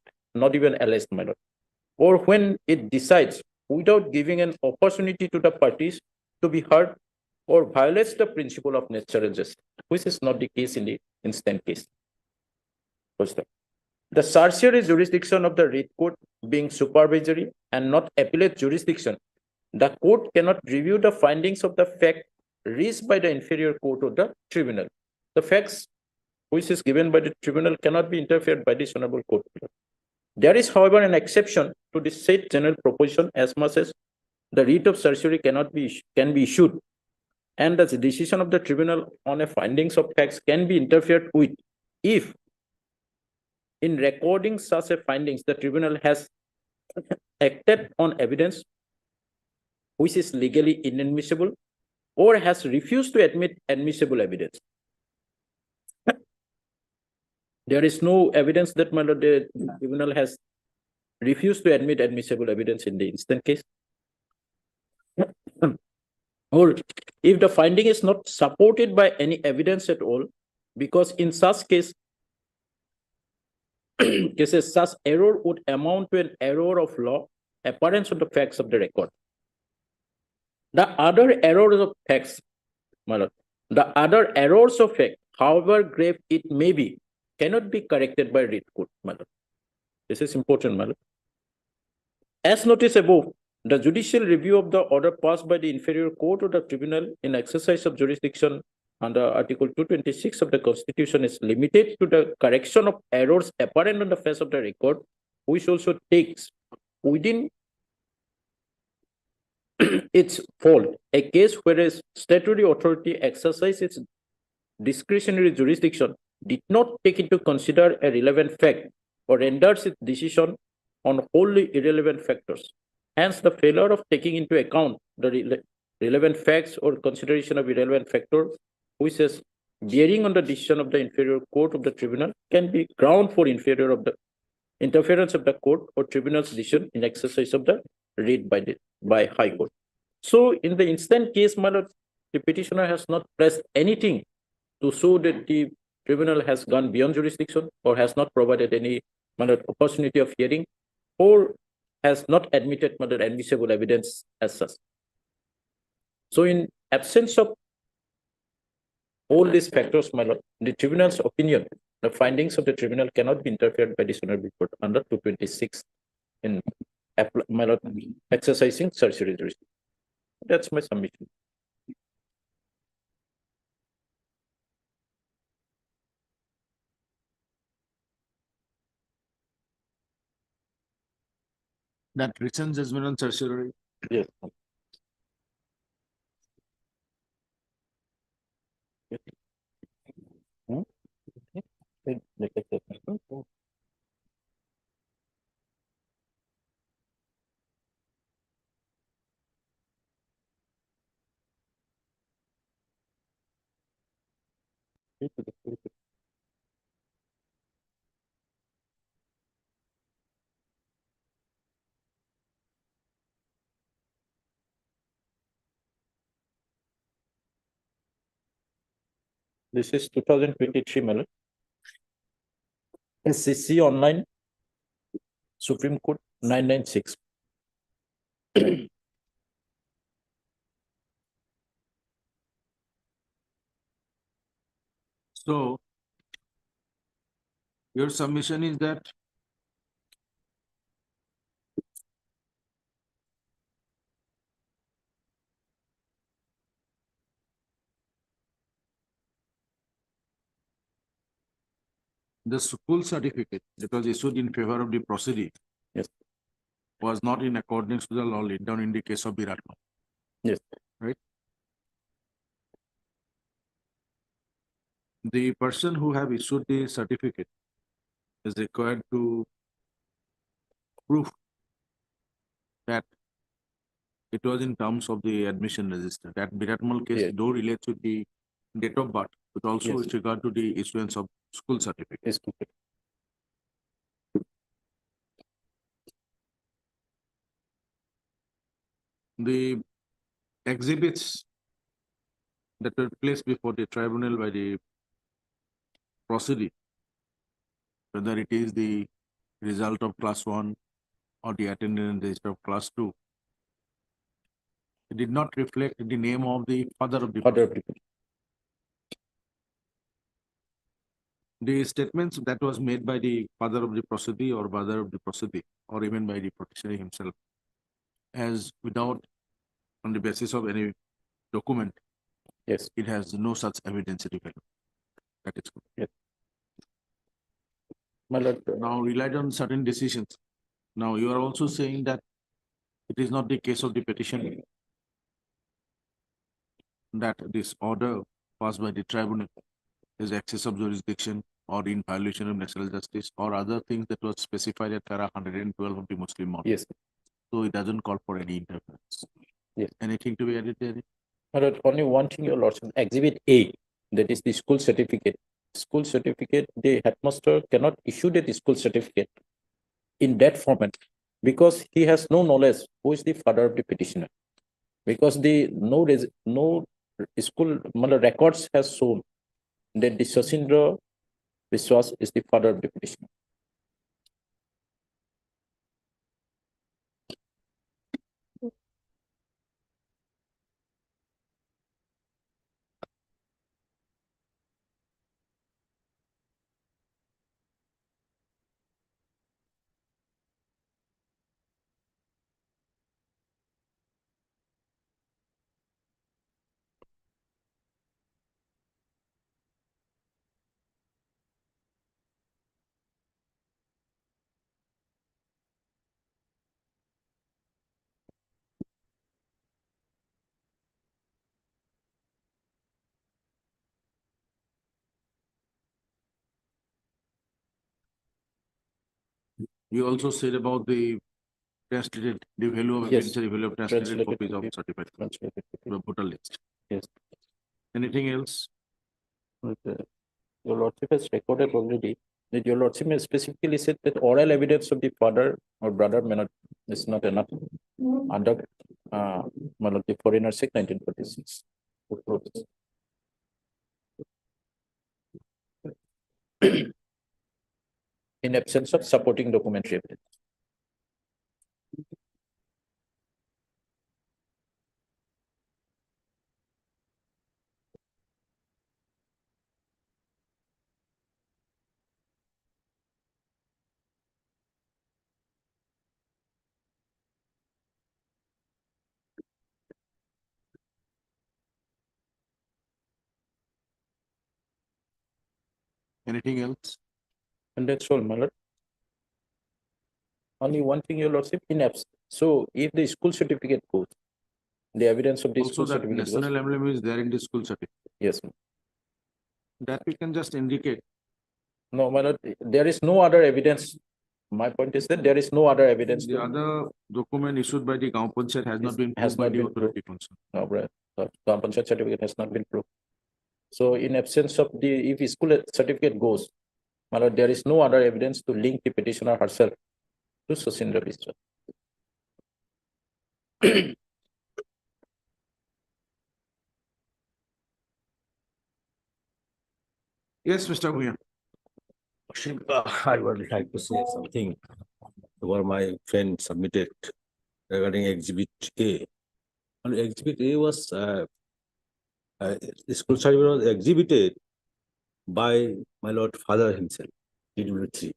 even alleged, madam, or when it decides without giving an opportunity to the parties to be heard, or violates the principle of natural justice, which is not the case in the instant case. First, the certiorari jurisdiction of the writ court being supervisory and not appellate jurisdiction, the court cannot review the findings of the fact reached by the inferior court or the tribunal. The facts which is given by the tribunal cannot be interfered by this honorable court. There is, however, an exception to the said general proposition, as much as the writ of certiorari can be issued, and the decision of the tribunal on a findings of facts can be interfered with if, in recording such a findings, the tribunal has acted on evidence which is legally inadmissible or has refused to admit admissible evidence. There is no evidence that the tribunal has refused to admit admissible evidence in the instant case. Or if the finding is not supported by any evidence at all, because in such cases, such error would amount to an error of law, appearance of the facts of the record. The other errors of facts, however grave it may be, cannot be corrected by writ court. This is important. As noticed above, the judicial review of the order passed by the inferior court or the tribunal in exercise of jurisdiction under Article 226 of the Constitution is limited to the correction of errors apparent on the face of the record, which also takes within its fold a case where a statutory authority exercises its discretionary jurisdiction, did not take into consider a relevant fact, or renders its decision on wholly irrelevant factors. Hence, the failure of taking into account the relevant facts or consideration of irrelevant factors, which is bearing on the decision of the inferior court of the tribunal, can be ground for interference of the court or tribunal's decision in exercise of the writ by High Court. So, in the instant case, my lord, the petitioner has not pressed anything to show that the tribunal has gone beyond jurisdiction or has not provided any opportunity of hearing or has not admitted admissible evidence as such. So, in absence of all these factors, my lord, the tribunal's opinion, the findings of the tribunal cannot be interfered by this honorable court under 226 in my lord, exercising certiorari jurisdiction. That's my submission. That written judgment on certiorari. Yes. This is 2023, my lord. SCC online Supreme Court 996. So your submission is that the school certificate that was issued in favor of the proceeding Yes. was not in accordance with the law laid down in the case of Biratma. Yes. Right? The person who have issued the certificate is required to prove that it was in terms of the admission register. That Biratmal case Yes. though relates to the date of birth, but also Yes. with regard to the issuance of school certificate. Is complete. The exhibits that were placed before the tribunal by the proceeding, whether it is the result of class 1 or the attendance register of class 2, it did not reflect the name of the father of the Father proceeding. of the The statements that was made by the father of the proceeding or mother of the proceeding, or even by the petitioner himself, as without, on the basis of any document, Yes. it has no such evidentiary value. That is good. My lord, Now relied on certain decisions. Now you are also saying that it is not the case of the petition that this order passed by the tribunal is excess of jurisdiction or in violation of natural justice or other things that was specified at para 112 of the Muslim law. yes. So it doesn't call for any interference. Yes. Anything to be added there? My lord, only one thing, your lordship, exhibit A, that is the school certificate. School certificate, the headmaster cannot issue the school certificate in that format because he has no knowledge who is the father of the petitioner. Because the no school records has shown that the Sasindra Biswas is the father of the petitioner. You also said about the translated, the value of Yes. evidentiary value of translated Translated copies of copy. certified Translated copy. the voter list. Yes. Anything else? But, your lordship has recorded already that your lordship has specifically said that oral evidence of the father or brother may not is not enough under my lord, the Foreigners Act 1946. In absence of supporting documentary evidence. Anything else? And that's all, my lord. Only one thing, your lordship, in absence. So if the school certificate goes, the evidence of the Also school that certificate goes, national emblem is there in the school certificate. yes. That we can just indicate. No, my lord, there is no other evidence. My point is that there is no other evidence. The other document issued by the Gaon Panchayat has not been Has proved by not the been authority concerned. No, brother. The Panchayat certificate has not been proved. So in absence of the, if school certificate goes, my lord, there is no other evidence to link the petitioner herself to Sasindra Biswas. Yes, Mr. Bhuyan. I would like to say something. where my friend submitted regarding Exhibit A. And Exhibit A was school certificate was exhibited by my Lord Father himself, DW3.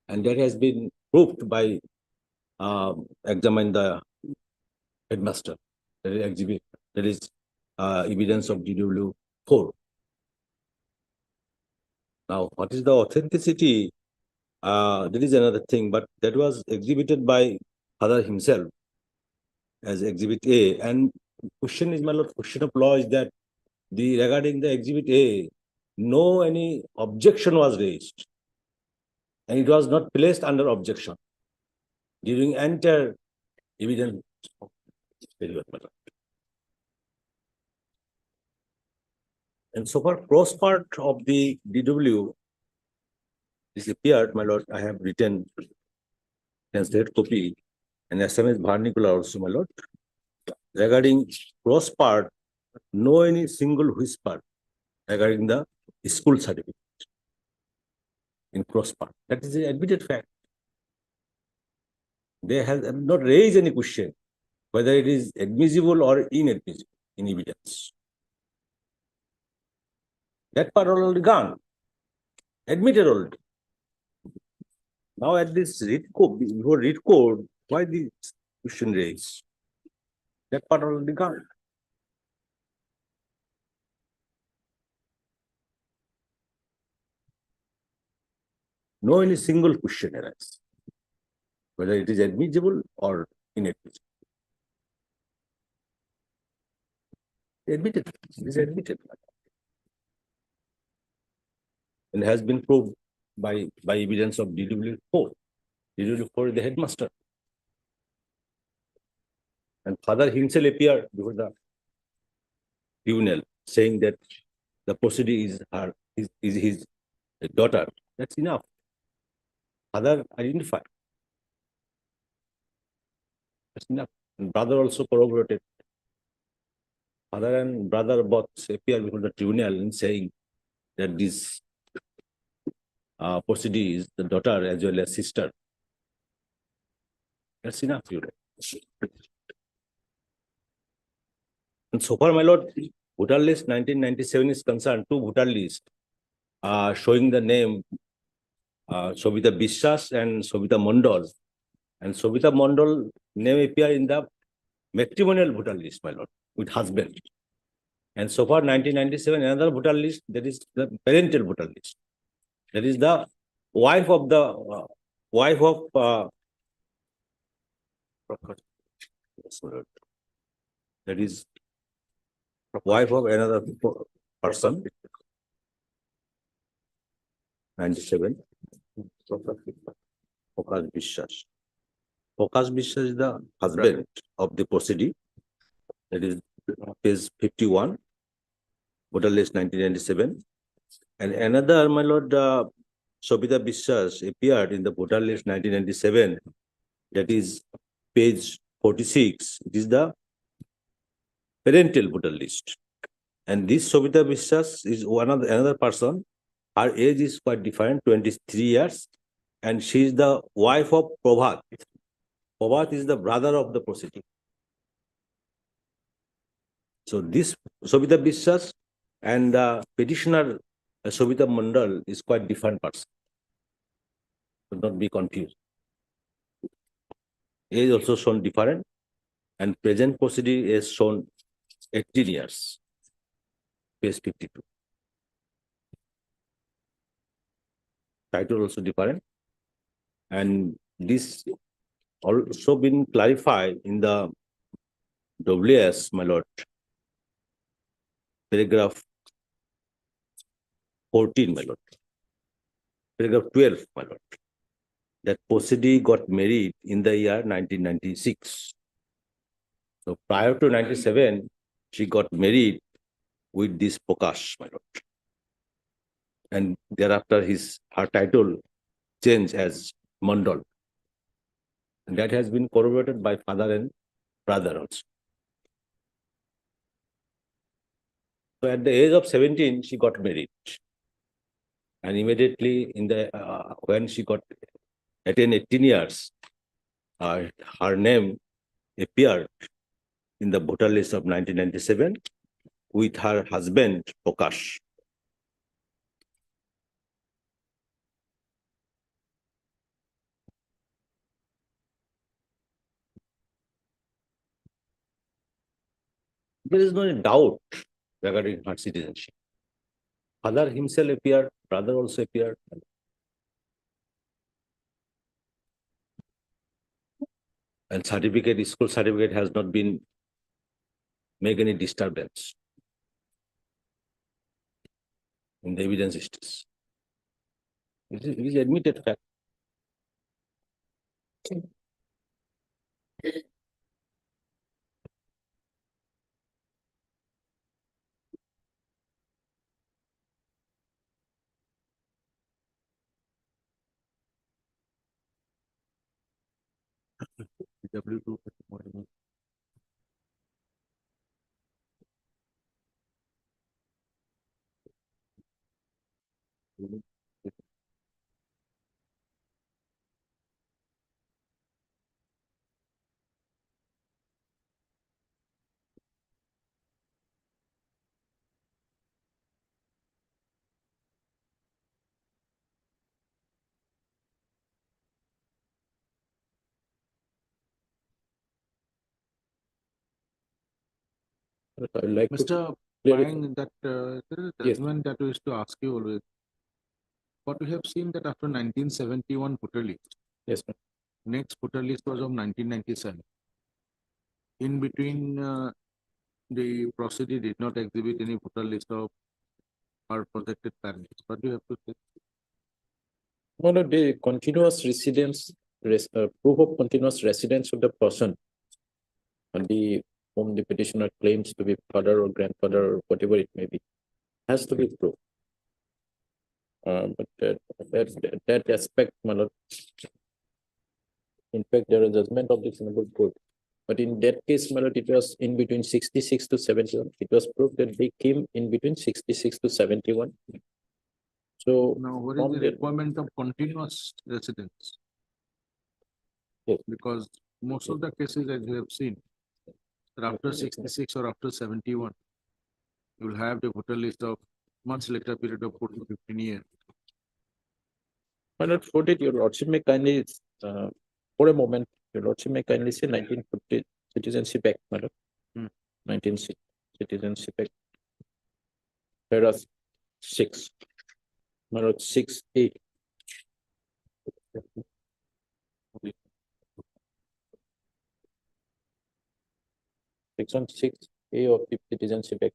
And that has been proved by examine the headmaster. That is exhibit. That is evidence of DW4. Now, what is the authenticity? That is another thing, but that was exhibited by Father himself as Exhibit A. And question is, my Lord, question of law is that regarding the Exhibit A, no any objection was raised, and it was not placed under objection during entire evidence. Very well, my Lord. And so far, cross part of the DW is appeared, my Lord. I have written translated copy and SMS vernacular also, my Lord. Regarding cross part, no any single whisper regarding the school certificate in cross part. That is an admitted fact. They have not raised any question whether it is admissible or inadmissible in evidence. That part already gone, admitted already. Now at this read code, before read code, why this question raised? That part already gone. No any single question arises, whether it is admissible or inadmissible. Admitted, it is admitted. And has been proved by evidence of DW4. DW4 is the headmaster. And Father himself appeared before the tribunal saying that the proceeding is his daughter. That's enough. Father identified. That's enough. And brother also corroborated. Father and brother both appear before the tribunal in saying that this proceeding is the daughter as well as sister. That's enough, you know. And so far, my Lord, voter list 1997 is concerned, two voter lists showing the name Sobhita Biswas and Sobhita Mondal. And Sobhita Mondal name appear in the matrimonial voter list, my Lord, with husband. And so far, 1997, another voter list, that is the parental voter list. That is the wife of that is wife of another person. 97. Prakash Biswas. Prakash Biswas is the husband of the proceeding. That is page 51, voter list 1997. And another, my Lord, Sobhita Biswas appeared in the voter list 1997. That is page 46. It is the parental voter list. And this Sobhita Biswas is another person. Her age is quite different, 23 years. And she is the wife of Prabhat. Prabhat is the brother of the proceeding. So this Sobhita Biswas and the petitioner Sobhita Mondal is quite different person. Do not be confused. Age also shown different, and present proceeding is shown 18 years. Page 52. Title also different, and this also been clarified in the WS, my Lord, paragraph 14, my Lord, paragraph 12, my Lord, that Posidi got married in the year 1996. So prior to 97, she got married with this Prakash, my Lord. And thereafter her title changed as Mondal. And that has been corroborated by father and brother also. So at the age of 17, she got married. And immediately in the when she got attained 18 years, her name appeared in the voter list of 1997 with her husband, Prakash. There is no doubt regarding her citizenship. Father himself appeared, brother also appeared. And certificate, school certificate has not been make any disturbance in the evidence status. It is admitted fact. W2. But I would like to Mr. clarify. Pang, that there is a Yes. judgment that we used to ask you always. But we have seen that after 1971 voter list, Yes, ma'am. next voter list was of 1997. In between, the proceeding did not exhibit any voter list of our projected parents. What do you have to say? No, the continuous residence, proof of continuous residence of the person and the whom the petitioner claims to be father or grandfather or whatever it may be, has to be proved. But that aspect, my lord, in fact, there is judgment of the Honorable Court. But in that case, my lord, it was in between 66 to 71. It was proved that they came in between 66 to 71. So Now, what from is the the- requirement of continuous residence? Yes. Because most of the cases, as you have seen, that after 66 or after 71, you will have the voter list of much later period of 14, 15 years. my lord, for that, your lordship may kindly, for a moment, your lordship may kindly say 1950 Citizenship Act, my lord. Hmm. 1960 Citizenship Act. Para 6. My lord, 6A. Section 6A of the Citizenship Act.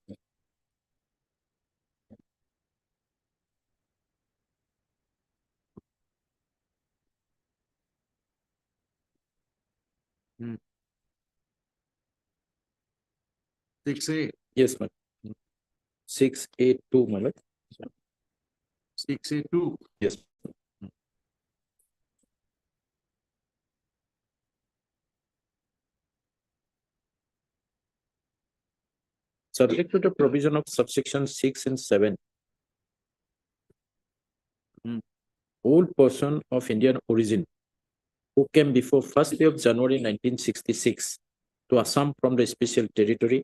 Six A, Yes, ma'am. 6A2, my lord. 6A2. Yes. Subject to the provision of subsection 6 and 7. All person of Indian origin who came before 1st day of January 1966 to Assam from the special territory,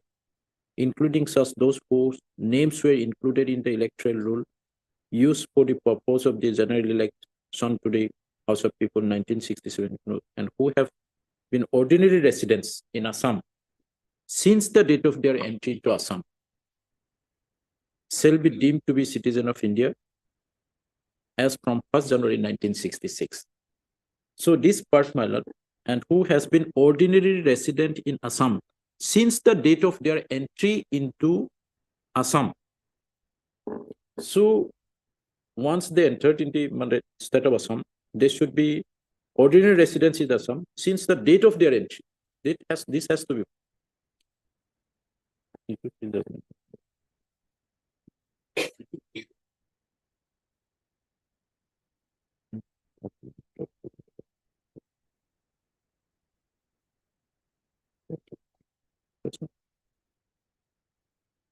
including such those whose names were included in the electoral roll used for the purpose of the general election to the House of People 1967, and who have been ordinary residents in Assam since the date of their entry to Assam, shall be deemed to be citizen of India as from 1st January 1966. So this part, my lord, and who has been ordinary resident in Assam since the date of their entry into Assam. So once they entered in the state of Assam, they should be ordinary residents in Assam since the date of their entry. This has to be.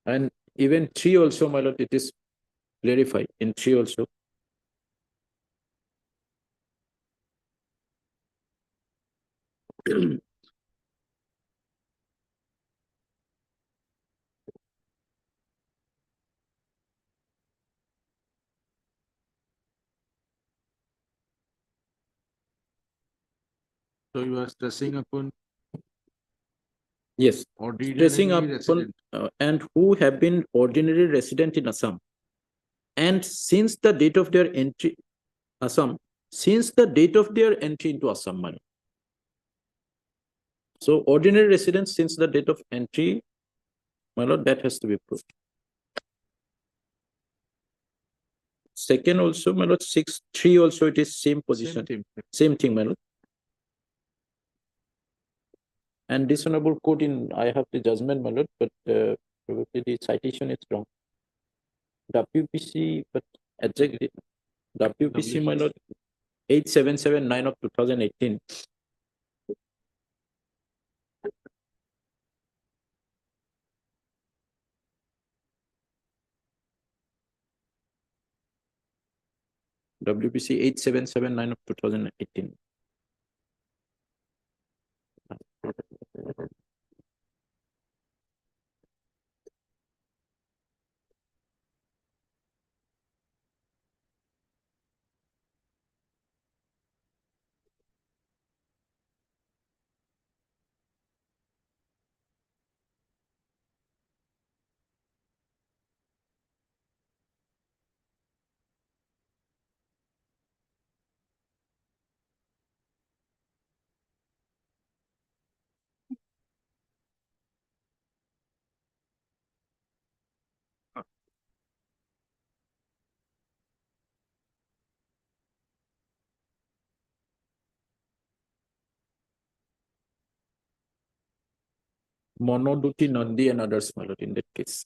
And even 3 also, my lord, it is clarified in 3 also. So you are stressing upon Yes, ordinary stressing upon, resident. and who have been ordinary resident in Assam. And since the date of their entry, Assam, since the date of their entry into Assam, my lord. So ordinary residents since the date of entry, my lord, that has to be proved. Second also, my lord, 6(3) also it is same position, Same thing. same thing, my lord. And dishonorable court in, I have the judgment, my lord, but probably the citation is wrong. WPC, but exactly, WPC, my lord, 8779 of 2018. WPC 8779 of 2018. Monoduti Nandi and others, my lord, in that case.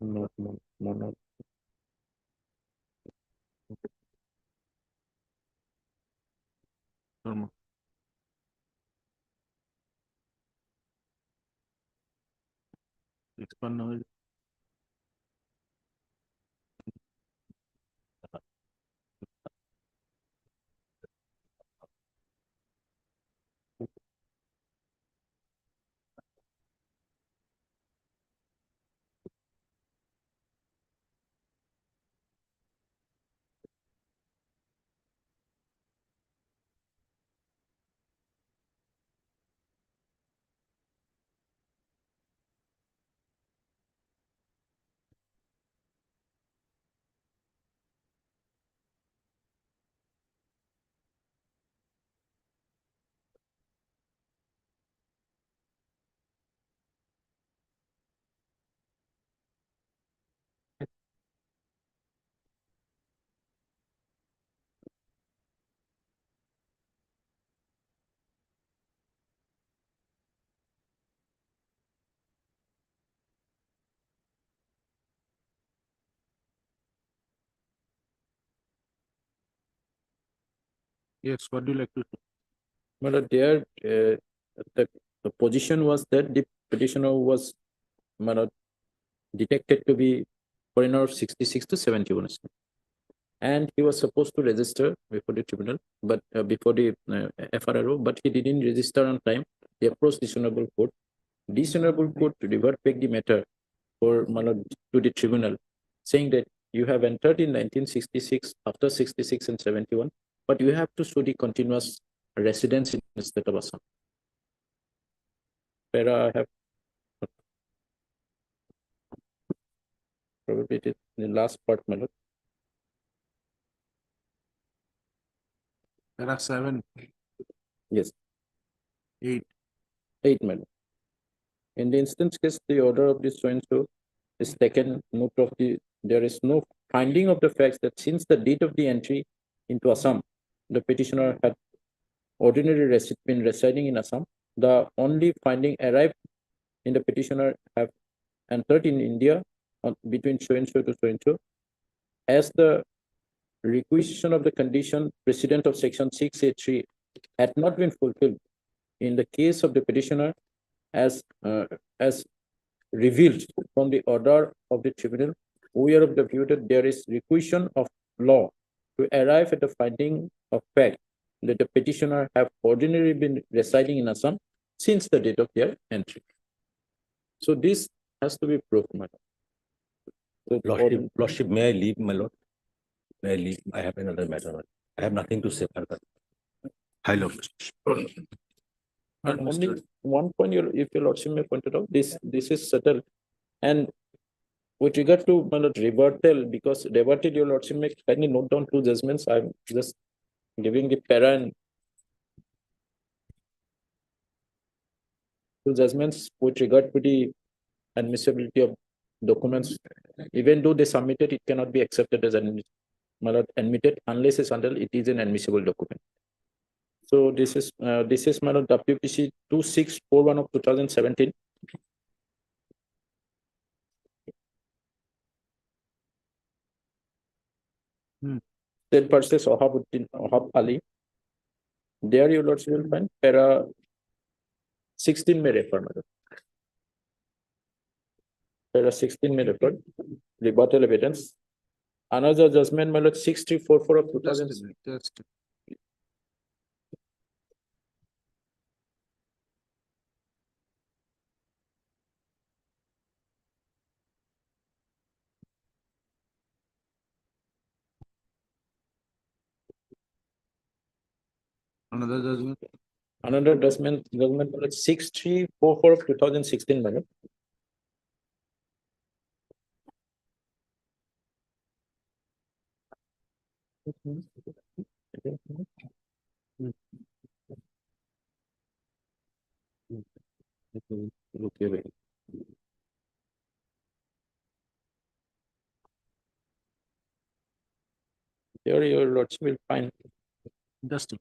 No, no, no, no. Normal. Expand now. Yes, what do you like to say? My lord, there, the position was that the petitioner was, my lord, detected to be foreigner of 66 to 71. And he was supposed to register before the tribunal, but before the FRRO, but he didn't register on time. He approached dishonorable court. Dishonorable court revert back the matter for, my lord, to the tribunal, saying that you have entered in 1966 after 66 and 71, but you have to show the continuous residence in the state of Assam. Where I have probably it is the last part, my lord. There are 7, Yes, 8. 8, my lord. In the instance case, the order of this so and so, is taken note of there is no finding of the facts that since the date of the entry into Assam, the petitioner had ordinarily been residing in Assam. The only finding arrived in the petitioner have entered in India between so and so to so and so. As the requisition of the condition precedent of section 683 had not been fulfilled in the case of the petitioner as revealed from the order of the tribunal, we are of the view that there is requisition of law to arrive at the finding of fact that the petitioner have ordinarily been residing in Assam since the date of their entry. So this has to be proved, my lord. So Lordship, may I leave, my lord? May I leave? I have another matter. I have nothing to say further. High Lord. And only one point, if your lordship may point it out, this is settled. And with regard to my lord revertal, because reverted, your lordship may kindly note down two judgments. I'm just giving the para and two judgments with regard to the admissibility of documents. Even though they submitted, it cannot be accepted as my lord admitted unless it's until it is an admissible document. So this is my lord WPC 2641 of 2017. State versus Ohab Ali. There your lordship will find para 16 may refer, madam. Para 16 may refer. Rebuttal evidence. Another judgment, my lord 6344 of 2000. Another judgment. Another judgment, my lord 6344 of 2016, madam. Okay, There your lordship will find Just.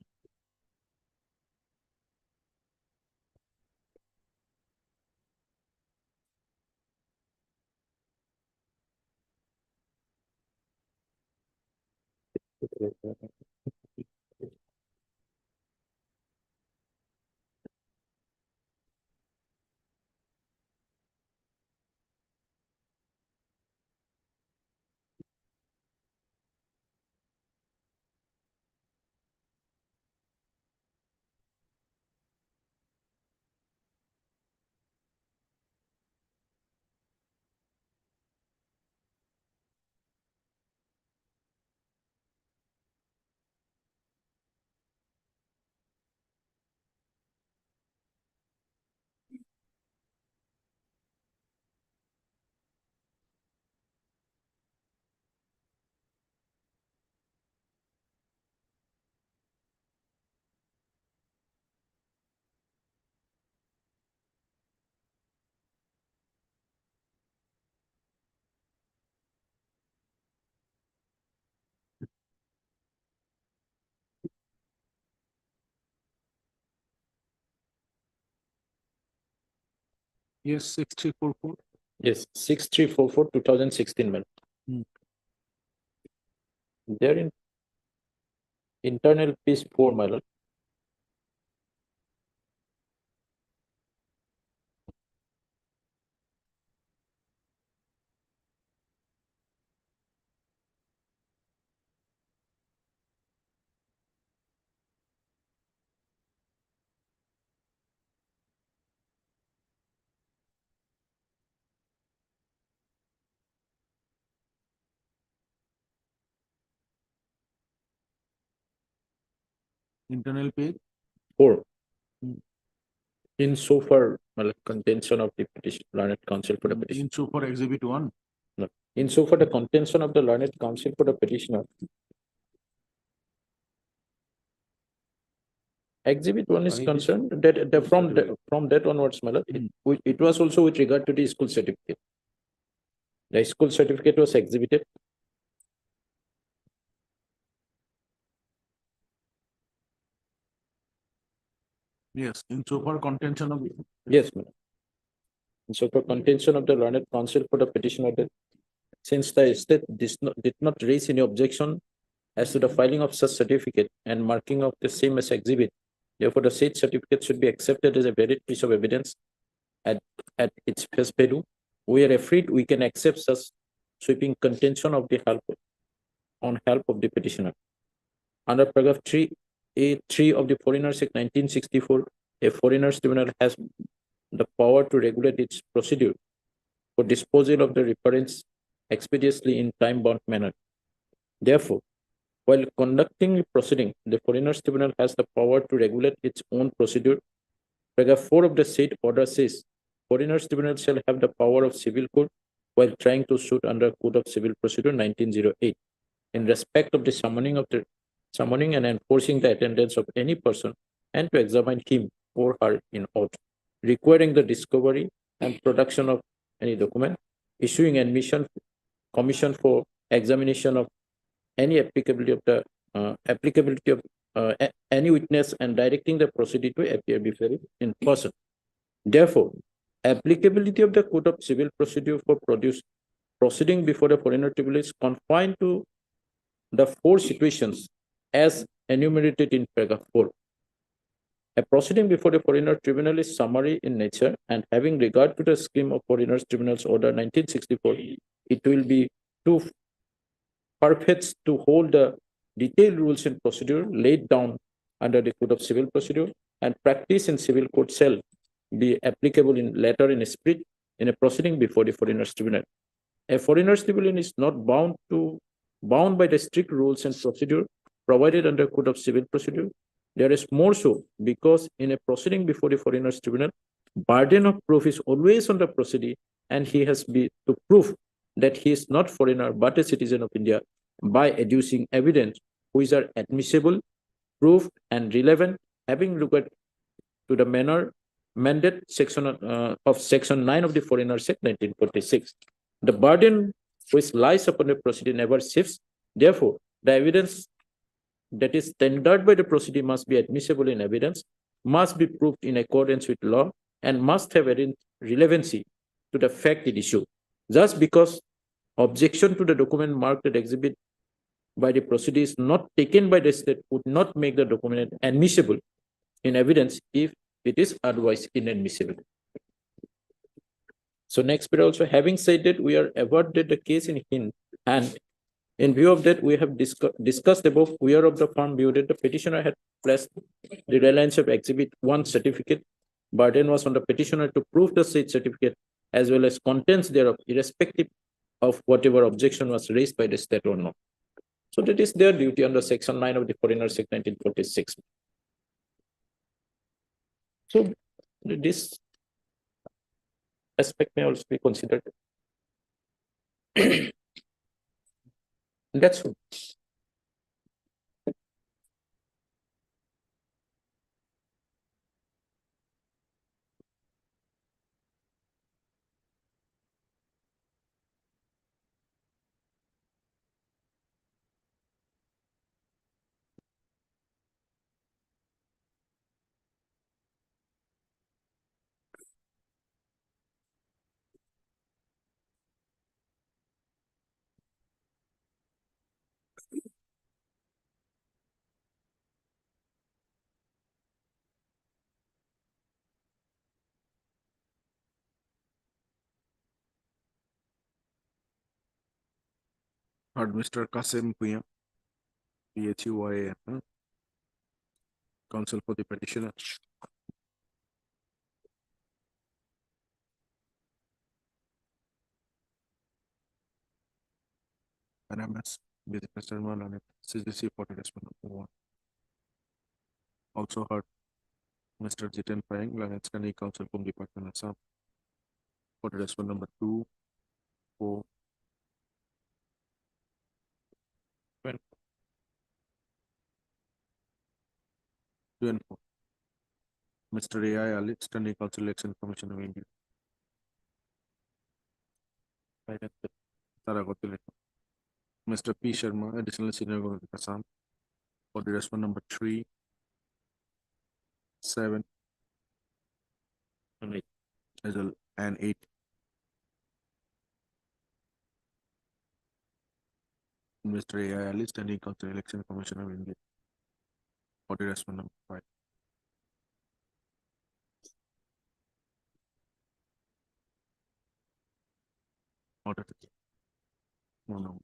Yes, 6344. yes 6344 2016, madam. There in internal piece 4, my lord. Internal page. 4. In so far, my lord, contention of the petition, learned counsel for the petition. In so for exhibit 1. In so far the contention of the learned counsel for the petitioner. Exhibit 1 is concerned that from that onwards, my lord, it was also with regard to the school certificate. The school certificate was exhibited. Yes, in so far contention of. Yes, madam. So for contention of the learned counsel for the petitioner, that since the state did not raise any objection as to the filing of such certificate and marking of the same as exhibit, therefore the said certificate should be accepted as a valid piece of evidence at its face value. We are afraid we can accept such sweeping contention of the help of the petitioner. Under paragraph 3A3 of the Foreigners Act 1964, a foreigners tribunal has the power to regulate its procedure for disposal of the reference expeditiously in time-bound manner. Therefore, while conducting proceeding, the foreigners tribunal has the power to regulate its own procedure. Paragraph 4 of the said order says, foreigners tribunal shall have the power of civil court while trying to suit under Code of Civil Procedure 1908 in respect of the summoning and enforcing the attendance of any person and to examine him or her in oath, requiring the discovery and production of any document, issuing admission, commission for examination of any applicability of any witness and directing the proceeding to appear before it in person. Therefore, applicability of the Code of Civil Procedure for proceeding before the foreigner tribunal is confined to the 4 situations as enumerated in paragraph 4. A proceeding before the foreigner tribunal is summary in nature and having regard to the scheme of foreigners tribunals order 1964, it will be too perfect to hold the detailed rules and procedure laid down under the Code of Civil Procedure and practice in civil court shall be applicable in letter in spirit in a proceeding before the foreigners tribunal. A foreigners tribunal is not bound by the strict rules and procedure provided under Code of Civil Procedure. There is more so because in a proceeding before the foreigners tribunal, burden of proof is always on the proceeding and he has to prove that he is not foreigner but a citizen of India by adducing evidence which are admissible, proved and relevant, having regard to the manner mandate section of section 9 of the Foreigners Act 1946. The burden which lies upon the proceeding never shifts. Therefore, the evidence that is tendered by the proceeding must be admissible in evidence, must be proved in accordance with law, and must have relevancy to the fact it issue. Just because objection to the document marked at exhibit by the proceeding is not taken by the state would not make the document admissible in evidence if it is otherwise inadmissible. So next period also, having said that, we are awarded the case in hand. In view of that, we have discussed above, we are of the firm view that the petitioner had placed the reliance of exhibit 1 certificate. Burden was on the petitioner to prove the said certificate as well as contents thereof, irrespective of whatever objection was raised by the state or not. So that is their duty under section 9 of the Foreigners Act 1946. So this aspect may also be considered. That's all. Heard Mr. Kasim Puyam, PHUIA, counsel for the petitioner. RMS, Business Terminal and CGC for the respondent. Also heard Mr. Jiten Payang, Lance County Counsel from Department of Assam for the respondent number 2, 4, 2 and 4. Mr. A.I. Ali, Standing Counsel Election Commission of India. Mr. P. Sharma, additional senior government Assam, for the response number 3, 7, as well, and 8. Mr. A. I. Ali, Standing Council Election Commission of India, for the response number 5. Order. No.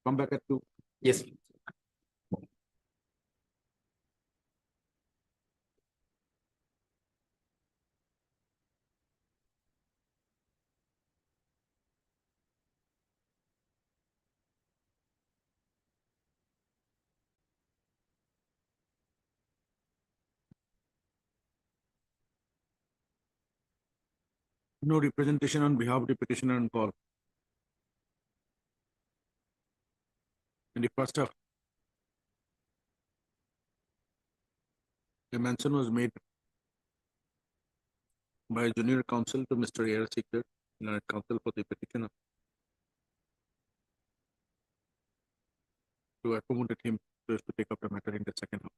Come back at 2. Yes. No representation on behalf of the petitioner on call. In the first half, a mention was made by junior counsel to Mr. A. R. Sikder, counsel for the petitioner, to accommodate him so as to take up the matter in the second half.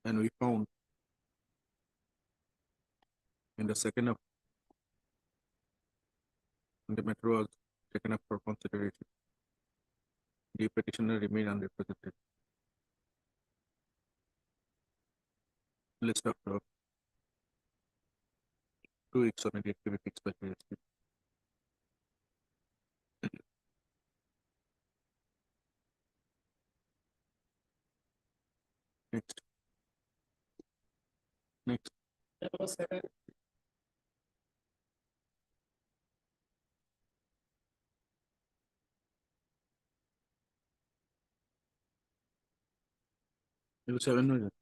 And we found in the second half, the matter was taken up for consideration. The petitioner remained unrepresented. List of 2 weeks on the activity by PSP. Next. Next. Level 7 was it?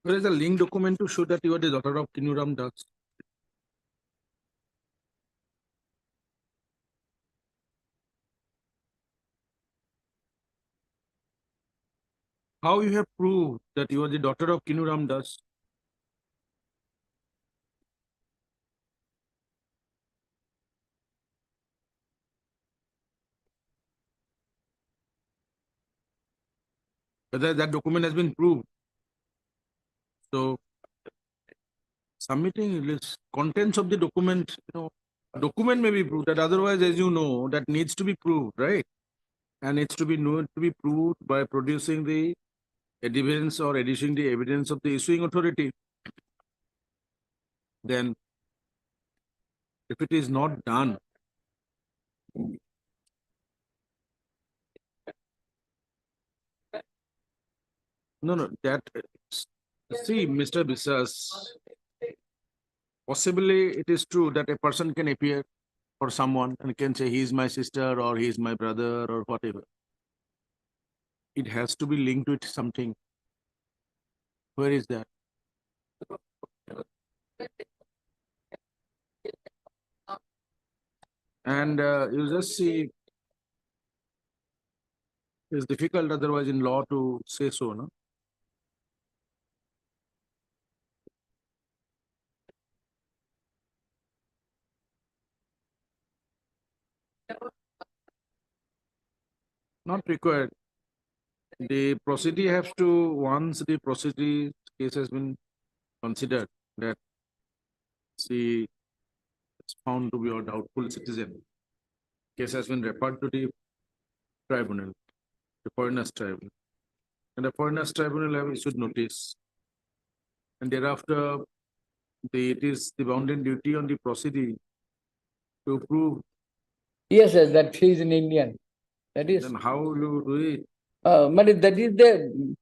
Where is the link document to show that you are the daughter of Kinuram Das? How you have proved that you are the daughter of Kinuram Das? Whether that document has been proved. So submitting list, contents of the document, document may be proved, that otherwise, as you know, that needs to be proved, right? And it's to be known to be proved by producing the evidence or adducing the evidence of the issuing authority. Then, if it is not done, no, that, see, Mr. Biswas, possibly it is true that a person can appear for someone and can say he is my sister or he is my brother or whatever. It has to be linked with something. Where is that? And you just see, it's difficult otherwise in law to say so, no? Not required. The proceeding have to, once the proceeding case has been considered that she is found to be a doubtful citizen, case has been referred to the tribunal, the foreigners tribunal. And the foreigners tribunal have issued notice. And thereafter, it is the bounden duty on the proceeding to prove. Yes, yes, that she is an Indian. That is, Then how you do it? but that is the,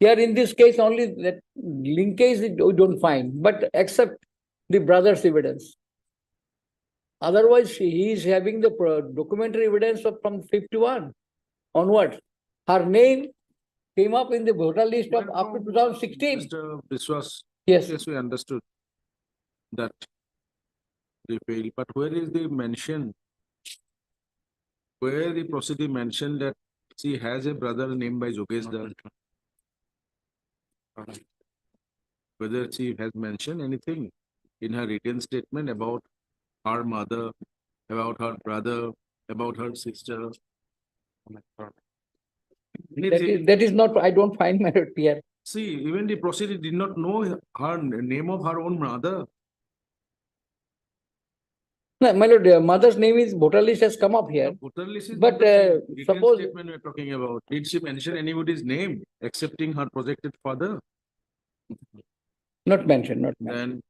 here in this case only that linkage we don't find, but except the brother's evidence. Otherwise, he is having the documentary evidence from 51 onwards. Her name came up in the voter list of up to 2016. Mr. Biswas, Yes, yes, we understood that they failed, but where is the mention? Where the proceeding mentioned that she has a brother named by Jogesh Das? Whether she has mentioned anything in her written statement about her mother, about her brother, about her sister? Anything? that is not, I don't find merit here. See, even the proceeding did not know her name of her own mother. No, my lord, mother's name is voter list has come up here. Voter list is But, not the written suppose- statement we're talking about. Did she mention anybody's name excepting her projected father? Not mentioned, not mentioned. Then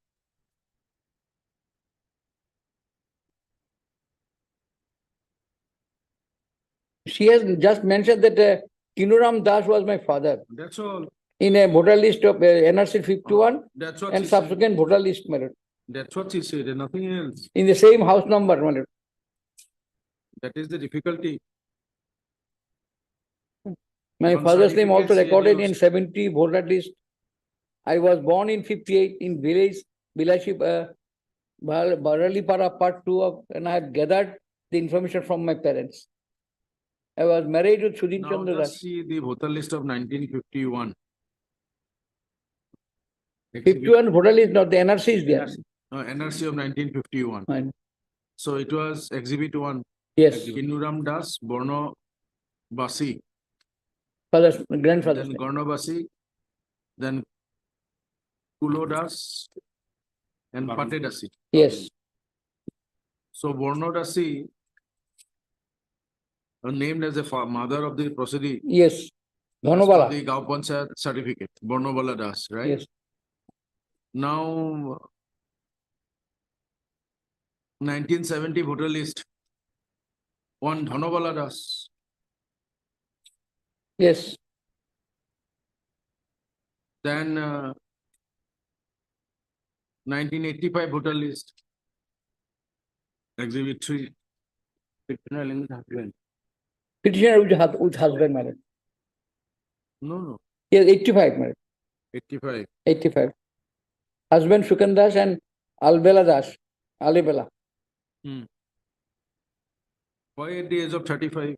She has just mentioned that Kinuram Das was my father that's all. in a voter list of NRC 51 That's what and she said. subsequent voter list, my lord, That's what she said, and nothing else. in the same house number, my lord. That is the difficulty. My On father's name also certificates, recorded yes. in 70 voter list. I was born in 58 in village, Bilashi, Baralipara part 2 of, and I have gathered the information from my parents. I was married with Sudhin Now Chandra just Das. see the voter list of 1951. 51 voter list, not the NRC is there. NRC of 1951. Fine. So it was exhibit 1. Yes, Kinuram Das, Borno Basi, father's, grandfather's then name. Gorno Basi, then Kulo Das, and Pate Dasi. Yes, So Borno Dasi, named as the mother of the proceeding. yes, as per Dhanobala, The Gaon Panchayat certificate, Bornobala Das, right? yes, Now, 1970 voter list, one Dhanobala Das. yes, Then 1985 voter list, exhibit 3. petitioner with husband, my lord. No, no. Yes, 85, my lord. 85. 85. Husband Shukan Das and Albela Das, Alibela. Why at the age of 35?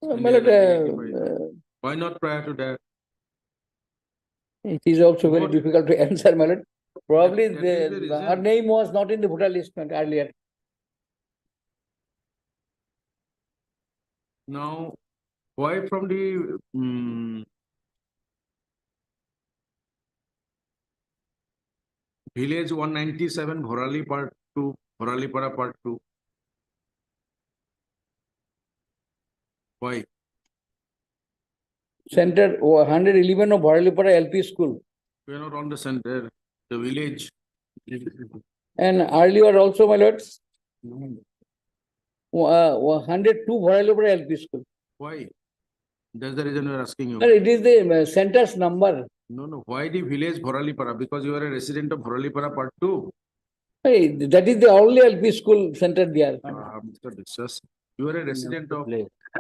Well, India it, is 85. Why not prior to that? it is also very What? difficult to answer, my lord. Probably That is the her reason. name was not in the voter list earlier. Now, why from the village 197, Bhorali part 2, Bhoralipara part 2? Why? Center 111 of Bharalipara LP school. We are not on the center, the village. And earlier also, my lord, 102 Bharalipara LP school. Why? That's the reason we are asking you. Sir, it is the center's number. No. Why the village Bhoralipara? Because you are a resident of Bhoralipara part 2. Hey, that is the only LP school center there. Mr. বিশ্বাস, you are a resident of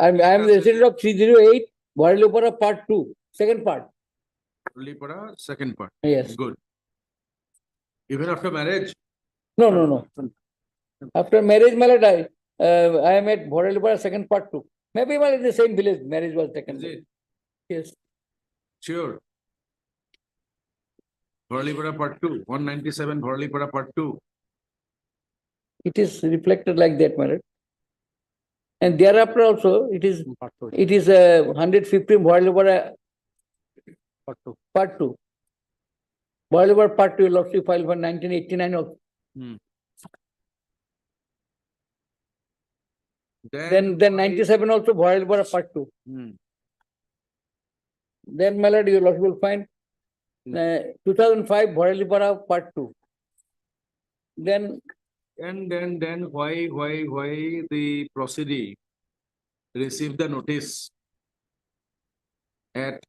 I'm the resident of 308 Bharalipara part 2, second part. Bhoralipara, second part. Yes. Good. Even after marriage? No. After marriage, my lord, I am at Bharalipara second part 2. Maybe in the same village, marriage was taken. Is it? Yes. Sure. Bhoralipara part 2, 197 Bhoralipara part 2. It is reflected like that, my lord. And thereafter also, it is 115 Bharalipara part 2. Bharalipara part 2, lordship filed for 1989 also. Then 97 also Bharalipara part 2. Then, my lord, your lordship will find 2005 Bharalipara part 2. Then And why the proceedee received the notice at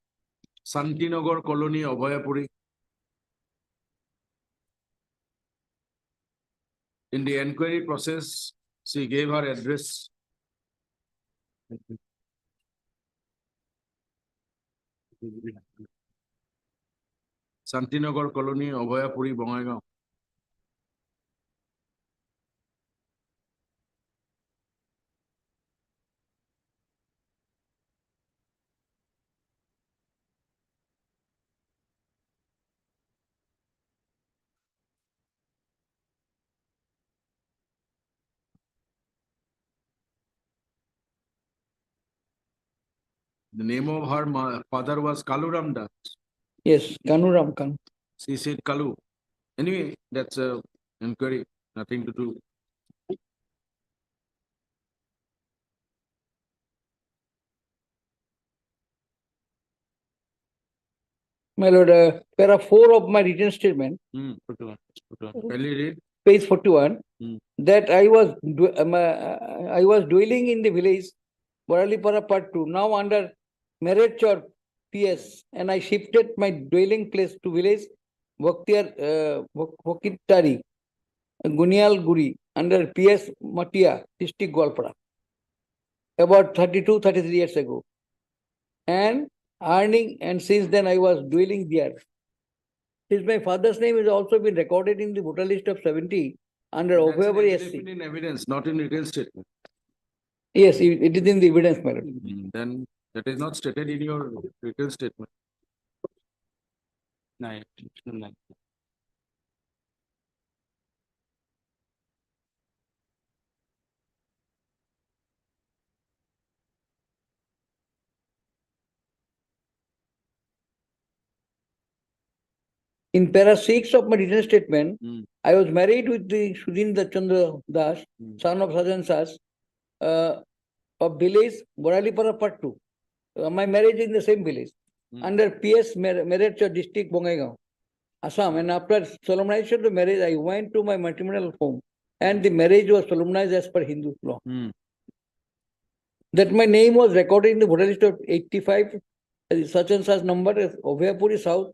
Santinagar colony, Abhayapuri? In the enquiry process, she gave her address. Santinagar colony, Abhayapuri, Bongaigaon. The name of her father was Kaluram Das. yes, Kanuram Kanu. She said Kalu. Anyway, that's a inquiry, nothing to do. My lord, para 4 of my written statement, Kindly read. page 41, Hmm. that I was dwelling in the village Bharalipara part 2, now under marriage or PS, and I shifted my dwelling place to village Vokittari, Gunial Guri, under PS Matia, district Gwalpara, about 33 years ago. And earning, and since then I was dwelling there. Since my father's name has also been recorded in the voter list of 70 under That's an Obhayapuri affidavit SC. in evidence, not in written statement. Yes, it is in the evidence, my lord. Then that is not stated in your written statement. In para 6 of my written statement, Hmm. I was married with the Sudhindra Chandra Das, son of Sajan Sas, of village Boralipara part 2. My marriage is in the same village, under PS Marriage district Bongaigaon, Assam. And after solemnization of the marriage, I went to my matrimonial home, and the marriage was solemnized as per Hindu law. That my name was recorded in the voter list of 85, such and such number, Obhayapuri South,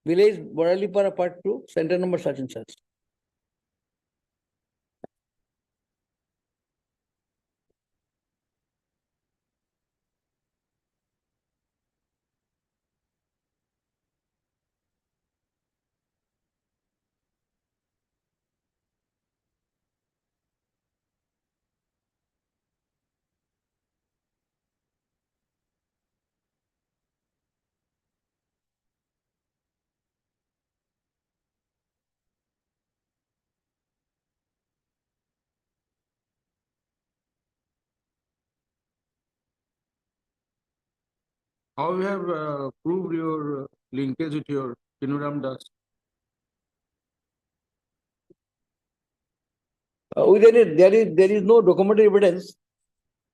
village Boralipara part 2, center number such and such. How you have proved your linkage with your Kinuram Das? There is no documentary evidence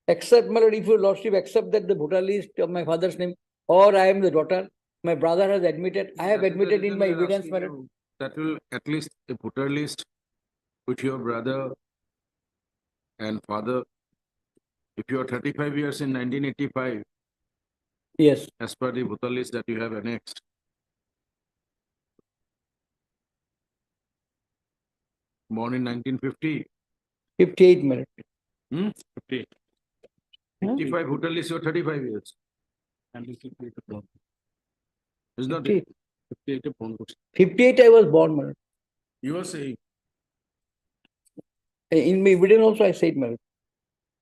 except, my lord, if your lordship accept that the voter list of my father's name, or I am the daughter, my brother has admitted, I have That is the admitted in reason my we are evidence, asking my lord. you. That will at least a voter list with your brother and father. If you are 35 years in 1985, Yes, as per the voter list that you have annexed. Born in 1950. 58 minutes. 50. 55 voter list, you are 35 years. Is not it? 58 I was born, my lord. You are saying In my evidence also I said, my lord.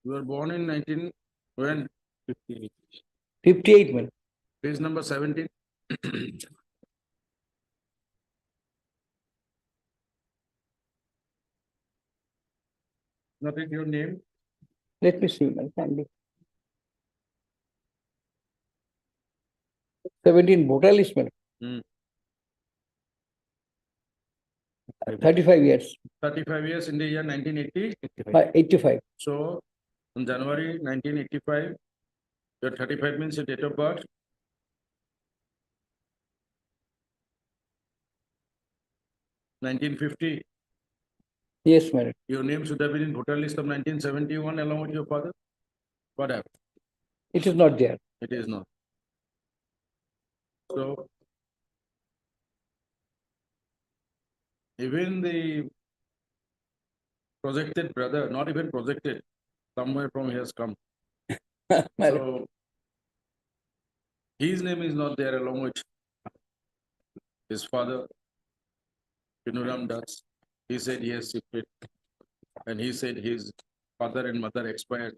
you were born in 19, when? 58 minutes. Page number 17. Not in your name. Let me see, my family. 17 voter list, my lord. 35 years. 35 years in the year 1980. 85. So, in January 1985, your 35 means your date of birth. 1950, Yes, my lord. your name should have been in voter list of 1971 along with your father. What happened? It is not there. It is not. So, even the projected brother, not even projected, somewhere from he has come. My lord. So, his name is not there along with his father, Kinuram Das. He said he has shifted. And he said his father and mother expired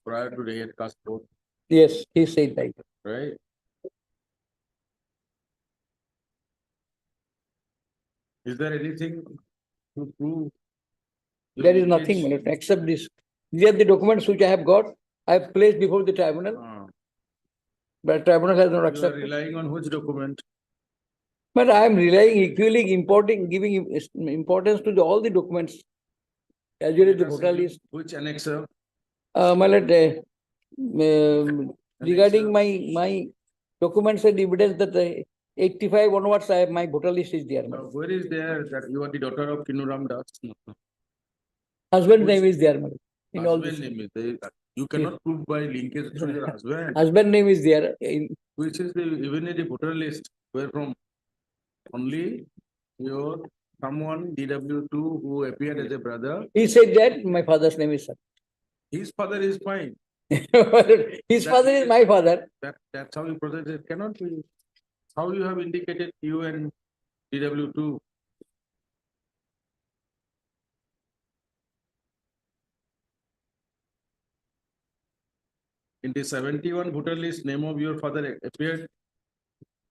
prior to the 8th caste vote, Yes, he said that. right? Is there anything to prove? your There is nothing, my lineage? lord, except this. These are the documents which I have got. I have placed before the tribunal, Ah, but tribunal has not you are accepted. relying on which document? But I am relying equally importing, giving importance to all the documents as well as Let the us voter see list. which annexer? My lord, regarding my documents and evidence that 85 onwards, my voter list is there. my lord. Where is there that you are the daughter of Kinuram Das? Husband Which- name is there, my lord, in all Husband this. name is there. You cannot prove by linkage to your husband. Husband name is there. Which is the, even in the voter list, where from only your someone DW2 who appeared as a brother, He said that my father's name is Sat. his father is fine. His father is my father. That's how you process it. Cannot be. How you have indicated you and DW2. In the 71 voter list, name of your father appeared.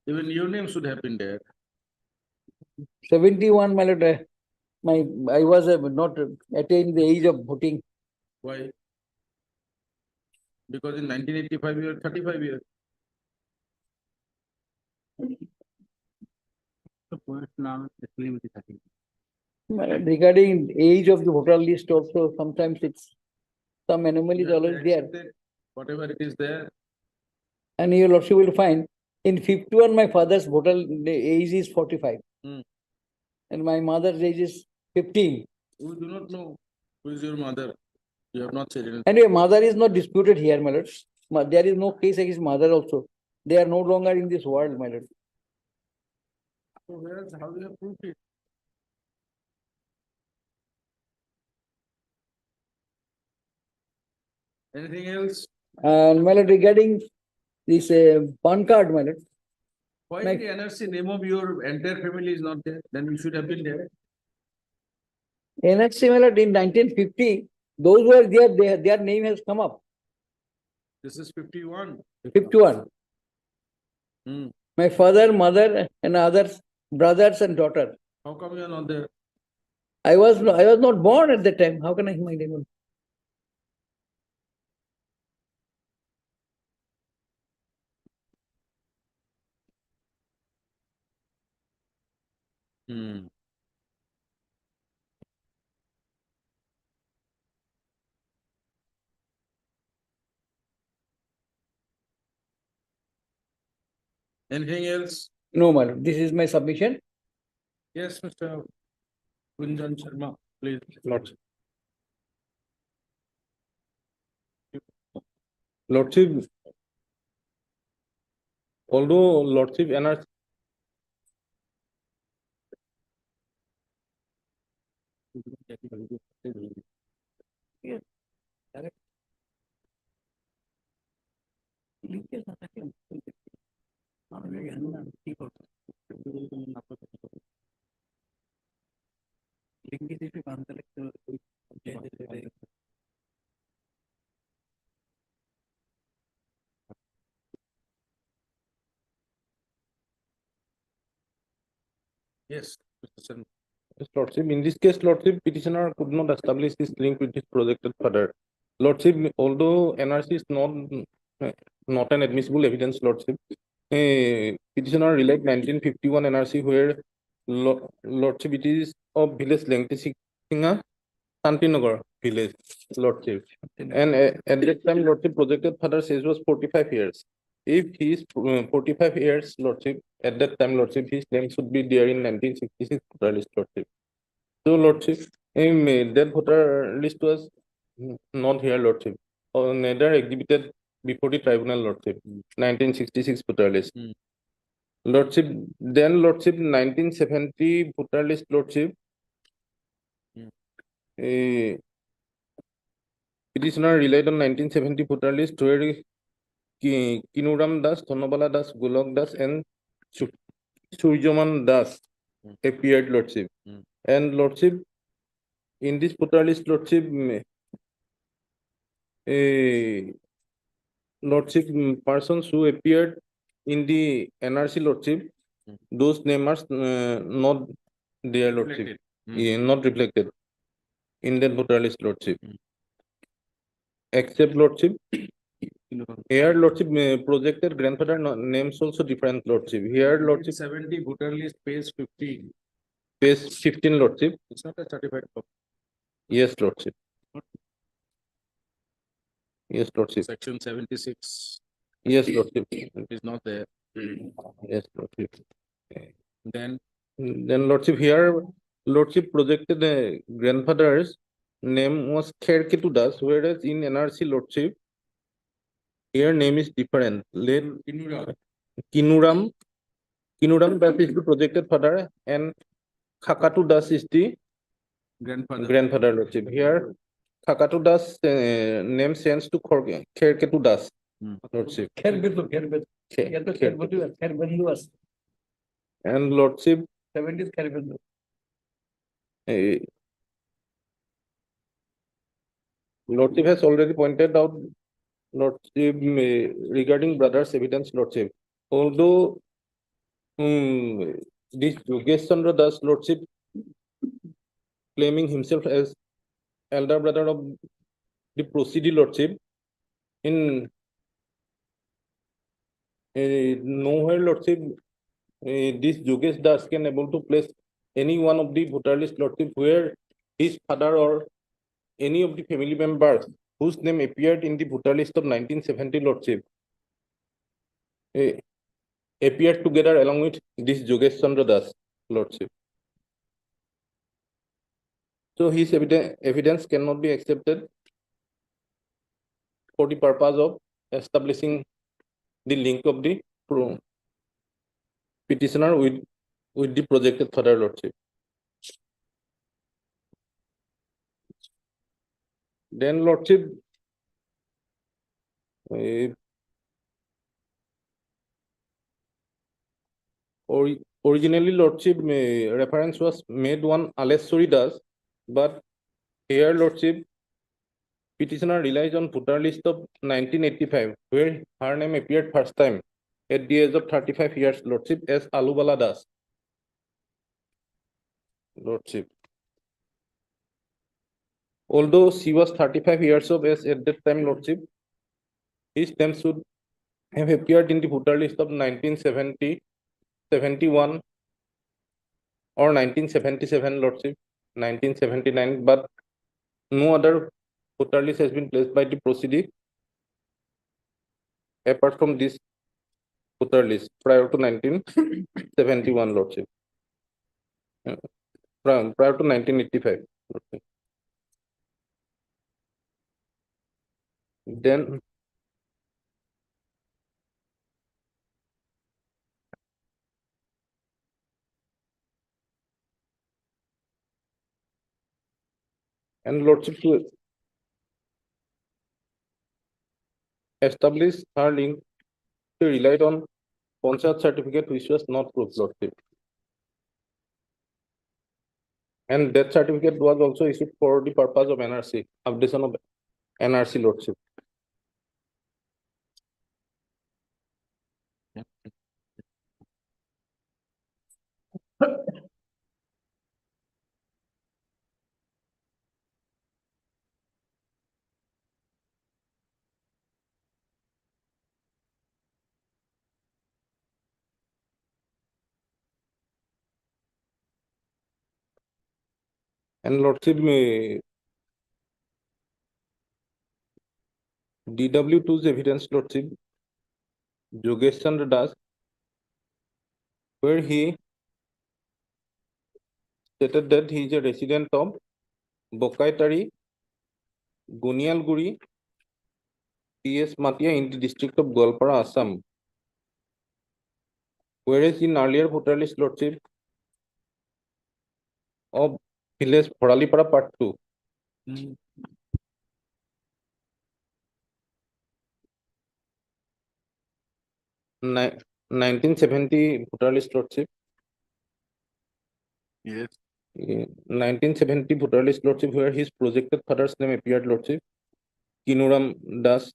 Even your name should have been there. 71, my lord, I was not attained the age of voting. Why? Because in 1985 you were 35 years. My lord, regarding age of the voter list also, sometimes it's some anomaly is You have to always there. accept it, whatever it is there. And you also will find in 51, my father's voter age is 45. Hmm. And my mother's age is 15. We do not know who is your mother. You have not said anything. Anyway, mother is not disputed here, my lord. There is no case against mother also. They are no longer in this world, my lord. So where, how do you have proved it? Anything else? And my lord, regarding this PAN card, my lord, Why My- the NRC name of your entire family is not there? Then you should have been there. NHC, my lord, in 1950, those who are there, their name has come up. This is 51. 51. Hmm. My father, mother, and others, brothers and daughter. How come you are not there? I was not born at that time. How can I have my name? Hmm. Anything else? No, my lord, this is my submission. Yes, Mr. Gunjan Sharma, please. Lordship. Lordship, although Lordship NRC Yes, Mr. Sharma. Yes, Lordship, in this case, Lordship, petitioner could not establish his link with his projected father. Lordship, although NRC is not an admissible evidence, Lordship, petitioner relied 1951 NRC where Lordship it is of village Lengti Singa, Santinagar village, Lordship. And at that time, Lordship projected father's age was 45 years. If he is 45 years, Lordship, at that time, Lordship, his name should be there in 1966 voter list, Lordship. So, Lordship, that voter list was not here, Lordship, or neither exhibited before the tribunal, Lordship, 1966 voter list. Lordship, then Lordship, 1970 voter list, Lordship. Petitioner relied on 1970 voter list where Kinuram Das, Thonobala Das, Golok Das, and Surjaman Das appeared, Lordship. And Lordship, in this voter list, Lordship, Lordship, persons who appeared in the NRC, Lordship, those names are not there, Lordship, not reflected in that voter list, Lordship. Except, Lordship, here, Lordship, projected grandfather names also different, Lordship. Here, Lordship, 70 voter list, page 15. page 15, Lordship. It's not a certified copy. Yes, Lordship. Yes, Lordship. Section 76 Yes, Lordship. is not there. Yes, Lordship. Then Then Lordship, here, Lordship projected the grandfather's name was Kherketu Das, whereas in NRC, Lordship, here name is different. Kinuram Das is the projected father, and Khakatu Das is the grandfather, Lordship. Here, Khakatu Das name changed to Kherketu Das, Lordship. Kherbendu. And Lordship, 70s Kherbendu. Lordship has already pointed out, Lordship, regarding brothers' evidence, Lordship. Although this Yogesh Chandra Das, Lordship, claiming himself as elder brother of the proceedee, Lordship, in nowhere, Lordship, this Yogesh Das can able to place any one of the voter list, Lordship, where his father or any of the family members whose name appeared in the voter list of 1970, Lordship, appeared together along with this Yogesh Chandra Das, Lordship. So his evidence cannot be accepted for the purpose of establishing the link of the petitioner with the projected father, Lordship. Then, Lordship, originally, Lordship, reference was made one Aleswari Das, but here, Lordship, petitioner relies on voter list of 1985, where her name appeared first time at the age of 35 years, Lordship, as Alubala Das, Lordship. Although she was 35 years of age at that time, Lordship, his name should have appeared in the voter list of 1970, 71, or 1977, Lordship, 1979, but no other voter list has been placed by the proceeding apart from this voter list prior to 1971, Lordship. Prior to 1985. Lordship. Then and Lordship to establish her link, she relied on Panchayat certificate which was not proved, Lordship. And that certificate was also issued for the purpose of NRC, updation of NRC, Lordship. And Lordship, DW2's evidence, Lordship, Yogesh Chandra Das, where he stated that he is a resident of Bokaitari, Gunialguri, PS Matia in the district of Golpara, Assam. Whereas in earlier voter list, Lordship, of village Horalipara Part 2, 1970 voter list, Lordship. Yes. 1970 voter list, Lordship, where his projected father's name appeared, Lordship, Kinuram Das.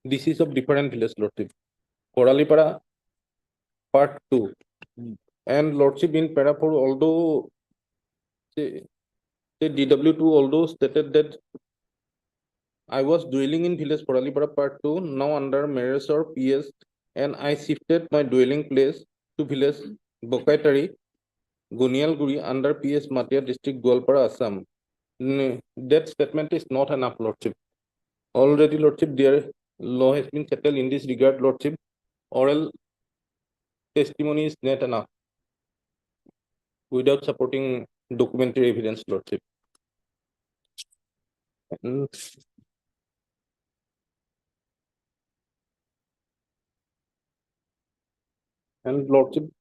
This is of different village, Lordship. Horalipara Part 2. And Lordship in Parapur, although the DW2 although stated that I was dwelling in village Horalipara Part 2, now under Meresor PS, and I shifted my dwelling place to village Bokaitari, Gunialguri under PS Matia district, Golpara, Assam. That statement is not enough, Lordship. Already, Lordship, their law has been settled in this regard, Lordship. Oral testimony is not enough without supporting documentary evidence, Lordship. And Lordship,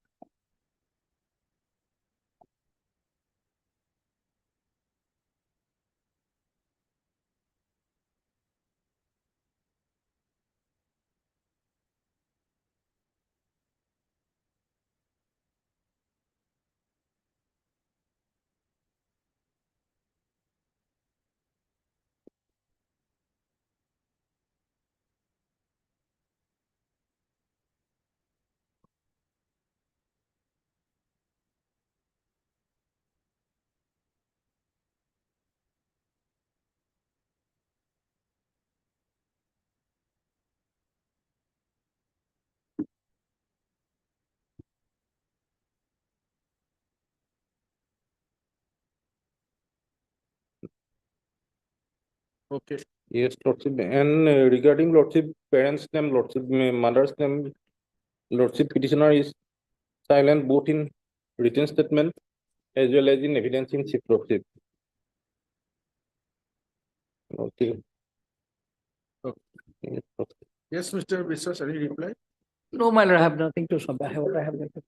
Okay. yes, Lordship. And regarding Lordship, parents' name, Lordship, mother's name, Lordship, petitioner is silent both in written statement as well as in evidence in chief, Lordship. Okay. Okay. Yes, Lordship. Yes, Mr. Viswas, any reply? No, my lord, I have nothing to say. I have nothing.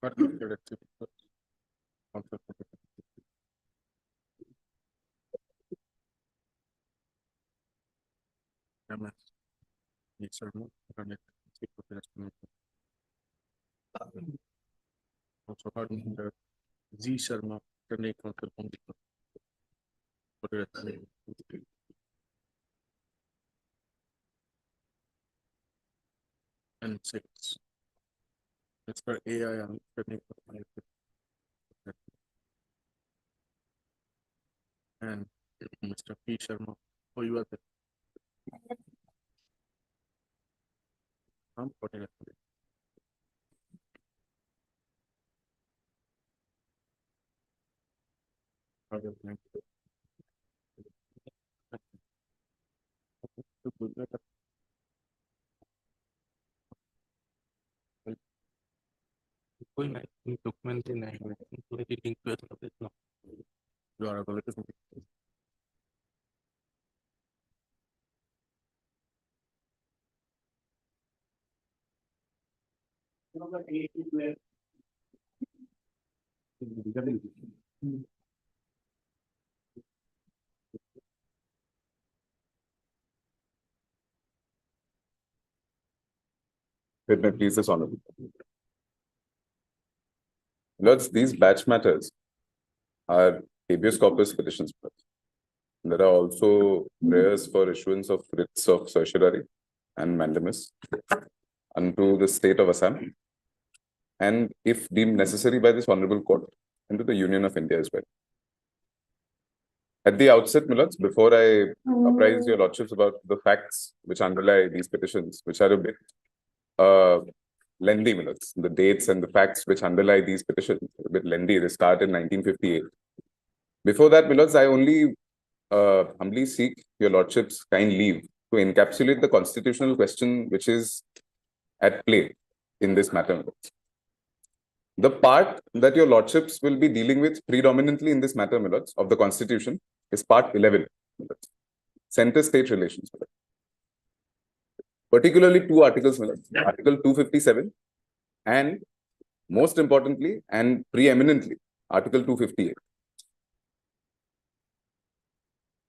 What Mr. Accept? Yes, sir. No. Also heard Mr. Z Sharma, Chennai Council on and 6. That's for AI and Chennai Council. And Mr. P. Sharma Oh, you are there. Okay. Okay, thank you. कोई नहीं document नहीं है कोई link पे तो देखना जो आ रहा है Let me please this honorable. Lords, these batch matters are habeas corpus petitions. There are also prayers for issuance of writs of certiorari and mandamus unto the state of Assam, and if deemed necessary by this honorable court, into the Union of India as well. At the outset, Milords, before I apprise your lordships about the facts which underlie these petitions, which are a bit lengthy, Milords, the dates and the facts which underlie these petitions are a bit lengthy. They start in 1958. Before that, Milords, I only humbly seek your lordships' kind leave to encapsulate the constitutional question which is at play in this matter, Milords. The part that your lordships will be dealing with predominantly in this matter, Milords, of the Constitution is part 11, Milords, center-state relations, Milords. Particularly two articles, Milords, Article 257 and most importantly and preeminently, Article 258.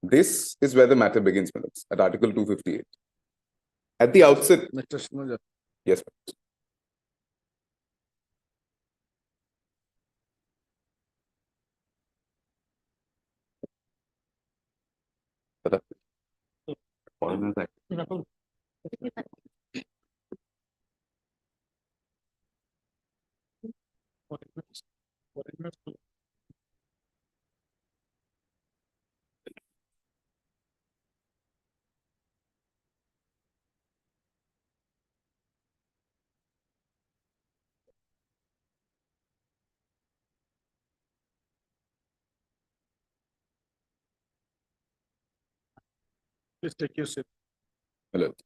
This is where the matter begins, Milords, at Article 258. At the outset, Mr. Shinoja, yes, Milords. Foreigners Act. please take your seat. Milords.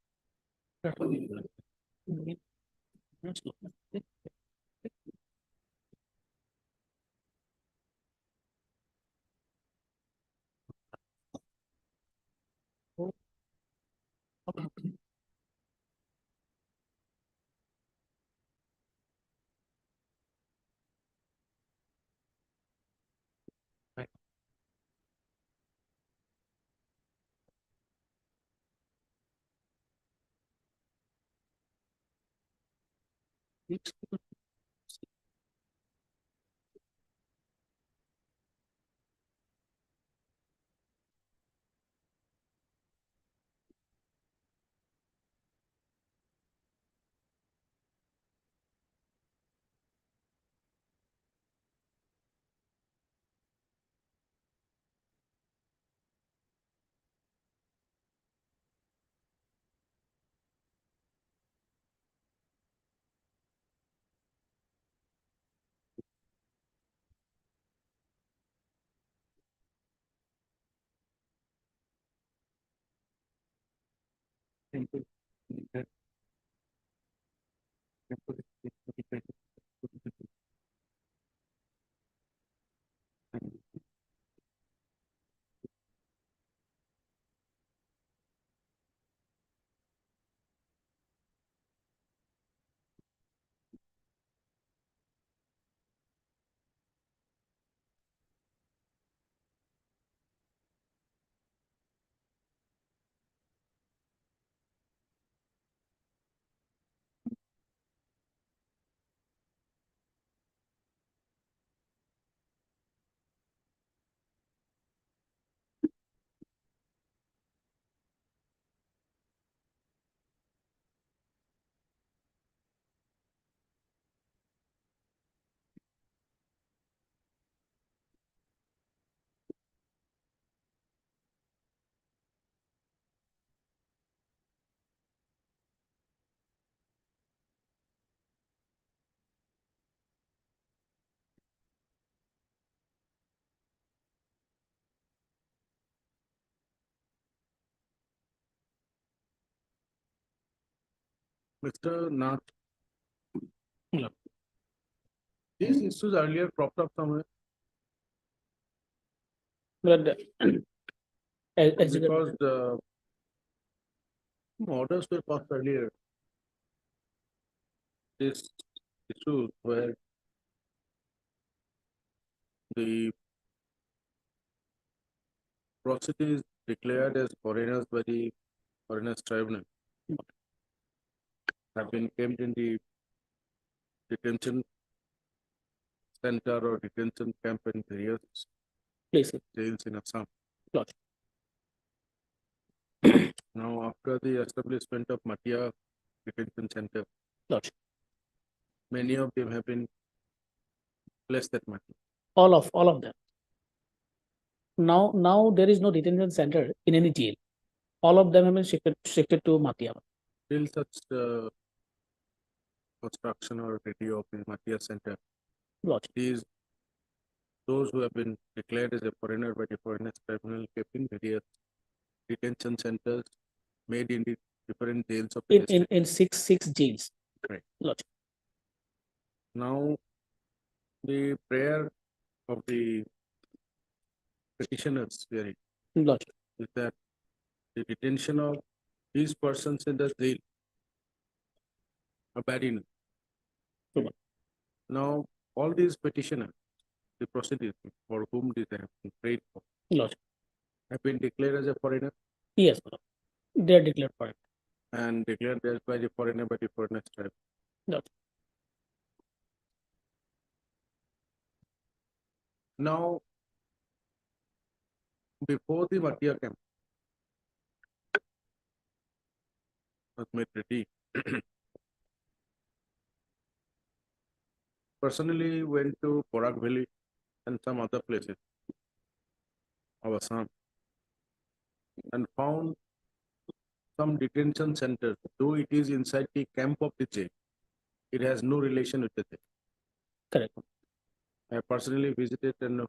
Mr. Nath. These issues earlier cropped up somewhere But as you because the orders were passed earlier. This issue where the prostitutes declared as foreigners by the foreigners tribunal have been kept in the detention center or detention camp in various places. jails in Assam. Lodge. Now, after the establishment of Matia Detention Center, Lodge. many of them have been placed at Matia. All of them. Now there is no detention center in any jail. All of them have been shifted to Matia. Till such construction or ready of the Matia Center, Lodge. those who have been declared as a foreigner by the foreigners tribunal kept in various detention centers made in the different jails of the district. In six jails. Right. Lodge. Now, the prayer of the petitioners hearing Lodge. is that the detention of these persons in the jail are bad enough. True. Now, all these petitioners, the proceedings for whom they have been prayed for, Lodge. have been declared as a foreigner Yes, they are declared foreign. and declared as by the foreigner by the foreigners tribe. Lodge. Now, before the Matia camp was made ready, personally went to Porak Valley and some other places of Assam and found some detention centers, though it is inside the camp of the jail, it has no relation with the jail. Correct. I personally visited and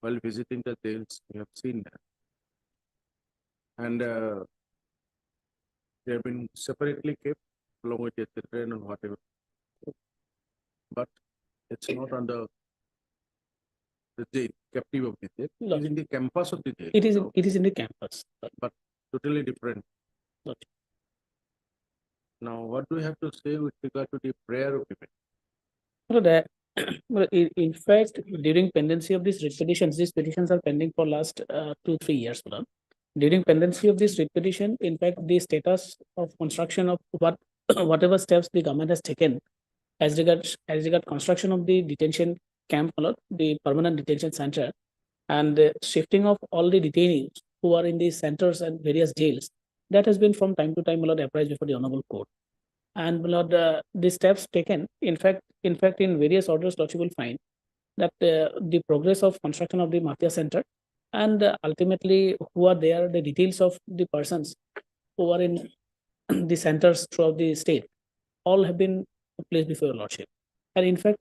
while visiting the jails, we have seen that. And they have been separately kept along with their children and whatever. But it's not under the jail, captive of the jail. It is in the campus of the jail. It is in the campus. But totally different. Lodge. Now, what do we have to say with regard to the prayer of women? Well, in fact, during pendency of these petitions are pending for last 2-3 years. During pendency of this petition, in fact, the status of construction of whatever steps the government has taken as regard construction of the detention camp, the permanent detention center, and the shifting of all the detainees who are in these centers and various jails, that has been from time to time apprised before the honorable court. And the steps taken, in fact, in various orders, you will find that the progress of construction of the Matia Center and ultimately who are there, the details of the persons who are in the centers throughout the state, all have been placed before your lordship. And in fact,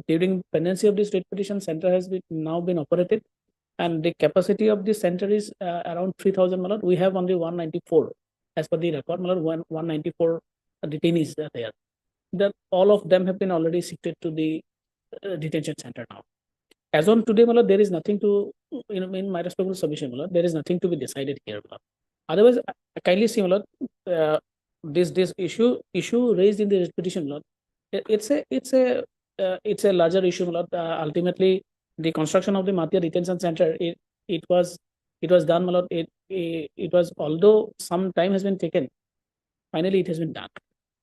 during pendency of the state petition, center has now been operated, and the capacity of the center is around 3,000. We have only 194 as per the record. 194 detainees are there. That all of them have been already shifted to the detention center now. As on today, there is nothing to, in my respectful submission, there is nothing to be decided here. Otherwise, kindly see, this issue raised in the petition, it's a larger issue. Ultimately, the construction of the Matia Detention Center, it was done. It was, although some time has been taken, finally it has been done.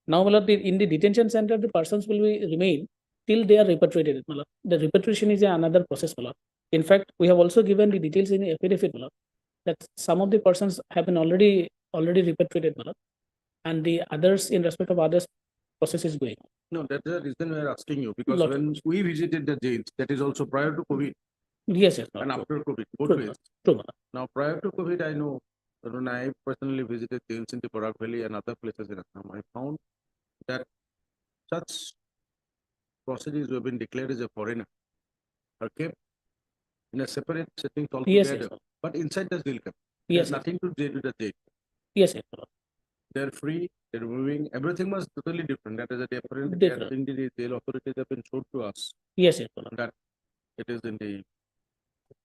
Now, in the detention center, the persons will remain till they are repatriated. The repatriation is another process. In fact, we have also given the details in the affidavit that some of the persons have been already repatriated, and the others, in respect of others, process is going on. No, that's the reason we are asking you, because when we visited the jails, that is also prior to COVID. Yes, and after COVID, both ways. True. Now, prior to COVID, I know when I personally visited jails in the Porak Valley and other places in Assam, I found that such procedures who have been declared as a foreigner are kept in a separate setting altogether, but inside the jail camp. Yes, There's nothing to do with the jail. Yes, they're free, they're moving, everything was totally different. That is a different, Different. in the jail authorities have been showed to us Yes, yes, my lord. that it is in the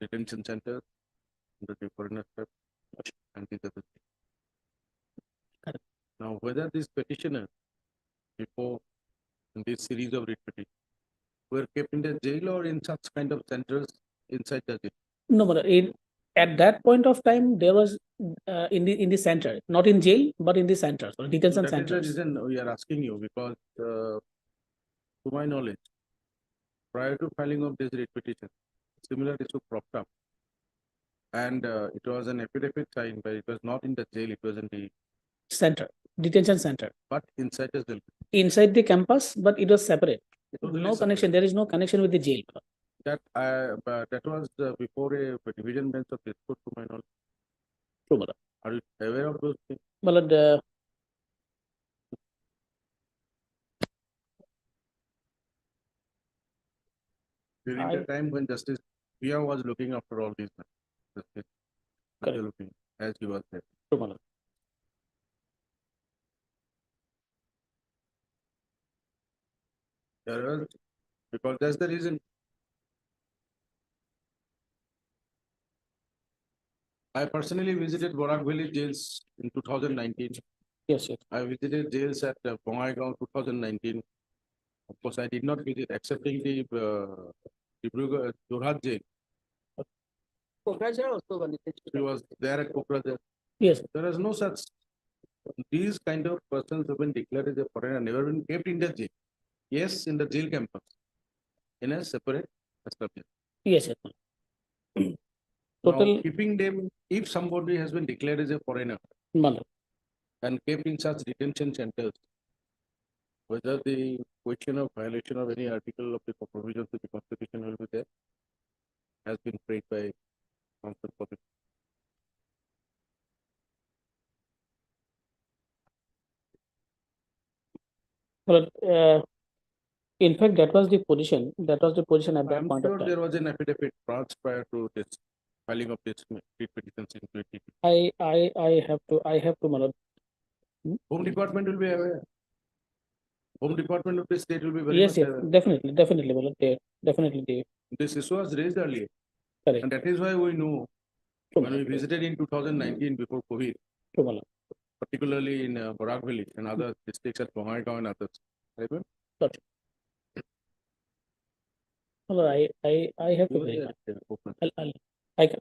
detention center, the foreigner and these other things. Correct. Now, whether these petitioners before in this series of writ petitions were kept in the jail or in such kind of centers inside the jail. No, but at that point of time, there was in the center, not in jail, but in the centers, or detention That is the centers. reason we are asking you because to my knowledge, prior to filing of this writ petition, similar issue cropped up. And it was an affidavit signed, but it was not in the jail, it was in the, Center, detention center, but inside the jail. inside the campus, but it was separate. Totally No connection. separate. There is no connection with the jail. That that was before a division bench of this court, to my knowledge. True, my lord. Are you aware of those things? My lord, During the time when Justice Pia was looking after all these matters, Justice Correct. looking as he was there. true, my lord. There was, because that's the reason. I personally visited Borak Valley jails in 2019. Yes, yes. I visited jails at Bongaigaon 2019. Of course, I did not visit, excepting the Dibrugarh Jorhat jail. She was there at Kokrajhar. Yes, There is no such, these kind of persons have been declared as a foreigner, never been kept in the jail. Yes, in the jail campus, in a separate establishment. yes, yes. my lord. Now, Total, keeping them, if somebody has been declared as a foreigner my lord. and kept in such detention centers, whether the question of violation of any article of the provisions of the Constitution will be there, has been prayed by counsel for the. Well, in fact, that was the position. That was the position at that I'm point of sure time. there was an affidavit branch prior to this filing of this writ petitions in 20. I have to, my lord. Home Department will be aware. Home Department of the state will be very Yes, much yes, aware. definitely, my lord. They definitely they. This issue was raised earlier. Correct. And that is why we know True, when my we lord. visited in 2019 before COVID, True, my lord. particularly in Borak Valley and other districts at Bongaigaon and others. Right? Got it. My lord, I have to bring that. I can.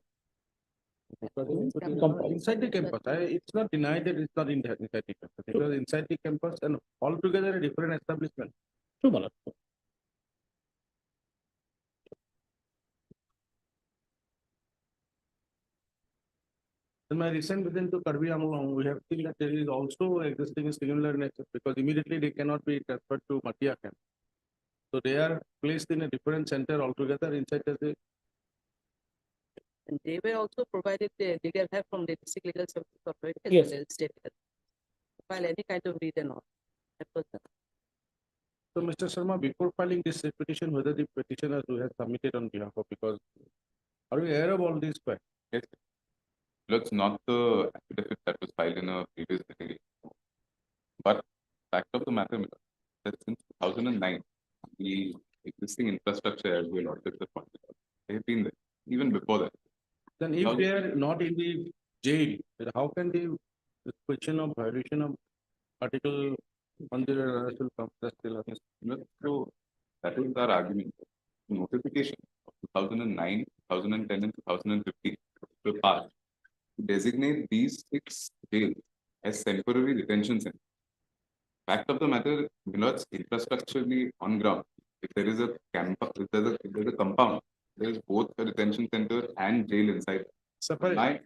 Inside the campus, it's not denied that it's not inside the campus. It was inside the campus and altogether a different establishment. True, my lord. In my recent visit to Karbi Anglong, we have seen that there is also existing a similar nature because immediately they cannot be transferred to Matia camp. So they are placed in a different center altogether inside the jail. And they were also provided the legal help from the district legal services authority as Yes. well as state health. File any kind of read and all. That was done. So, Mr. Sharma, before filing this petition, whether the petitioners who have submitted on behalf of, because are you aware of all these facts? Yes. That's not the affidavit that was filed in a previous litigation. But fact of the matter, that since 2009, the existing infrastructure as well, they have been there, even before that. Then if they are not in the jail, then how can the question of violation of Article 108 will come? That's still happening. So that is our argument. Notification of 2009, 2010, and 2015 were passed to designate these 6 jails as temporary detention centers. Fact of the matter, Milord's infrastructurally on ground. If there is a camp, if there's a compound, there is both a detention center and jail inside. Separate.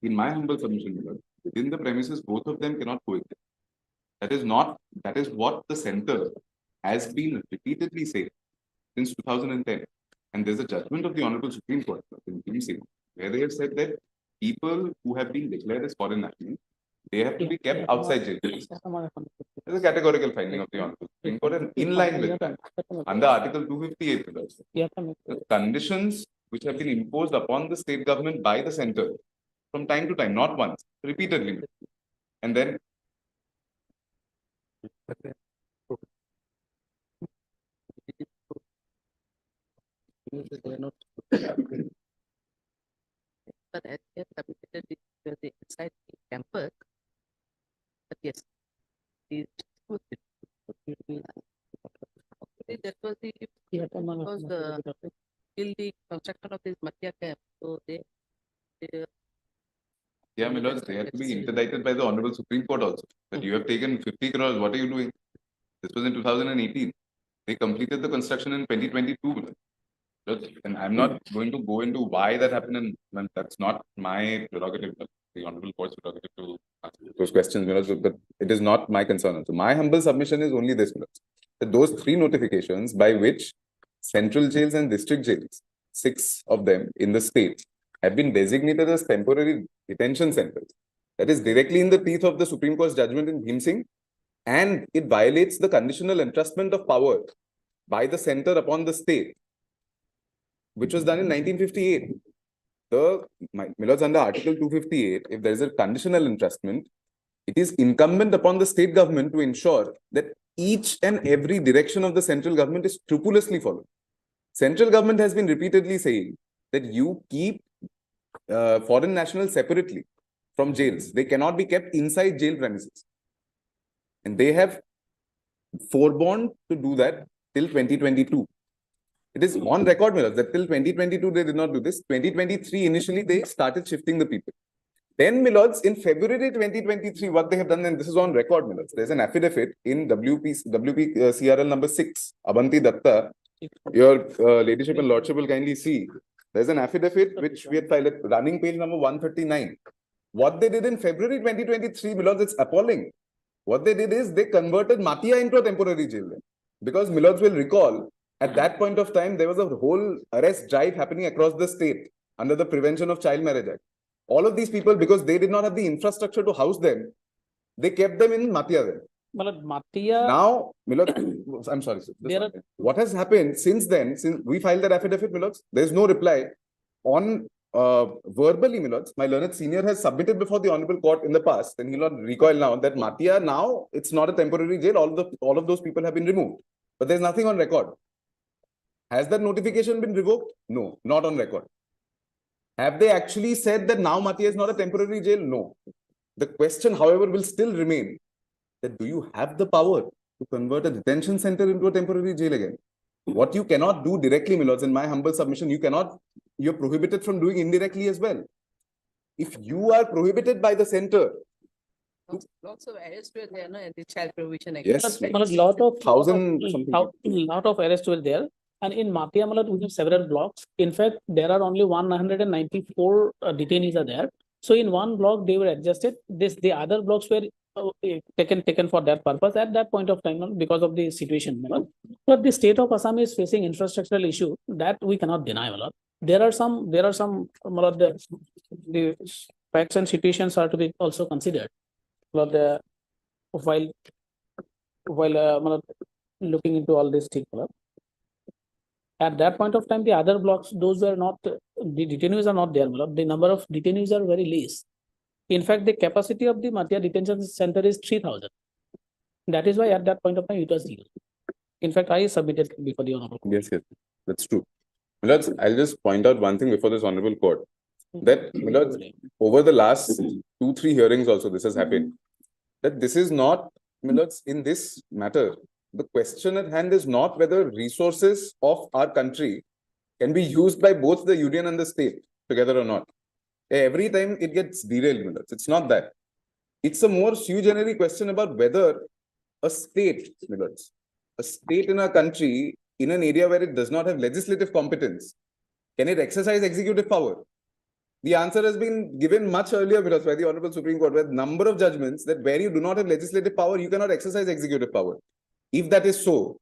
In my humble submission, Milord, within the premises, both of them cannot coexist. That is what the center has been repeatedly saying since 2010. And there's a judgment of the Honorable Supreme Court where they have said that people who have been declared as foreign nationals, they have to be kept outside jail. There's a categorical finding of the Honorable Supreme Court, and in line with that, under Article 258, the conditions which have been imposed upon the state government by the center from time to time, not once, repeatedly. And then But as we have submitted it to the inside the campus, but yes, the that was the because till the construction of this Matia camp, so they Yeah, my lords, they have to be interdicted by the Honorable Supreme Court also. That you have taken 50 crores, what are you doing? This was in 2018. They completed the construction in 2022. And I'm not going to go into why that happened, and that's not my prerogative, but the Honorable Court's prerogative to answer those questions, but it is not my concern. So my humble submission is only this, that those 3 notifications by which central jails and district jails, 6 of them in the state, have been designated as temporary detention centers. That is directly in the teeth of the Supreme Court's judgment in Bhim Singh, and it violates the conditional entrustment of power by the center upon the state, which was done in 1958. My lords, under Article 258, if there is a conditional entrustment, it is incumbent upon the state government to ensure that each and every direction of the central government is scrupulously followed. Central government has been repeatedly saying that you keep foreign nationals separately from jails. They cannot be kept inside jail premises. And they have forborne to do that till 2022. It is on record, that till 2022 they did not do this. 2023 initially they started shifting the people. Then, milords, in February 2023, what they have done, and this is on record, milords, there's an affidavit in WPCRL number 6, Abanti Datta. Your ladyship and lordship will kindly see. There's an affidavit which we had filed at running page number 139. What they did in February 2023, milords, it's appalling. What they did is they converted Matia into a temporary jail. Because milords will recall, at that point of time, there was a whole arrest drive happening across the state under the Prevention of Child Marriage Act. All of these people, because they did not have the infrastructure to house them, they kept them in Matia. Matia. Now, milords, I'm sorry, sir. What has happened since then, since we filed that affidavit, milords, there is no reply. On verbally, milords, my learned senior has submitted before the Honorable Court in the past, and he'll not recoil now, that Matia now, it's not a temporary jail, all of those people have been removed. But there's nothing on record. Has that notification been revoked? No, not on record. Have they actually said that now Matia is not a temporary jail? No. The question, however, will still remain that do you have the power to convert a detention center into a temporary jail again? What you cannot do directly, milords, in my humble submission, you're prohibited from doing indirectly as well. If you are prohibited by the center. Lots of arrests were there, no, and the child provision. Yes. Lot of arrests were there. And in Matia, we have several blocks. In fact, there are only 194 detainees are there. So in one block, they were adjusted. The other blocks were taken for that purpose at that point of time because of the situation. But the state of Assam is facing infrastructural issue that we cannot deny. There are some the facts and situations are to be also considered. While looking into all these things. At that point of time, the other blocks, those were not, the detainees are not there. The number of detainees are very less. In fact, the capacity of the Matia Detention Center is 3,000. That is why at that point of time, it was zero. In fact, I submitted before the Honorable Court. Yes, that's true. Milords, I'll just point out one thing before this Honorable Court. That, milords, over the last 2-3 hearings also, this has happened. That this is not, milords, in this matter, the question at hand is not whether resources of our country can be used by both the union and the state together or not. Every time it gets derailed, it's not that. It's a more sui generis question about whether a state, a state in our country, in an area where it does not have legislative competence, can it exercise executive power? The answer has been given much earlier by the Honorable Supreme Court, with a number of judgments that where you do not have legislative power, you cannot exercise executive power. If that is so,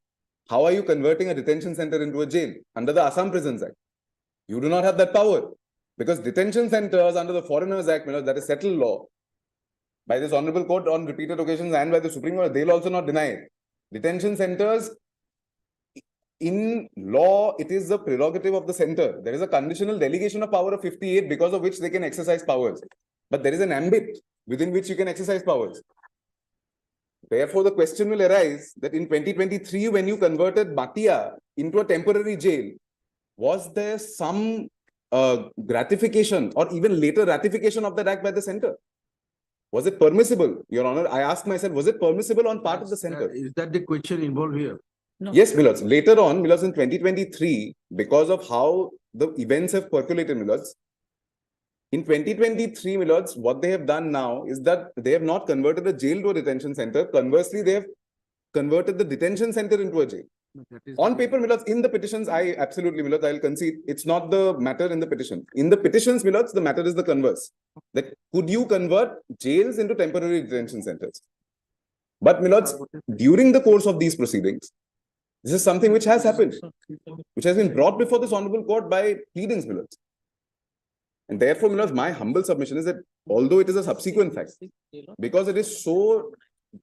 how are you converting a detention center into a jail under the Assam Prisons Act? You do not have that power, because detention centers under the Foreigners Act, that is settled law by this Honorable Court on repeated occasions and by the Supreme Court, they'll also not deny it. Detention centers, in law, it is the prerogative of the center. There is a conditional delegation of power of 58 because of which they can exercise powers. But there is an ambit within which you can exercise powers. Therefore, the question will arise that in 2023, when you converted Batia into a temporary jail, was there some gratification or even later ratification of that act by the center? Was it permissible, Your Honor? I asked myself, was it permissible on part of the center? Is that the question involved here? No. Yes, Milods. Later on, Milods, in 2023, because of how the events have percolated, Milods, in 2023, Milods, what they have done now is that they have not converted a jail to a detention center. Conversely, they have converted the detention center into a jail. On paper, Milods, in the petitions, I absolutely, Milods, I'll concede, it's not the matter in the petition. In the petitions, Milods, the matter is the converse. That could you convert jails into temporary detention centers? But Milods, during the course of these proceedings, this is something which has happened, which has been brought before this honorable court by pleadings, Milods. And therefore, Milods, my humble submission is that although it is a subsequent fact, because it is so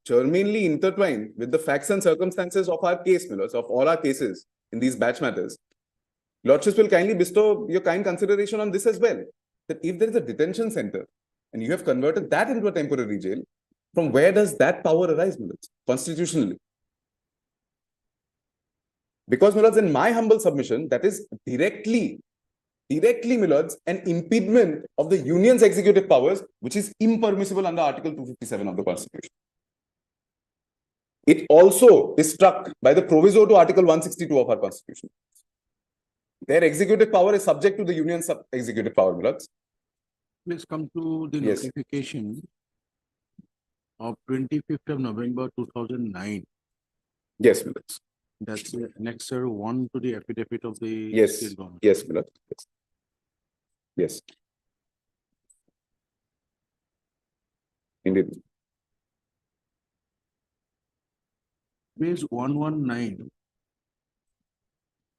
germinely intertwined with the facts and circumstances of our case, Milods, of all our cases in these batch matters, Lordships will kindly bestow your kind consideration on this as well. That if there is a detention center and you have converted that into a temporary jail, from where does that power arise, Milods, constitutionally? Because, Milods, in my humble submission, that is directly, Milods, an impediment of the union's executive powers, which is impermissible under Article 257 of the Constitution. It also is struck by the proviso to Article 162 of our Constitution. Their executive power is subject to the union's executive power, Milods. Please come to the Yes. notification of 25th of November 2009. Yes, Milods. That's the annexure 1 to the affidavit of the Yes. state government. Yes, Milods. Yes. Yes. Indeed. Page 119,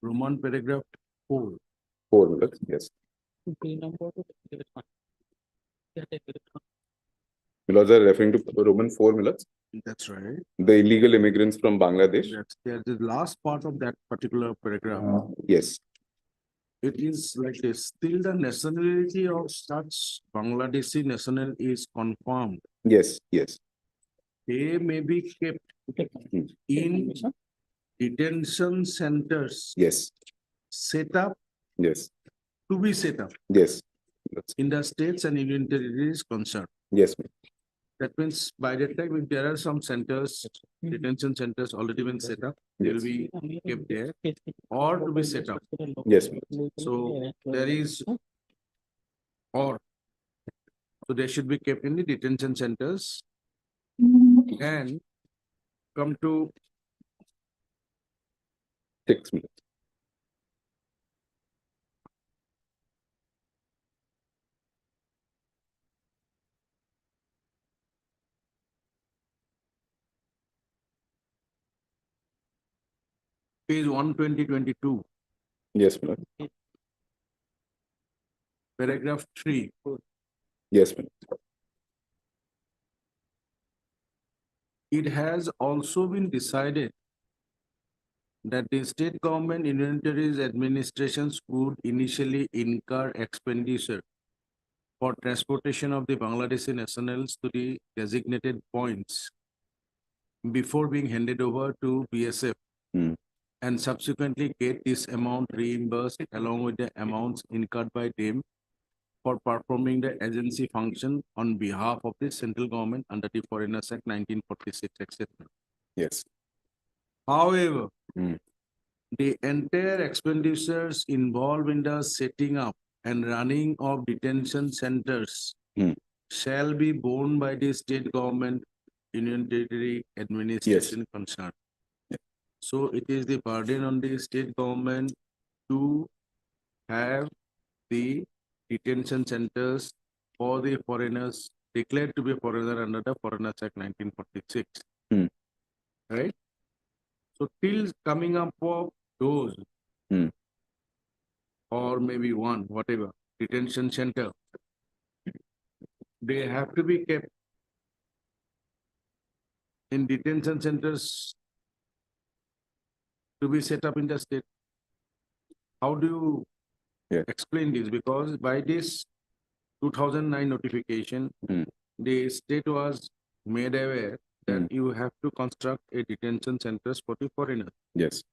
Roman paragraph 4. 4 Milods. Yes. Milods are referring to Roman 4 Milods, That's right. the illegal immigrants from Bangladesh. That's there. The last part of that particular paragraph. Yes. It is like this. Still the nationality of such Bangladeshi national is confirmed. Yes. Yes. They may be kept in detention centers Yes. set up Yes. to be set up Yes. Milods. in the states and union territories concerned. Yes. That means by that time, if there are some centers, detention centers already been set up, they will be kept there or to be set up. Yes. So there is or. So they should be kept in the detention centers and come to 6 Milods. page 120-22, Yes, Milods. paragraph 3. Yes, Milods. It has also been decided that the state government union territories administrations could initially incur expenditure for transportation of the Bangladeshi nationals to the designated points before being handed over to BSF Hmm. and subsequently get this amount reimbursed along with the amounts incurred by them for performing the agency function on behalf of the central government under the Foreigners Act 1946, etc. Yes. However, Hmm. the entire expenditures involved in the setting up and running of detention centers Hmm. shall be borne by the state government, union territory administration concerned. So it is the burden on the state government to have the detention centers for the foreigners declared to be foreigner under the Foreigners Act 1946. Hmm. Right? So till coming up of those Hmm. or maybe one, whatever, detention center, they have to be kept in detention centers to be set up in the state. How do you Yeah. explain this? Because by this 2009 notification, Hmm. the state was made aware that you have to construct a detention centers for the foreigners. Yes.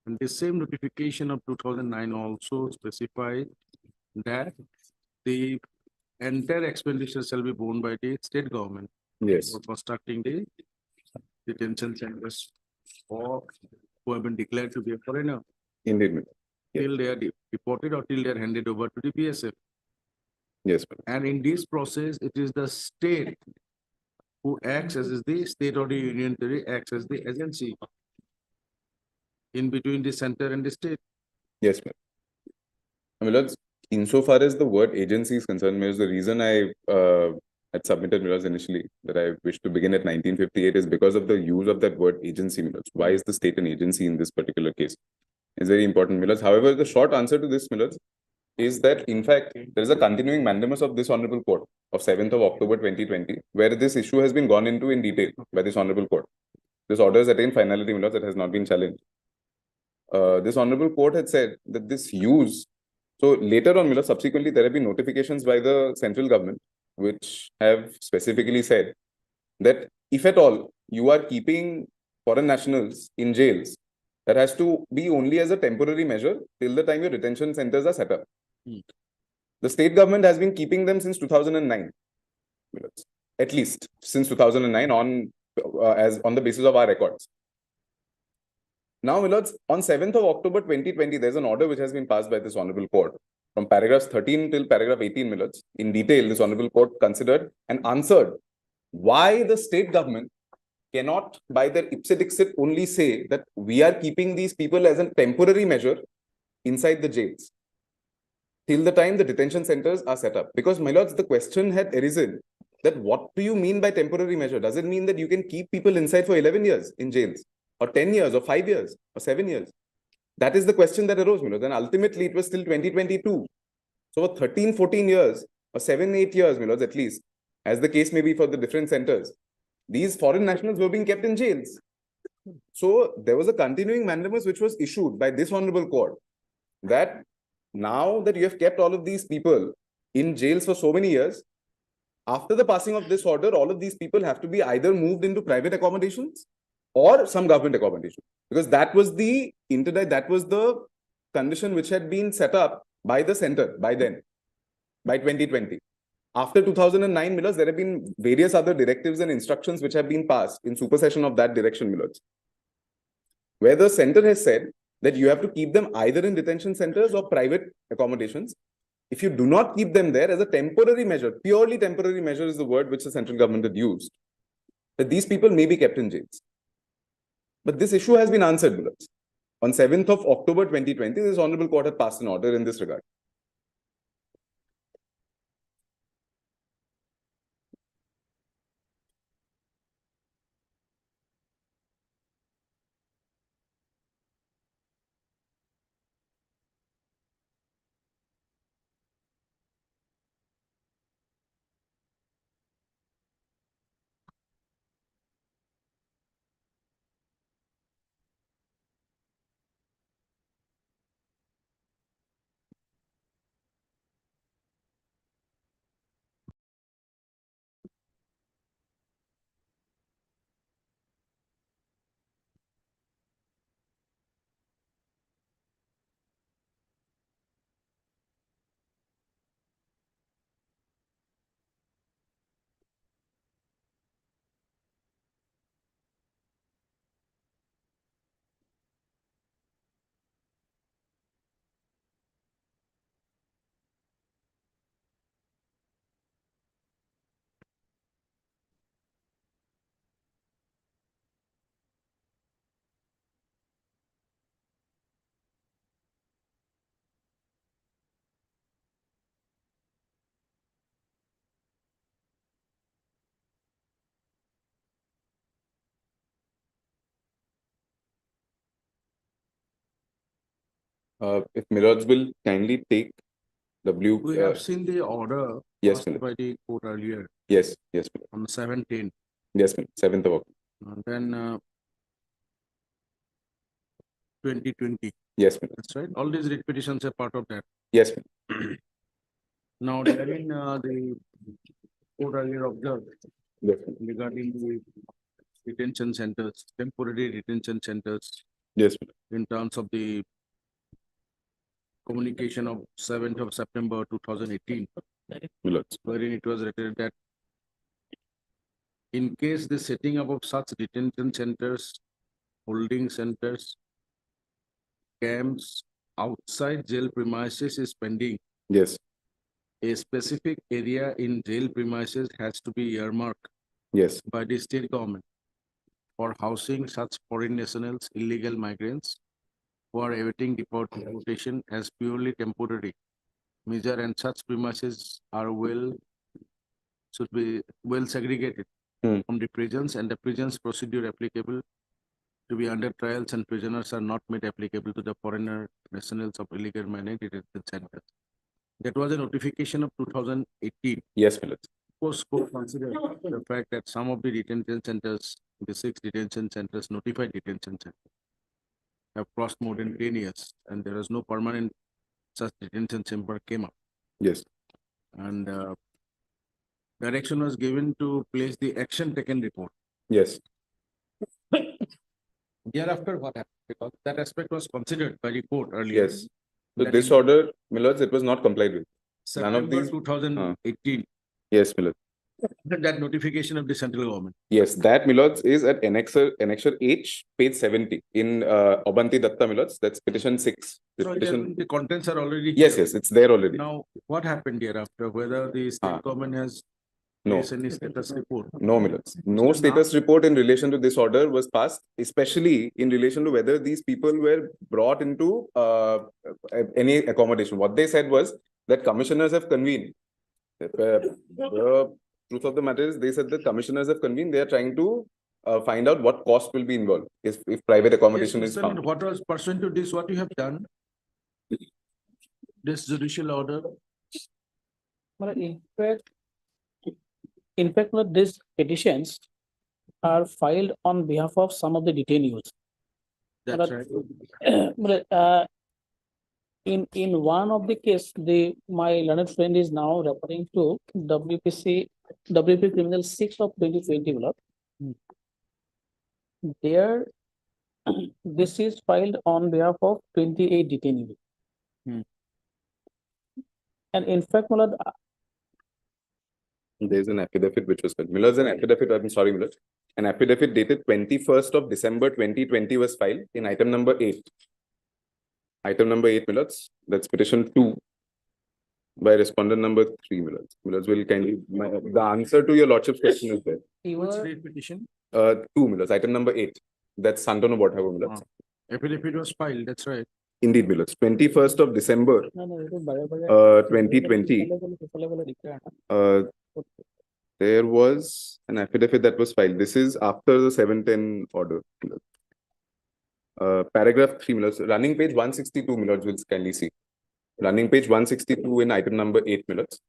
And the same notification of 2009 also specified that the entire expenditure shall be borne by the state government Yes. for constructing the detention centers for who have been declared to be a foreigner Indeed. Milord. Yeah. till they are deported or till they are handed over to the BSF. Yes. Milord. And in this process, it is the state who acts as the state or the union territory acts as the agency in between the center and the state. Yes, ma'am. Milord, insofar as the word agency is concerned, Milord, the reason I had submitted Milord initially that I wish to begin at 1958 is because of the use of that word agency, Milord. Why is the state an agency in this particular case? It's very important, Milord. However, the short answer to this, Milord, is that in fact there is a continuing mandamus of this honorable court of 7th of October 2020, where this issue has been gone into in detail by this honorable court. This order has attained finality, Milord, that has not been challenged. This honorable court had said that this use, so later on, Milord, subsequently there have been notifications by the central government which have specifically said that if at all you are keeping foreign nationals in jails, that has to be only as a temporary measure till the time your detention centers are set up. The state government has been keeping them since 2009, at least since 2009 on the basis of our records. Now, Milords, on 7th of October 2020, there's an order which has been passed by this honorable court. From paragraphs 13 till paragraph 18, Milords, in detail, this honorable court considered and answered why the state government cannot, by their ipse dixit, only say that we are keeping these people as a temporary measure inside the jails till the time the detention centers are set up. Because, my lords, the question had arisen that what do you mean by temporary measure? Does it mean that you can keep people inside for 11 years in jails, or 10 years, or 5 years, or 7 years? That is the question that arose, my lords. And ultimately, it was till 2022. So, for 13, 14 years, or 7, 8 years, my lords, at least, as the case may be for the different centers, these foreign nationals were being kept in jails. So there was a continuing mandamus which was issued by this honorable court that now that you have kept all of these people in jails for so many years, after the passing of this order, all of these people have to be either moved into private accommodations or some government accommodation, because that was the condition which had been set up by the center by then, by 2020. After 2009, Milords, there have been various other directives and instructions which have been passed in supersession of that direction, Milords, where the center has said that you have to keep them either in detention centers or private accommodations. If you do not keep them there as a temporary measure, purely temporary measure is the word which the central government had used, that these people may be kept in jails. But this issue has been answered, Milords. On 7th of October 2020, this honorable court had passed an order in this regard. If Milords will kindly take We have seen the order yes, passed by the court earlier yes, Milord. on 17. Yes, Milord. 7th of October. And then 2020. Yes, Milord. That's right. All these writ petitions are part of that. Yes, Milord. Now, therein the court earlier observed Yes, regarding the detention centers, temporary detention centers, Yes, in terms of the communication of 7th of September 2018, my lords. wherein it was written that in case the setting up of such detention centers, holding centers, camps outside jail premises is pending, Yes, a specific area in jail premises has to be earmarked yes, by the state government for housing such foreign nationals, illegal migrants who are awaiting deportation as purely temporary measure, and such premises are should be well segregated Hmm. from the prisons, and the prisons procedure applicable to be under trials and prisoners are not made applicable to the foreigner nationals of illegal migrant detention centers. That was a notification of 2018. yes, my lords. Post court considered the fact that some of the detention centers, the 6 detention centers, notified detention centers, have crossed more than 10 years, and there is no permanent such detention chamber came up. Yes, And direction was given to place the action taken report. yes, Thereafter, what happened? Because that aspect was considered by the court earlier. yes. So that this in order, my lords, it was not complied with. None of September these. 2018, Yes, my lords. that notification of the central government. Yes, that, my lords, is at Annexure H, page 70 in Abanti Datta, my lords. That's petition 6. This So petition. the contents are already. Yes, here. yes, it's there already. Now, what happened thereafter? Whether the state government has No. placed any status report? No, my lords. No status report in relation to this order was passed, especially in relation to whether these people were brought into any accommodation. What they said was that commissioners have convened. The truth of the matter is, they said that commissioners have convened. They are trying to find out what cost will be involved if private accommodation Yes, is Mr. found. What was pursuant to this, what you have done? This judicial order, But in fact, what these petitions are filed on behalf of some of the detainees. that's But, right. But, in one of the case, my learned friend is now referring to WP Criminal 6 of 2020. There, this is filed on behalf of 28 detainees. Hmm. And in fact, my lord, There's an affidavit which was filed. Miller's an affidavit, I'm sorry, Miller. An affidavit dated 21st of December 2020 was filed in item number 8. Item number 8, Millers. That's petition 2 by respondent number 3, Millers. Millers will kindly, the answer to your lordship's question is there. you Which were, date petition? 2, Millers. Item number 8. That's Santanu Bothago, Millers. Affidavit was filed, that's right. Indeed, Millers. 21st of December, no, no, it is 2020. There was an affidavit that was filed. This is after the 710 order. Paragraph 3, Millers. Running page 162, Millers, will kindly see. Running page 162 in item number 8, Millers.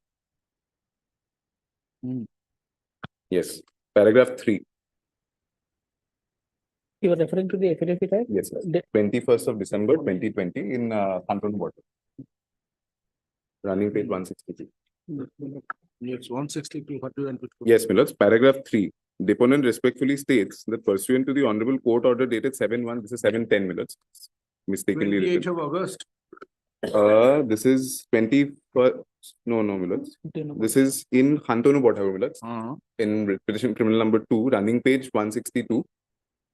Hmm. Yes. Paragraph 3. You are referring to the affidavit, right? Yes, yes. The- 21st of December 2020 in Santanu Bothago. Running page 162. Yes, 162, what do you want to? Yes, Millers. Paragraph 3. Deponent respectfully states that pursuant to the honorable court order dated 7/1, this is 7/10, Millers. Mistakenly 28th written. of August. This is 21st. No, Millers. This is in Santanu Bothago, Millers. In petition criminal number 2, running page 162.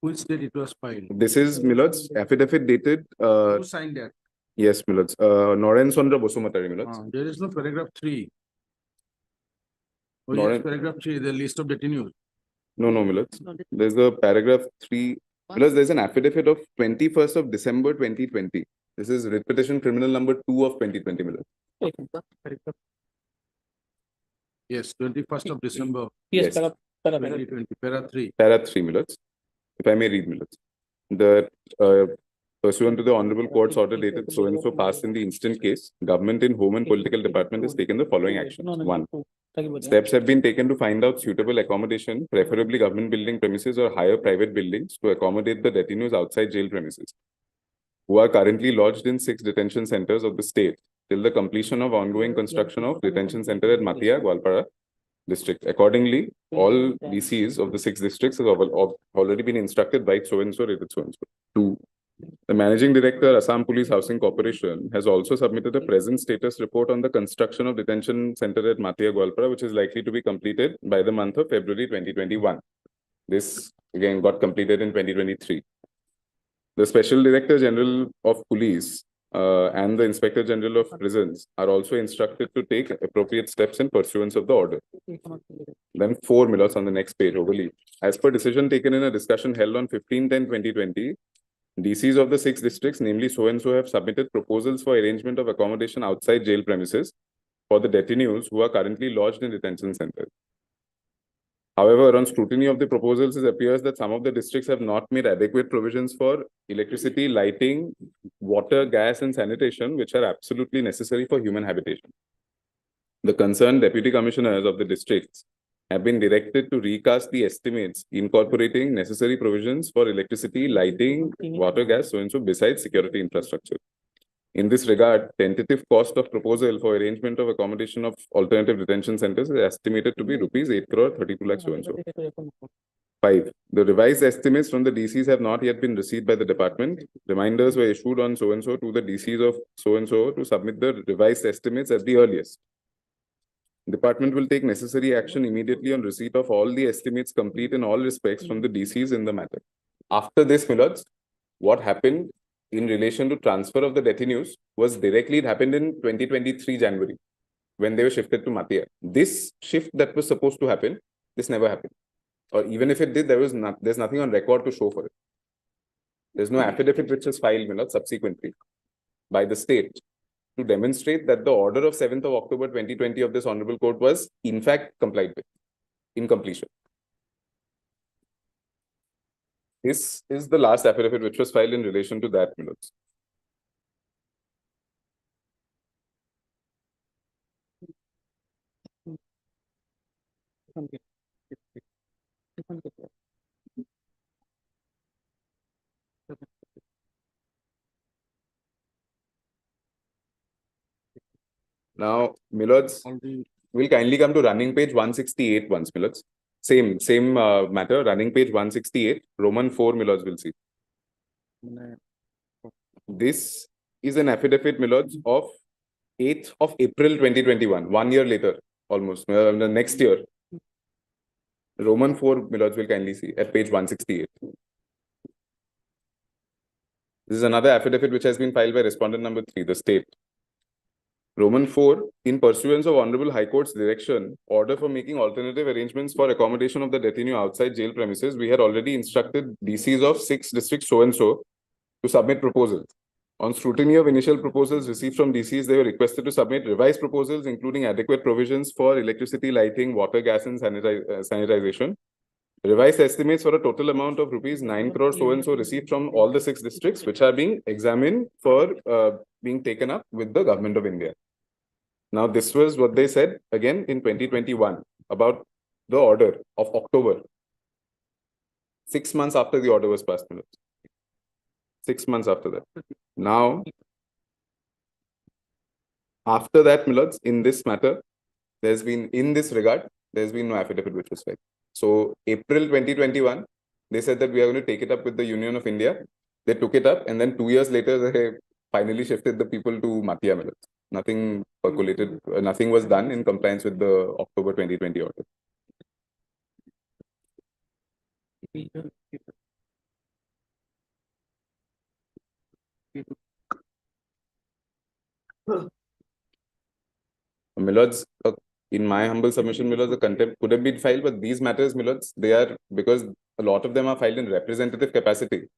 Which date it was filed? This is Millers affidavit dated. Who signed that? Yes, Millers. Noren Sondra Bosumatari, Millers. There is no paragraph 3. Oh, yes, Noren- paragraph 3, the list of detainees. No, Millers. No, this- There's a paragraph 3. Millers, there's an affidavit of 21st of December 2020. This is writ petition criminal number 2 of 2020, Millers. Yes, 21st of December Yes, Yes. para. 2020, para 3. Para 3, Millers. If I may read, Millers. The pursuant to the honorable court's order dated so and so passed in the instant case, government in home and political department has taken the following actions. No, no, 1. no. Thank you, Steps have been taken to find out suitable accommodation, preferably government building premises or higher private buildings to accommodate the detainees outside jail premises, who are currently lodged in 6 detention centers of the state till the completion of ongoing construction of detention center at Matia, Gwalpara, district. Accordingly, all DCs of the 6 districts have already been instructed by so and so rated so and so. 2. The Managing Director, Assam Police Housing Corporation, has also submitted a present status report on the construction of detention center at Matia Goalpara, which is likely to be completed by the month of February 2021. This again got completed in 2023. The Special Director General of Police and the Inspector General of Prisons are also instructed to take appropriate steps in pursuance of the order. Then 4 minutes on the next page, overleaf. As per decision taken in a discussion held on 15/10/2020, DCs of the 6 districts, namely so and so, have submitted proposals for arrangement of accommodation outside jail premises for the detainees who are currently lodged in detention centers. However, on scrutiny of the proposals, it appears that some of the districts have not made adequate provisions for electricity, lighting, water, gas, and sanitation, which are absolutely necessary for human habitation. The concerned deputy commissioners of the districts have been directed to recast the estimates incorporating necessary provisions for electricity, lighting, water, gas, so and so, besides security infrastructure. In this regard, tentative cost of proposal for arrangement of accommodation of alternative detention centers is estimated to be rupees 8 crore 32 lakh so and so. 5. The revised estimates from the DCs have not yet been received by the department. Reminders were issued on so and so to the DCs of so and so to submit the revised estimates at the earliest. Department will take necessary action immediately on receipt of all the estimates complete in all respects from the DCs in the matter. After this, Milords, what happened in relation to transfer of the detainees was directly, it happened in 2023 January, when they were shifted to Matia. This shift that was supposed to happen, this never happened. Or even if it did, there's nothing on record to show for it. There's no affidavit which is filed, Milords, subsequently by the state to demonstrate that the order of 7th of October 2020 of this Honorable Court was in fact complied with in completion. This is the last affidavit which was filed in relation to that, Milords. Now, Milords, we'll kindly come to running page 168 once, Milords. Same matter, running page 168, Roman 4, Milords, will see. This is an affidavit, Milords, of 8th of April 2021, 1 year later, almost, the next year. Roman 4, Milords, will kindly see at page 168. This is another affidavit which has been filed by respondent number 3, the state. Roman 4, in pursuance of Honorable High Court's direction, order for making alternative arrangements for accommodation of the detainee outside jail premises, we had already instructed DCs of 6 districts so and so to submit proposals. On scrutiny of initial proposals received from DCs, they were requested to submit revised proposals, including adequate provisions for electricity, lighting, water, gas, and sanitization. Revised estimates for a total amount of rupees 9 crore so and so received from all the 6 districts, which are being examined for being taken up with the Government of India. Now, this was what they said again in 2021 about the order of October. 6 months after the order was passed. 6 months after that. Now, after that, Milords, in this matter, there's been, in this regard, there's been no affidavit which was filed. So, April 2021, they said that we are going to take it up with the Union of India. They took it up, and then 2 years later, they finally shifted the people to Matia, Milords. Nothing percolated, nothing was done in compliance with the October 2020 order. Milords, in my humble submission, Milords, the contempt could have been filed, but these matters, Milords, they are, because a lot of them are filed in representative capacity.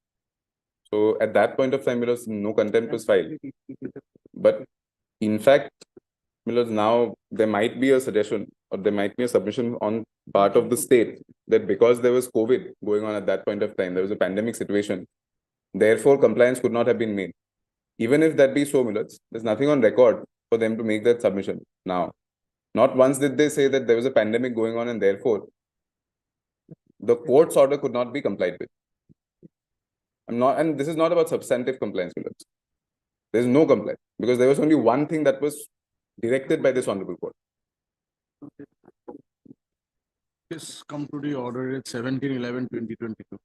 So at that point of time, Milords, no contempt was filed. But in fact, Milords, now there might be a suggestion or there might be a submission on part of the state that because there was COVID going on at that point of time, there was a pandemic situation, therefore compliance could not have been made. Even if that be so, Milords, there's nothing on record for them to make that submission now. Not once did they say that there was a pandemic going on and therefore the court's order could not be complied with. And this is not about substantive compliance, Milords. There's no compliance because there was only one thing that was directed by this Honorable Court. Yes, come to the order at 17/11/2022.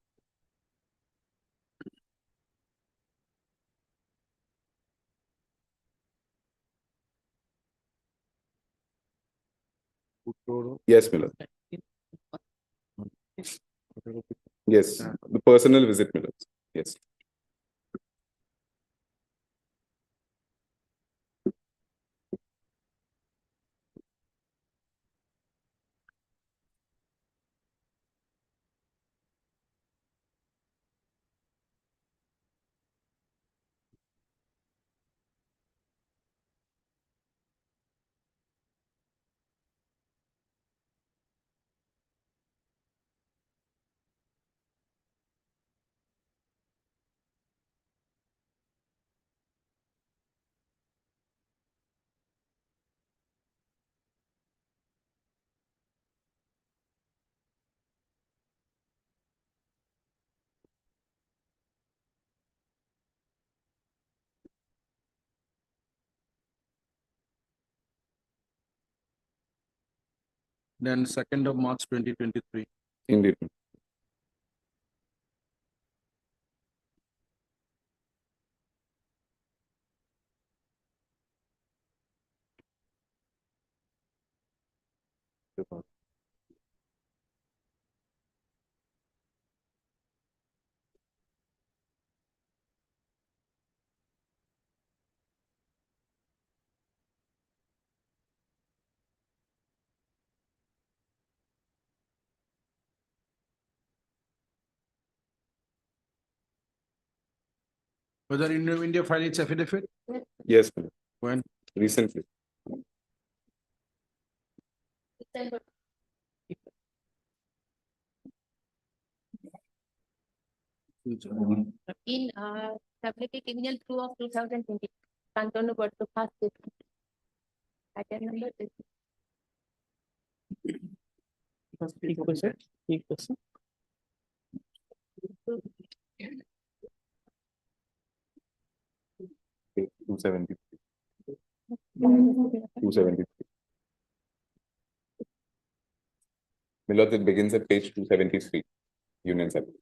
Yes, Milord. Yes, the personal visit, Milord. Yes. Then 2nd of March 2023. Indeed. Whether India filed its affidavit? Yes, Milord. When? Recently. In Stability Criminal 2 of 2020, Pantonu got the first statement. Packet number is Okay, 273. 273. Milord, it begins at page 273. Union 7.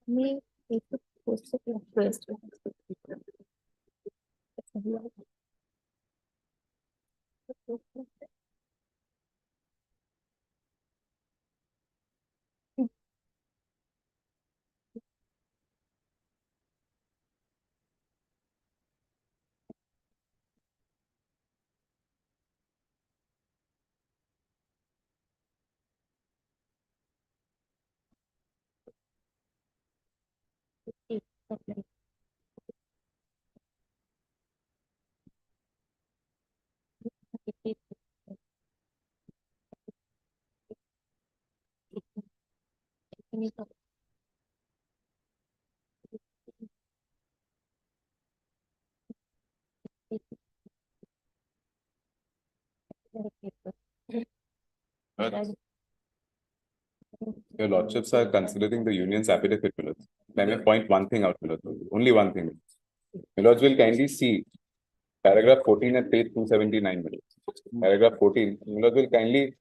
Me, एक तो post से first. Your lordships are considering the union's affidavit, my lords. Let me point one thing out, my lords. Only one thing. My lords will kindly see paragraph 14 at page 279, my lords. Paragraph 14. My lords will kindly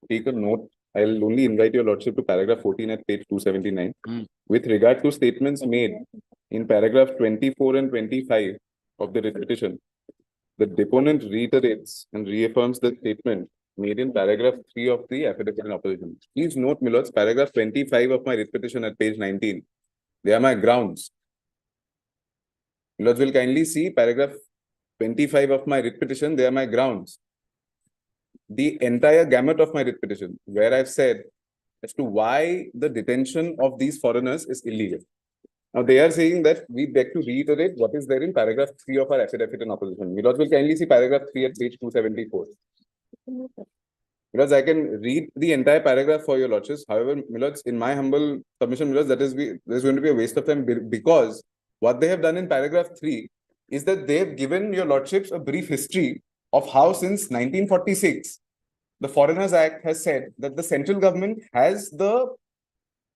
take a note. I'll only invite your lordship to paragraph 14 at page 279. With regard to statements made in paragraph 24 and 25 of the writ petition, the deponent reiterates and reaffirms the statement made in paragraph 3 of the affidavit in opposition. Please note, my lords, paragraph 25 of my writ petition at page 19. They are my grounds. My lords will kindly see paragraph 25 of my writ petition. They are my grounds. The entire gamut of my writ petition, where I've said as to why the detention of these foreigners is illegal. Now they are saying that we beg to reiterate what is there in paragraph 3 of our affidavit in opposition. My lords will kindly see paragraph 3 at page 274. Because I can read the entire paragraph for your lordships. However, my lords, in my humble submission, my lords, there's going to be a waste of time because what they have done in paragraph 3 is that they've given your lordships a brief history of how since 1946, the Foreigners Act has said that the central government has the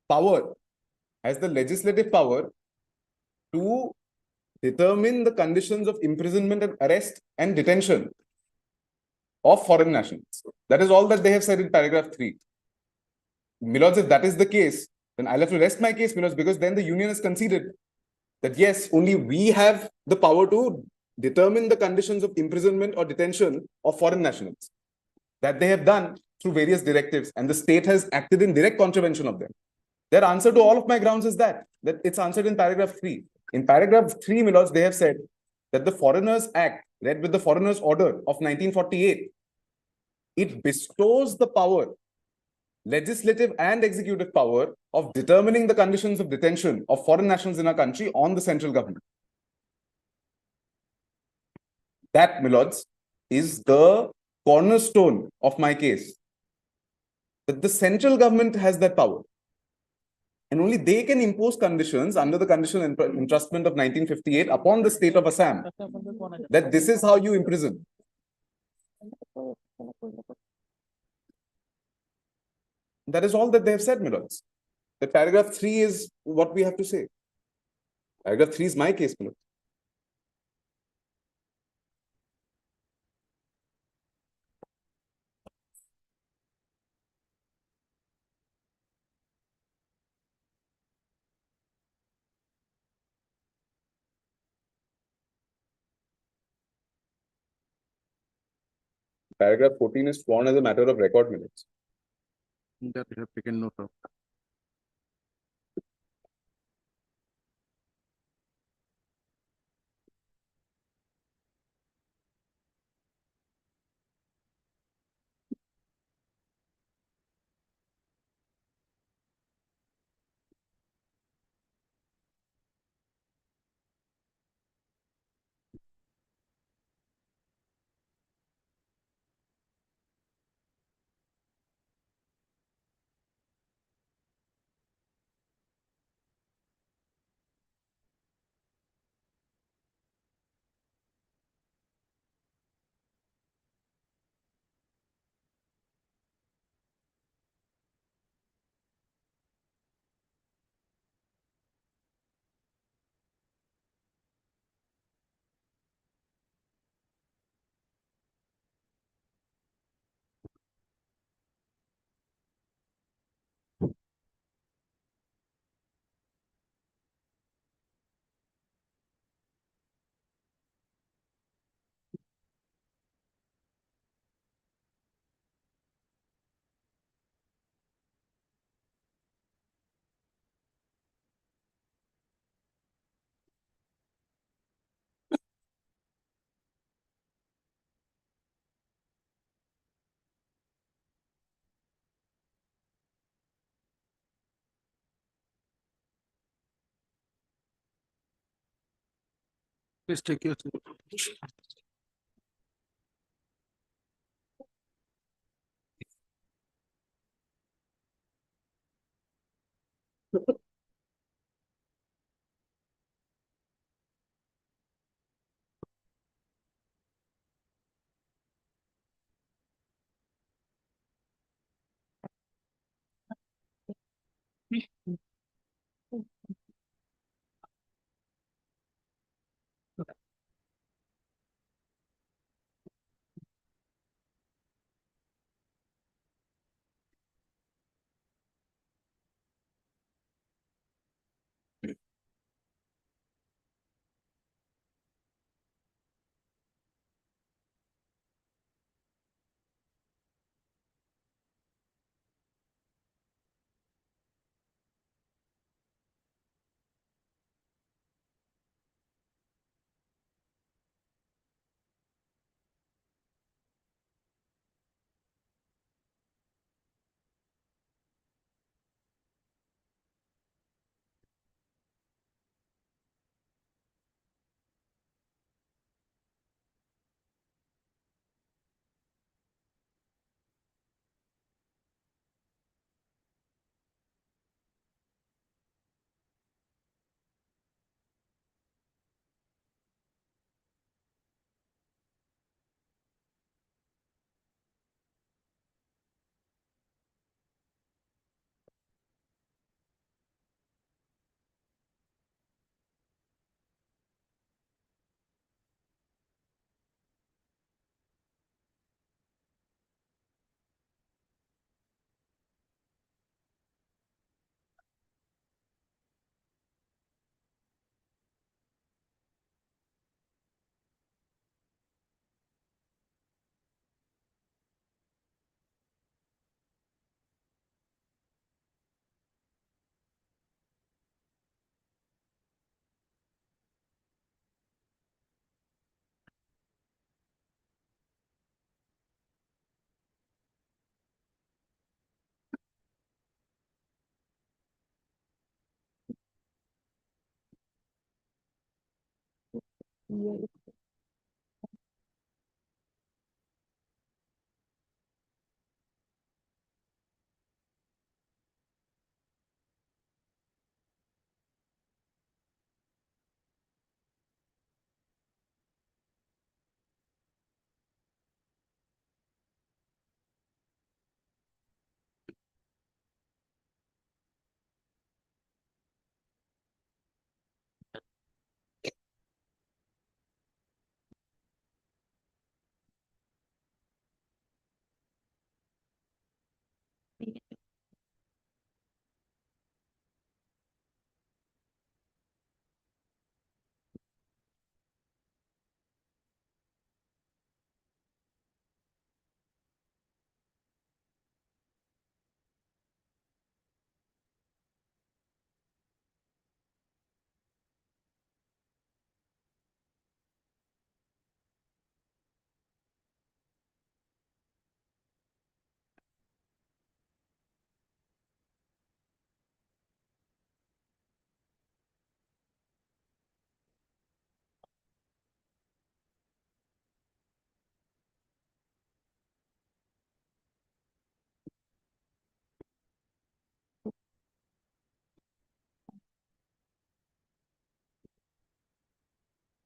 power, has the legislative power to determine the conditions of imprisonment and arrest and detention of foreign nationals. That is all that they have said in paragraph 3. My lords, if that is the case, then I'll have to rest my case, my lords, because then the union has conceded that yes, only we have the power to determine the conditions of imprisonment or detention of foreign nationals. That they have done through various directives, and the state has acted in direct contravention of them. Their answer to all of my grounds is that it's answered in paragraph 3. In paragraph 3, my lords, they have said that the Foreigners Act, read with the Foreigners Order of 1948, it bestows the power, legislative and executive power, of determining the conditions of detention of foreign nationals in our country on the central government. That, my lords, is the cornerstone of my case. That the central government has that power. And only they can impose conditions under the conditional entrustment of 1958 upon the state of Assam, that this is how you imprison. That is all that they have said, my lords. The paragraph 3 is what we have to say. Paragraph 3 is my case, my lords. Paragraph 14 is sworn as a matter of record, minutes. That we have taken note of. Please take your seat.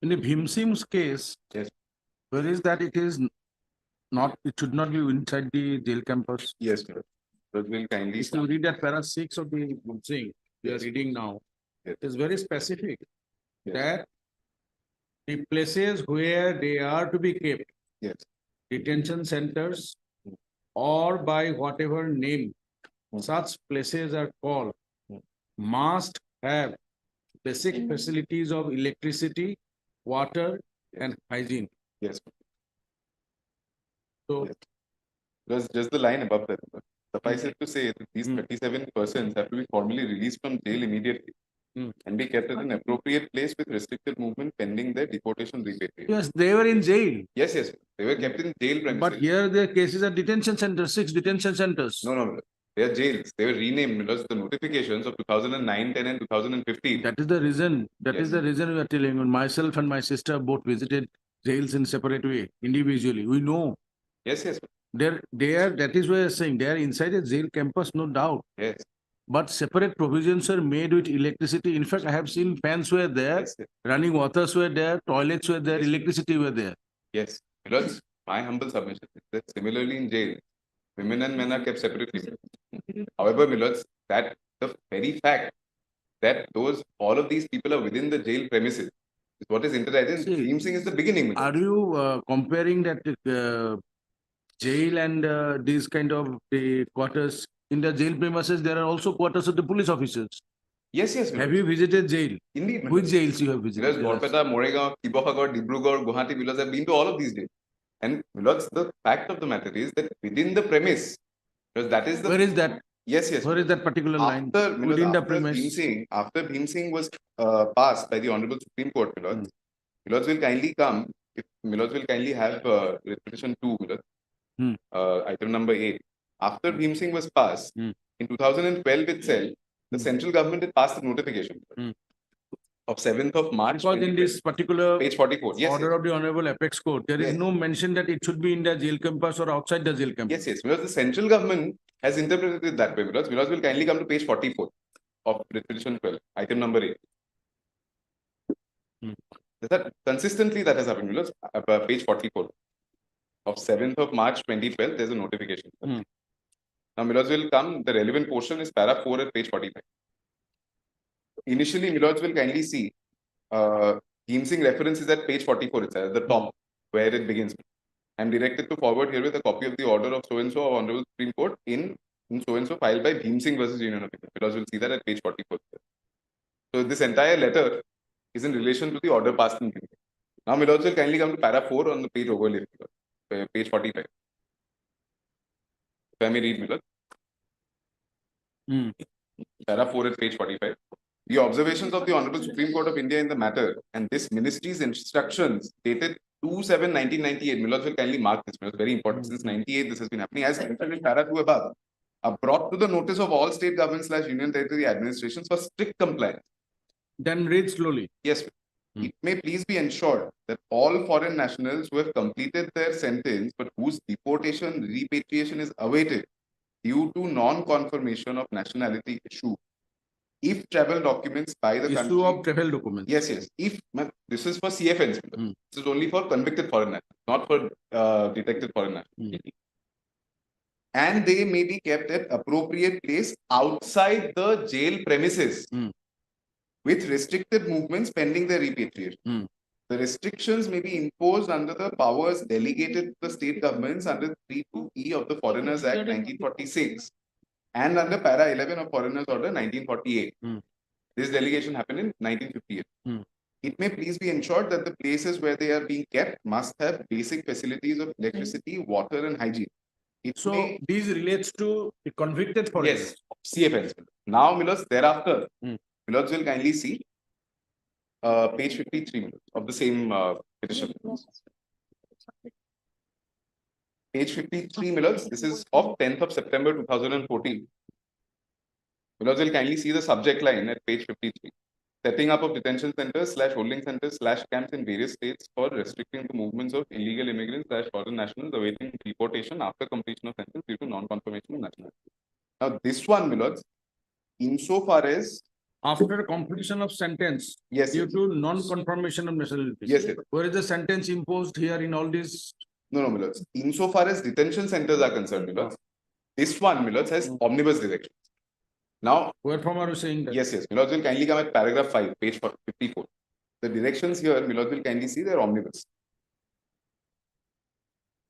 In the Bhimsim's case, Yes. where is that it is not, it should not be inside the jail campus. Yes, sir. But we'll kindly. If you read that para 6 of the Bhimsim, we are Yes. reading now, Yes. it is very specific Yes. that the places where they are to be kept, Yes. detention centers, or by whatever name such places are called, must have basic facilities of electricity, water, and hygiene. Yes. So, Yes. There's just the line above that. Suffice it to say that these 37 persons have to be formally released from jail immediately and be kept at an appropriate place with restricted movement pending their deportation repatriation. yes, they were in jail, Yes, yes. They were kept in jail premises. but here their cases are detention centers, 6 detention centers. No, no. They are jails. They were renamed because the notifications of 2009, 10 and 2015. That is the reason, that is Yes. the reason we are telling you. Myself and my sister both visited jails in separate way, individually. We know. Yes, yes, That is why I'm saying, they are inside a jail campus, no doubt. yes, But separate provisions are made with electricity. In fact, I have seen fans were there, yes, yes. running waters were there, toilets were there, Yes. electricity were there. Yes. Because my humble submission is that similarly in jail, women and men are kept separately. However, Milods, that the very fact that all of these people are within the jail premises is what is interesting. See, Bhim Singh is the beginning. Milods. Are you comparing that jail and these kind of the quarters? In the jail premises, there are also quarters of the police officers. Yes, yes. Have you visited jail? Indeed. Which jails you have visited? Because Borpeta, Moregaon, Kibohagor, Dibrugarh, Guwahati, Milods have been to all of these jails. And Milods, the fact of the matter is that within the premise, because that is the. Where is that? Yes, yes. Where is that particular line? After, Within the after Bhim premise. Singh, after Bhim Singh was passed by the Honorable Supreme Court, Milods, Milods will kindly come, if Milods will kindly have repetition 2, Milods, item number 8. After Bhim Singh was passed, in 2012 itself, the central government had passed the notification of 7th of March. Because in this particular page 44, yes, order yes. of the Honorable Apex Court, there is Yes. no mention that it should be in the jail campus or outside the jail campus. Yes, yes. Because the central government has interpreted it that way. Because will kindly come to page 44 of repetition 12, item number 8. That consistently that has happened. Because page 44 of 7th of March 2012, there's a notification. Now, Milods will come, the relevant portion is para 4 at page 45. Initially, Milods will kindly see Bhim Singh reference is at page 44 itself, at the top, where it begins. I'm directed to forward here with a copy of the order of so-and-so of Honorable Supreme Court in so-and-so filed by Bhim Singh versus Union of India. Milods will see that at page 44. So, this entire letter is in relation to the order passed in Bhim Singh. Now, Milods will kindly come to para 4 on the page overlay, page 45. If I may read, Milods. Para 4 at page 45. The observations of the Honorable Supreme Court of India in the matter and this ministry's instructions dated 2/7/1998. Milods will kindly mark this. It's very important. Since 98, this has been happening. As mentioned in para 2 above, are brought to the notice of all state governments / union territory administrations for strict compliance. Then read slowly. Yes. It may please be ensured that all foreign nationals who have completed their sentence but whose deportation repatriation is awaited due to non-confirmation of nationality issue, if travel documents by the country. Issue of travel documents. Yes, yes. If this is for CFNs, this is only for convicted foreign nationals, not for detected foreign nationals. And they may be kept at appropriate place outside the jail premises with restricted movements pending their repatriation. The restrictions may be imposed under the powers delegated to the state governments under 32E of the Foreigners Act 1946 and under para 11 of Foreigners Order 1948. This delegation happened in 1958. It may please be ensured that the places where they are being kept must have basic facilities of electricity, water and hygiene. So these relates to the convicted foreigners. Yes, CFNs. Now, Milods, thereafter, Milods will kindly see page 53 of the same petition. Page 53, Milods, this is of 10th of September 2014. Milods will kindly see the subject line at page 53. Setting up of detention centers / holding centers / camps in various states for restricting the movements of illegal immigrants / foreign nationals awaiting deportation after completion of sentence due to non-confirmation of nationality. Now, this one, Milods, insofar as after completion of sentence, due to non-confirmation of nationality. Yes, yes. Where is the sentence imposed here in all these? No, Milods. Insofar as detention centers are concerned, Milods, this one, Milods, has omnibus directions. Now, where from are you saying that? Yes, yes. Milods will kindly come at paragraph 5, page 54. The directions here, Milods will kindly see their omnibus.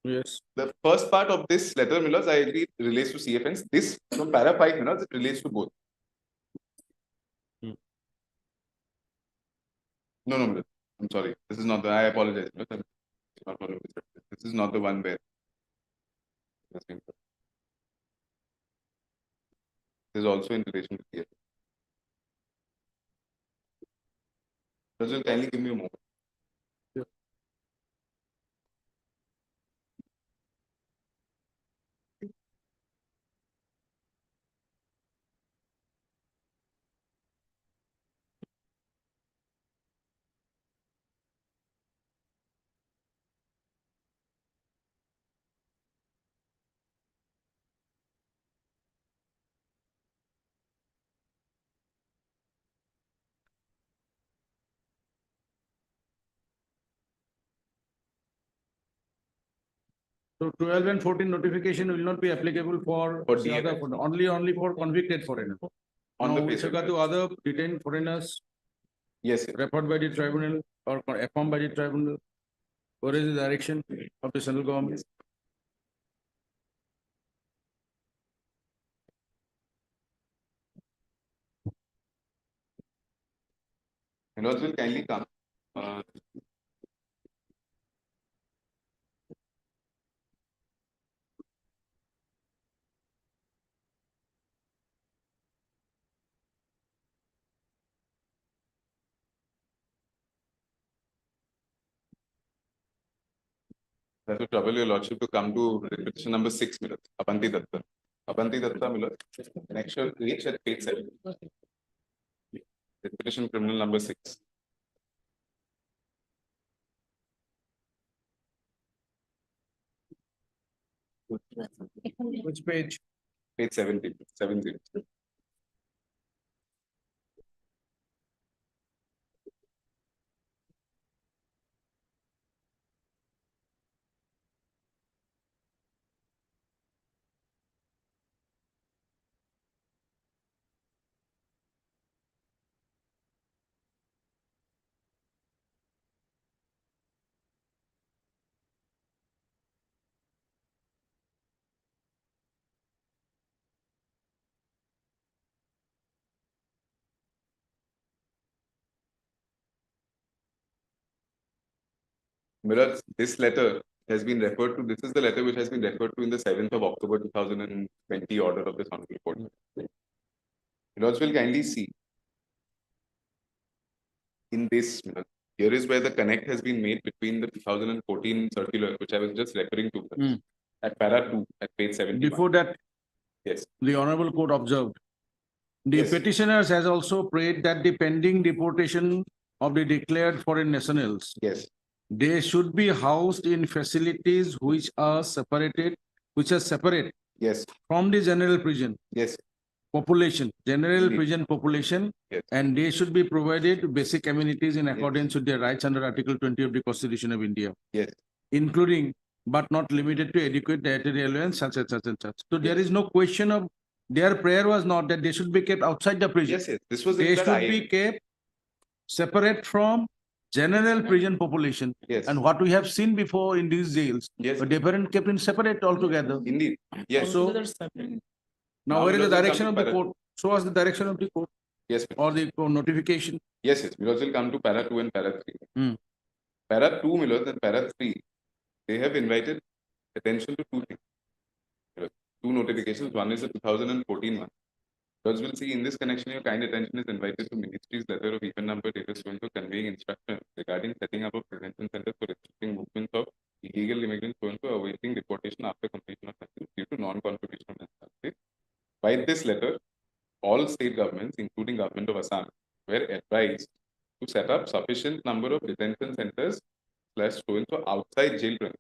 Yes. The first part of this letter, Milods, I agree, relates to CFNs. This, from para 5, Milods, it relates to both. No, Milods. I'm sorry. This is not the, I apologize. Milods. This is not the one where. This is also in relation to CFN. Milods will kindly give me a moment. So 12 and 14 notification will not be applicable for For the other, DFS. only for convicted foreigners. On Now, the with face of regard it. to other detained foreigners Yes, yes. referred by the tribunal or affirmed by the tribunal, what is the direction of the central government? Manoj will kindly come. That will trouble your lordship to come to petition number 6, Milord. Apanti Datta. Apanti Datta, Milord. Next shall reach at page 7. Petition criminal number 6. Which page? Page 70. 70. Milord, this letter has been referred to. This is the letter which has been referred to in the 7th of October 2020 order of this Honorable Court. Milords will kindly see. In this, Milord, here is where the connect has been made between the 2014 circular, which I was just referring to, at para 2, at page 70. Before that, Yes. the honorable court observed. The Yes. petitioners has also prayed that the pending deportation of the declared foreign nationals, Yes. they should be housed in facilities which are separate Yes. from the general prison Yes. population, general Indeed. prison population, Yes. and they should be provided basic amenities in accordance with their rights under Article 20 of the Constitution of India, Yes. including but not limited to adequate dietary allowance, such and such and such. So there Yes. is no question of, their prayer was not that they should be kept outside the prison. Yes, yes. This was They in that should be kept separate from general prison population. Yes. And what we have seen before in these jails, Yes. they weren't kept in separate altogether. Indeed. Yes. So Altogether separate. now where is the Milords will direction come of to the para- court? Show us the direction of the court Yes. or the notification. Yes, yes. Milords will come to para 2 and para 3. Hmm. Para 2, Milords, and para 3, they have invited attention to two things. Milords. Two notifications. One is the 2014 one. Milords will see in this connection, your kind attention is invited to Ministry's letter of even number dated so and so conveying instructions regarding setting up of detention centers for restricting movements of illegal immigrants so and so awaiting deportation after completion of sentence due to non-contribution of national state. By this letter, all state governments, including government of Assam, were advised to set up sufficient number of detention centers / so and so outside jail premises,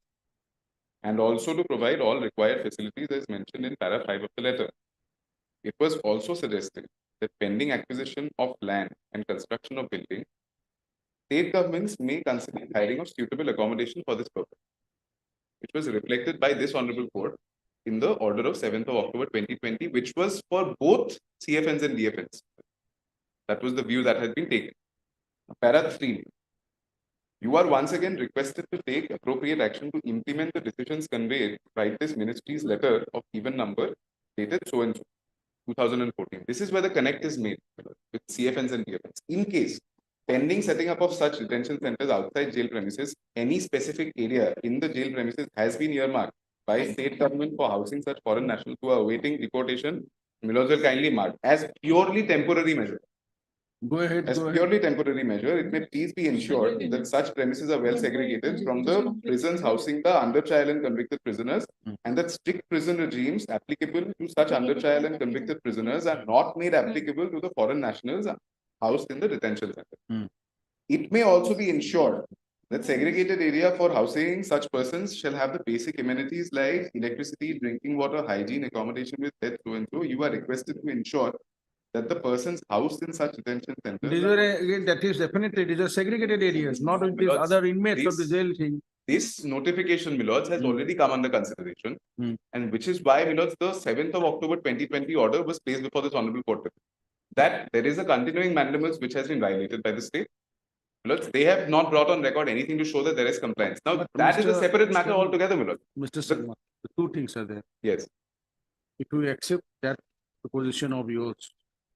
and also to provide all required facilities as mentioned in para 5 of the letter. It was also suggested that pending acquisition of land and construction of buildings, state governments may consider hiring of suitable accommodation for this purpose, which was reflected by this honorable court in the order of 7th of October 2020, which was for both CFNs and DFNs. That was the view that had been taken. Para 3. You are once again requested to take appropriate action to implement the decisions conveyed by this ministry's letter of even number dated so and so, 2014. This is where the connect is made with CFNs and DFNs. In case pending setting up of such detention centers outside jail premises, any specific area in the jail premises has been earmarked by state government for housing such foreign nationals who are awaiting deportation, Milords will kindly mark as purely temporary measure. Go ahead. As Go ahead. purely temporary measure, it may please be ensured that such premises are well segregated from the prisons housing the under trial and convicted prisoners, and that strict prison regimes applicable to such under trial and convicted prisoners are not made applicable to the foreign nationals housed in the detention center. It may also be ensured that segregated area for housing such persons shall have the basic amenities like electricity, drinking water, hygiene, accommodation with bed, so and so. You are requested to ensure that the persons housed in such detention centers These were, again, that is definitely, these are segregated areas, not with these Because other inmates of the these- jail thing. this notification, my lords, has already come under consideration. Hmm. And which is why, my lords, the 7th of October 2020 order was placed before this honorable court. That there is a continuing mandamus which has been violated by the state. My lords, they have not brought on record anything to show that there is compliance. Now, But that is a Mr. separate matter Sharma- altogether, my lord. Mr. Sarma, the two things are there. Yes, If we accept that proposition of yours,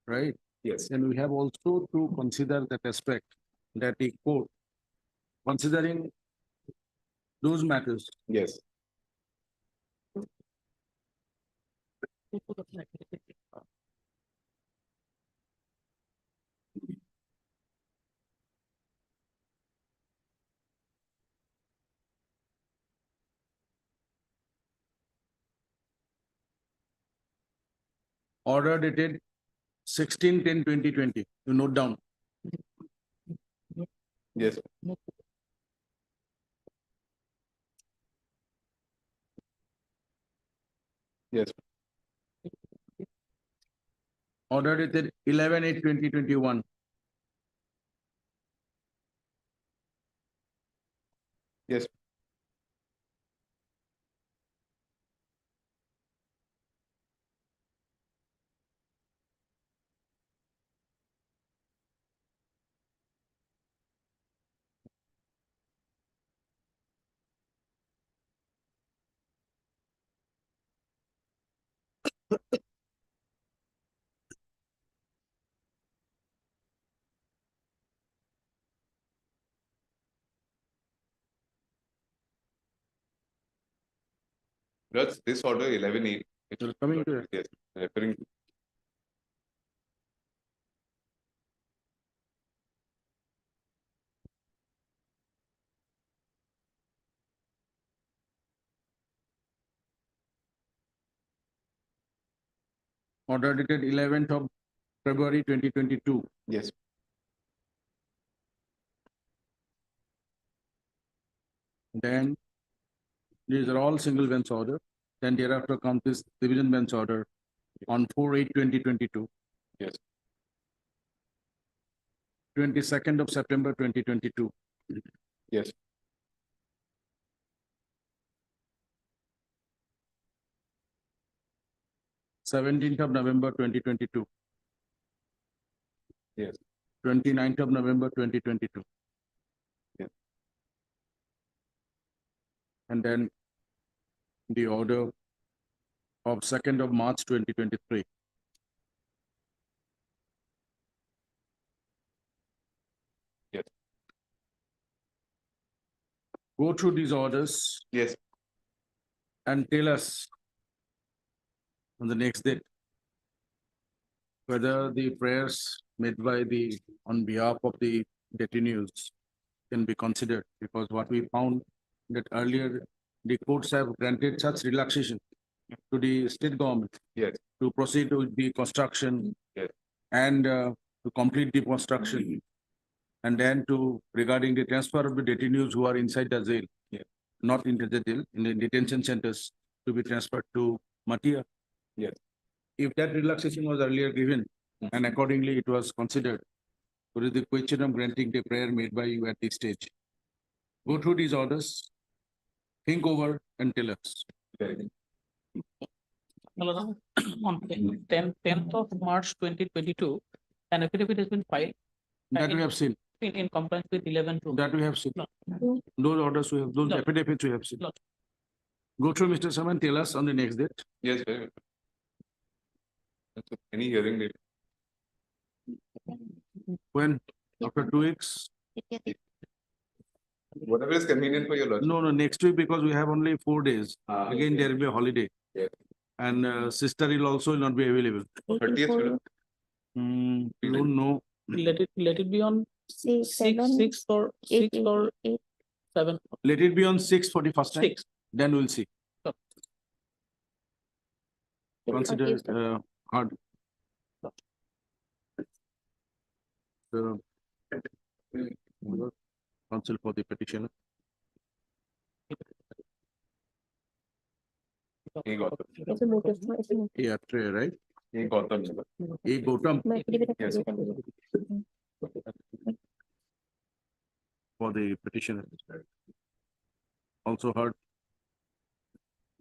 right, yes. then we have also to consider that aspect that the court, considering those matters, Yes. order dated 16/10/2020, you note down. Yes. Yes. Order dated 11/8/2021. Yes. That's this order 11A. You're coming to it. Yes, referring to. Order dated 11th of February 2022. Yes. Then these are all single bench order. Then thereafter comes this division bench order on 4/8/2022. Yes. 22nd of September 2022. Yes. Seventeenth of November 2022. Yes. 29th of November 2022. Yeah. And then the order of 2nd of March 2023. Yes. Go through these orders Yes. and tell us on the next date whether the prayers made by the, on behalf of the detainees can be considered, because what we found that earlier the courts have granted such relaxation to the state government. Yes. To proceed with the construction. Yes. And to complete the construction. And then to, regarding the transfer of the detainees who are inside the jail. Yeah. Not into the jail, in the detention centers, to be transferred to Matia. Yes. If that relaxation was earlier given, and accordingly it was considered, what is the question of granting the prayer made by you at this stage? Go through these orders, think over and tell us. Very good. On 10th of March 2022, an affidavit has been filed That we have seen, in compliance with 11(2). that we have seen. No. Those orders we have, those No. affidavits we have seen. No. Go through, Mr. Saman, tell us on the next date. Yes, very good. That's it. Any hearing date? When? After 2 weeks? Whatever is convenient for your lordship. No, next week, because we have only 4 days. Again, okay. there will be a holiday. Yeah. And sister will also not be available. 30th, my lord. You don't know. Let it be on six or 7. Let it be on 6 for the first time. 6. Then we'll see. Sure. Consider hard. So, counsel for the petitioner. Hey, Gautam. Yeah, right? Hey, Gautam, my lord. A Gautam Yes. for the petitioner. also heard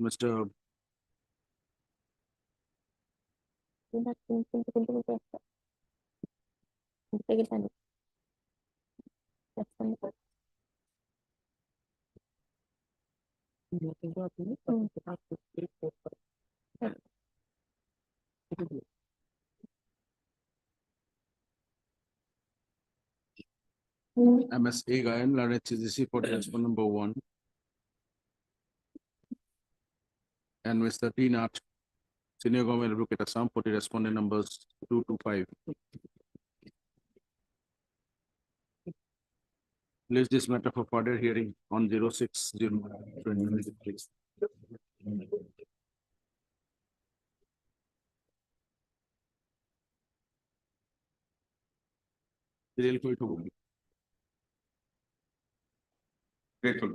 Mr. MS A Gayan, Lorette HGC for transport number 1. And Mr. T Nath, Senior Government Advocate Assam for the respondent numbers 2 to 5. Place this matter for further hearing on 06/0/2023. Serial कोई ठोक नहीं। Grateful.